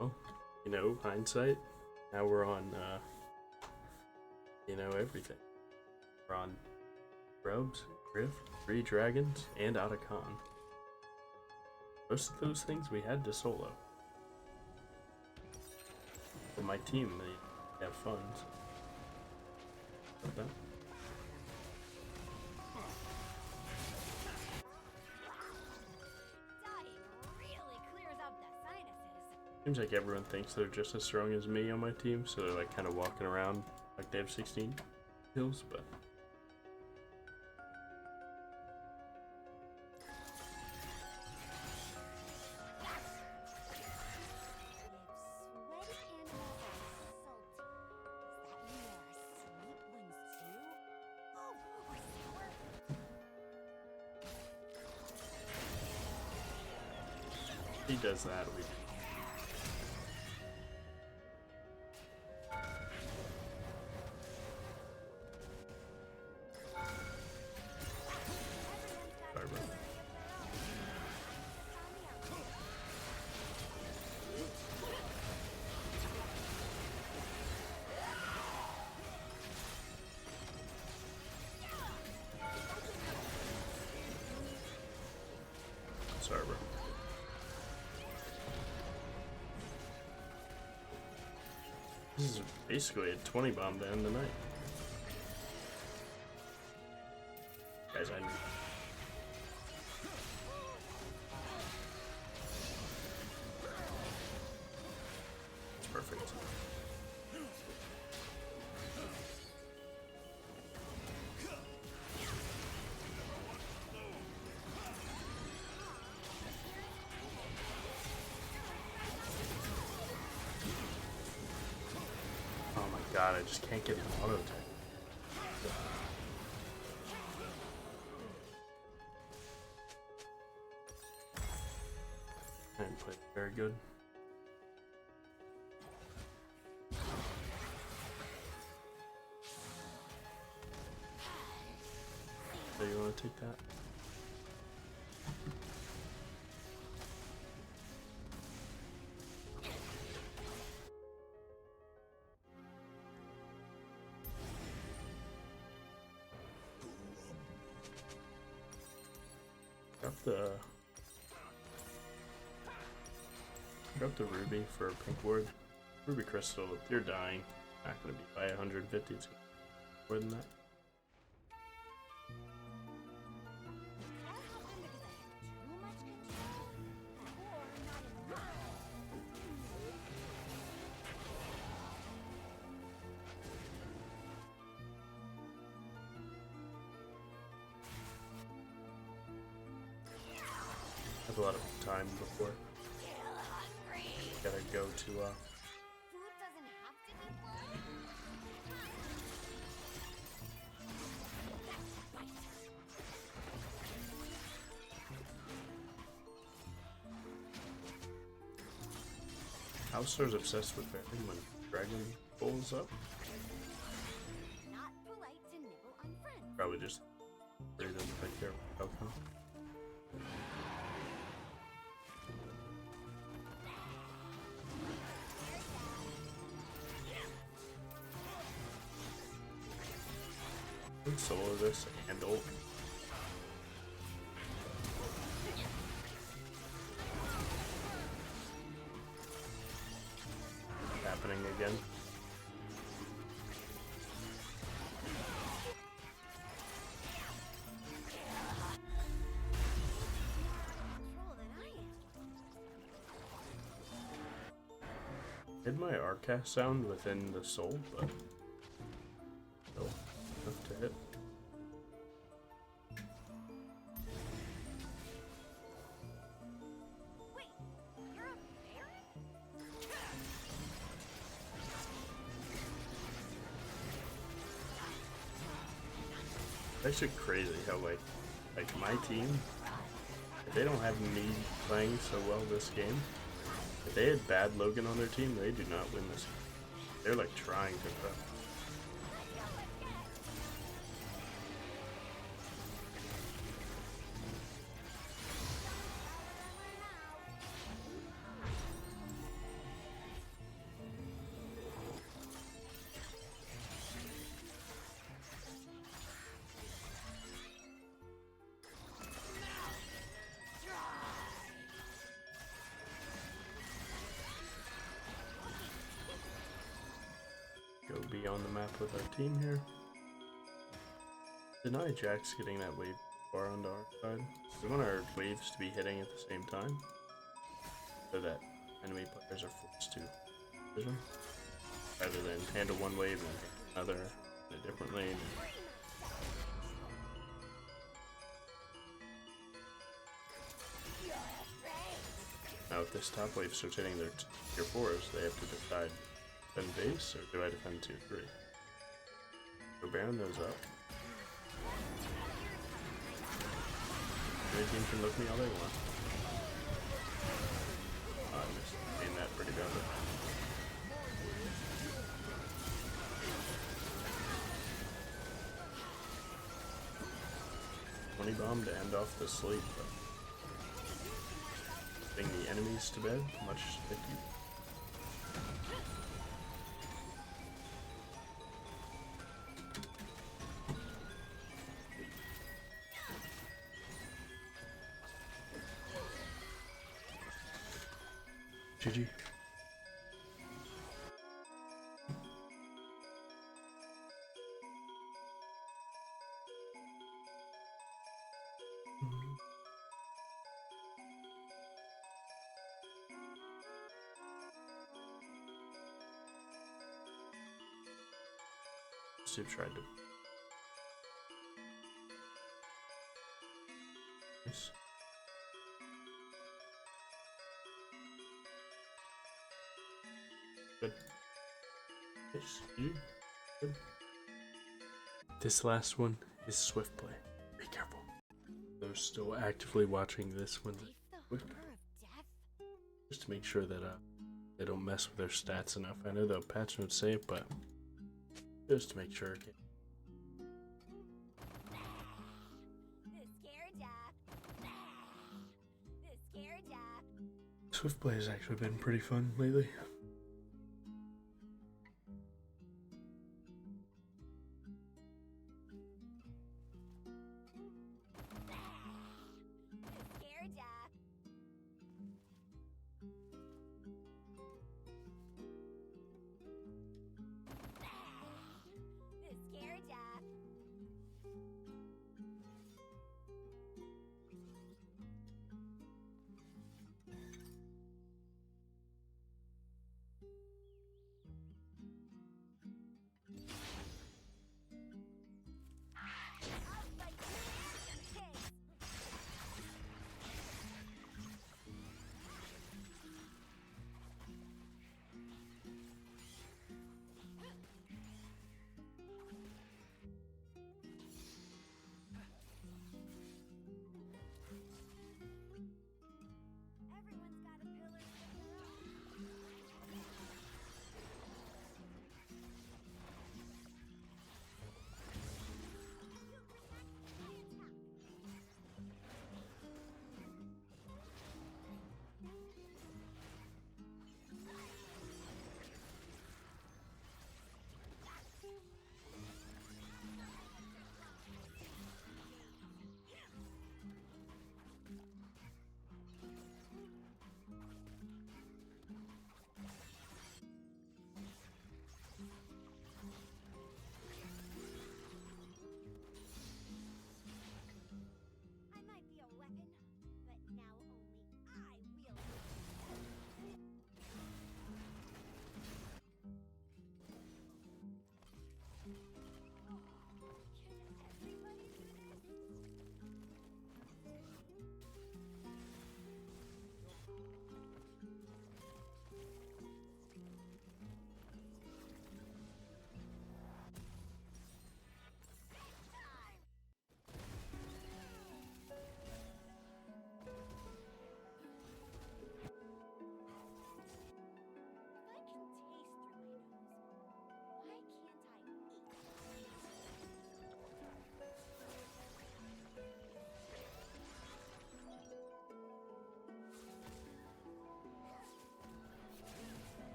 Well, you know, hindsight. Now we're on, you know, everything. We're on Robes, Rift, 3 Dragons, and out of con. Most of those things we had to solo. For my team, they have fun. So. Like that. Dying really clears up the sinuses. Seems like everyone thinks they're just as strong as me on my team, so they're like kind of walking around like they have 16 kills, but If sweaty animals are salty, does that mean there are sweet ones too? Oh, or sour? if he does that, we sorry, bro. Sorry, bro. This is basically a 20 bomb to end the night. Guys, I need. It's perfect. Oh my god, I just can't get an auto attack. I didn't play very good. So you want to take that? Drop the Drop the ruby for a pink ward. Ruby crystal, you're dying. Not gonna be by 150, it's gonna be more than that. I have a lot of time before. Gotta go to Food doesn't have to be blood. Housester's obsessed with bearing when Dragon pulls up. Not polite to nibble on friends. Probably just really doesn't think they're outcome. Solo this and ult. Happening again. Control than I am. Did my Arcast sound within the soul, but still enough to hit. Wait, you're a baron? It's actually crazy how like my team, if they don't have me playing so well this game, if they had bad Logan on their team, they do not win this game. They're like trying to pro. Go be on the map with our team here. Deny Jack's getting that wave far onto our side. We want our waves to be hitting at the same time, so that enemy players are forced to vision, rather than handle one wave and another in a different lane. Now if this top wave starts hitting their tier 4s, they have to decide, defend base or do I defend tier 3? So Baron those up. The team can look me all they want. I just aimed that pretty badly. Money bomb to end off the sleep, but putting the enemies to bed, much thank you. GG. Soup tried to. Nice. Good. Nice. Good. This last one is Swiftplay. Be careful. Those still actively watching this one, Beneath the horror of death? just to make sure that they don't mess with their stats enough. I know the patch notes say it, but just to make sure. The Scarejack. The Scarejack. Swiftplay has actually been pretty fun lately. The Scarejack.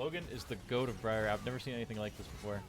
Logan is the goat of Briar. I've never seen anything like this before.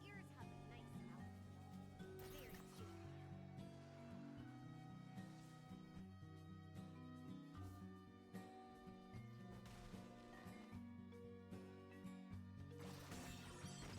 Ears have a nice mouth. Very cute. Fresh out of the box. Work on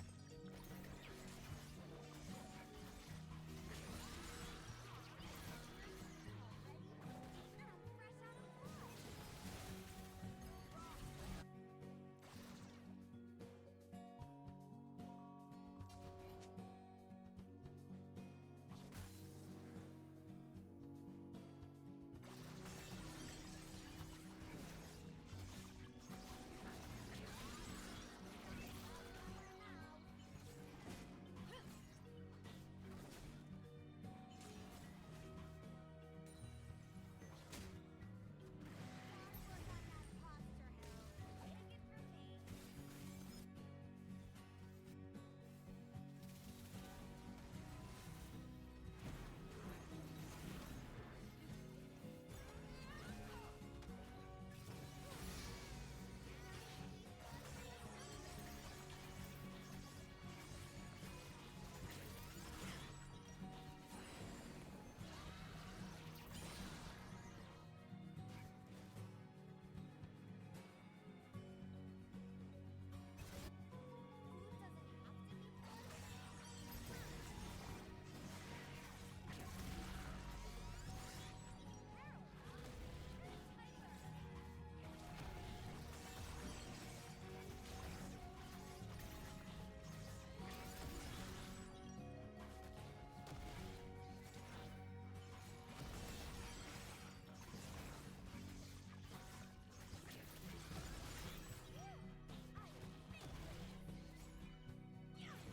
that posture, Harold. Take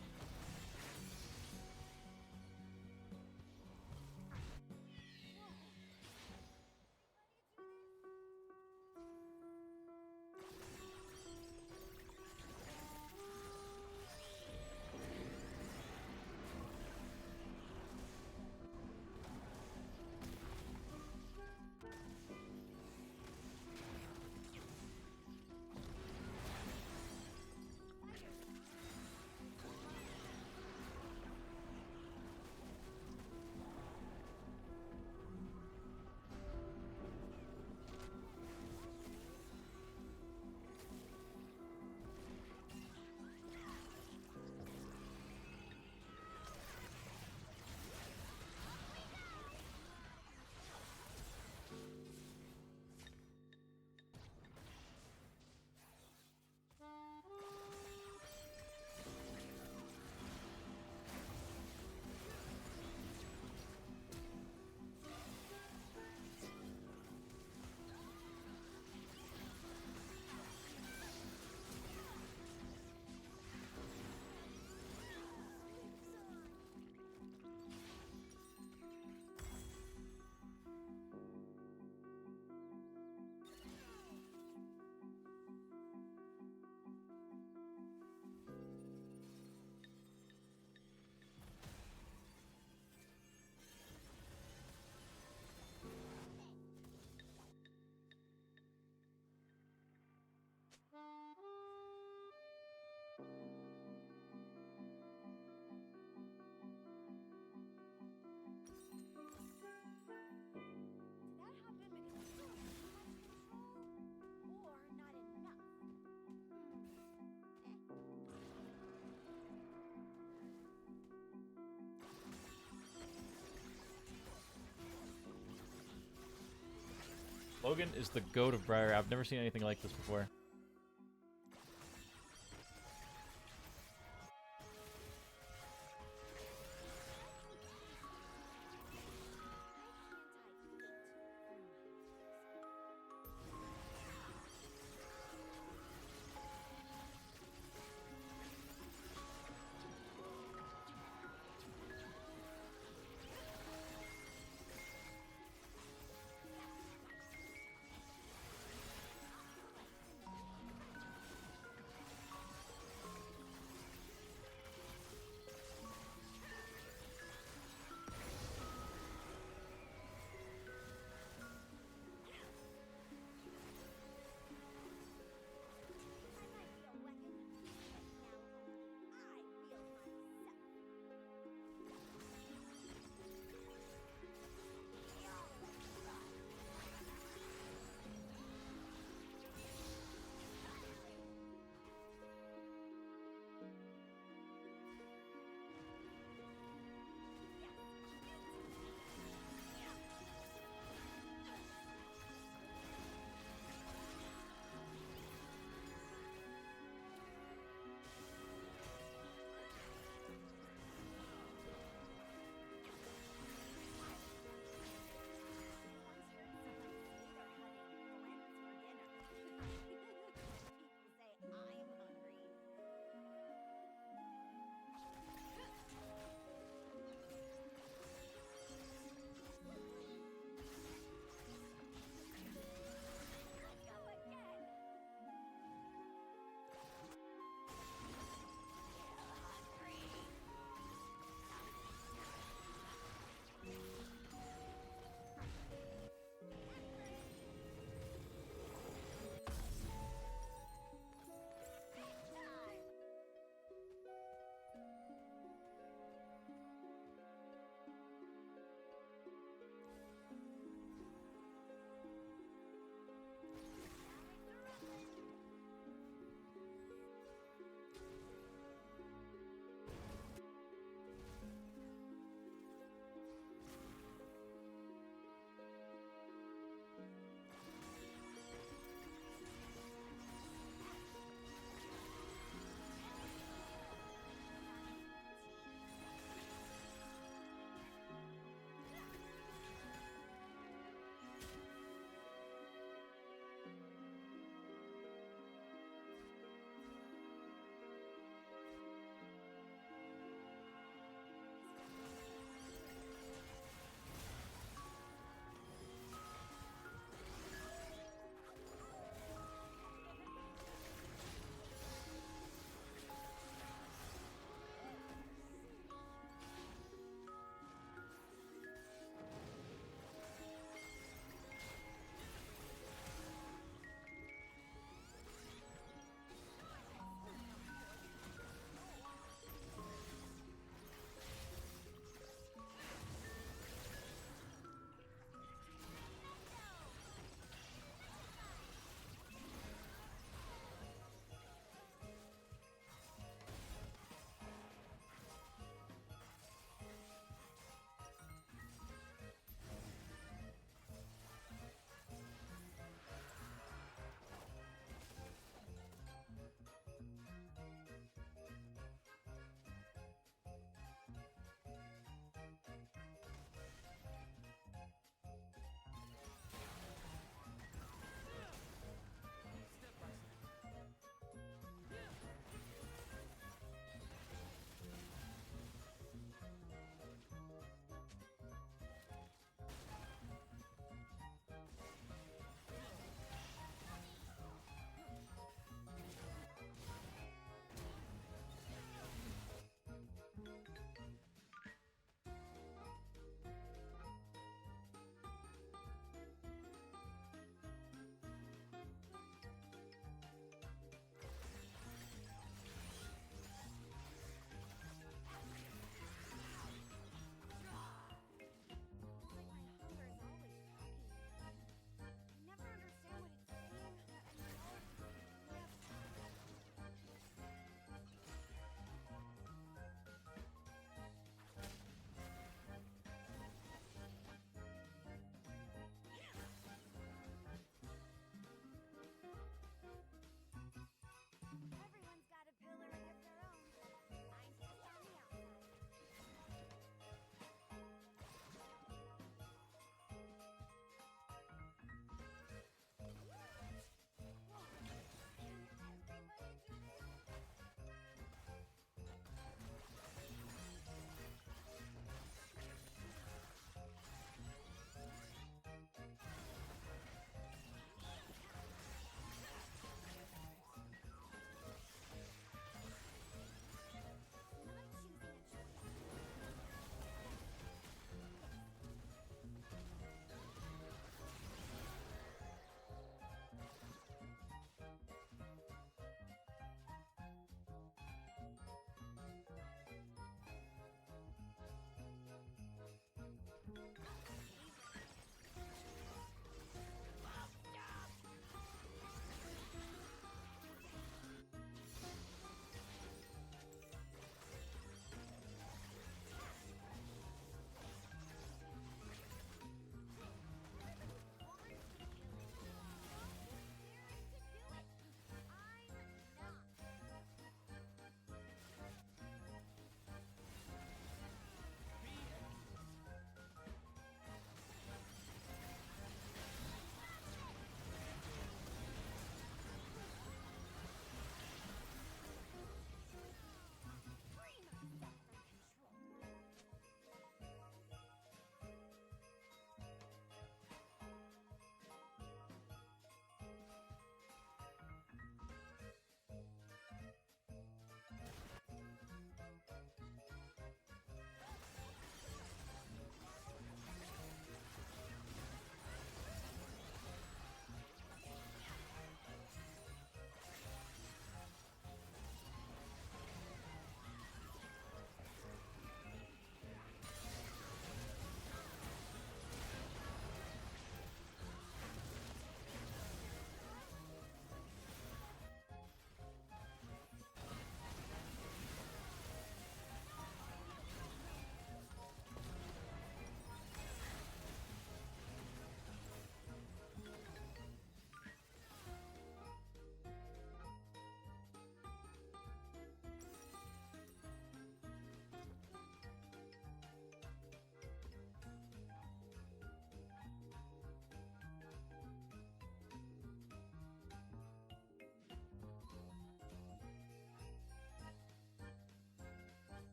it from me. Food doesn't have to be Logan is the goat of Briar. I've never seen anything like this before.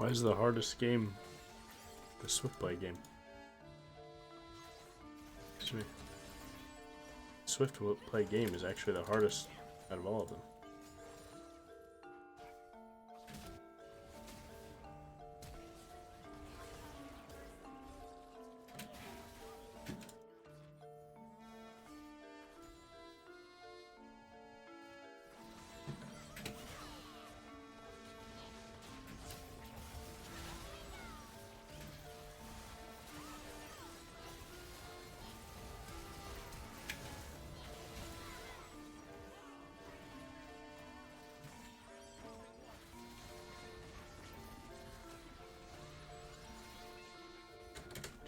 Why is the hardest game the Swiftplay game? Excuse me. Swiftplay game is actually the hardest out of all of them.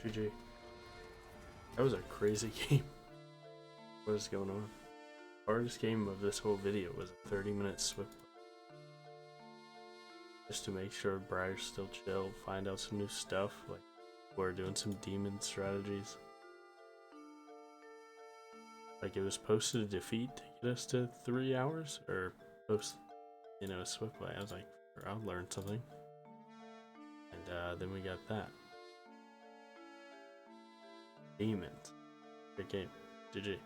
GG. That was a crazy game. What is going on? Hardest game of this whole video was a 30-minute Swift. Just to make sure Briar's still chill, find out some new stuff, like we're doing some demon strategies. Like it was posted to defeat to get us to 3 hours, or post, you know, Swiftplay. I was like, I'll learn something. And then we got that. Demons. Good game. GG.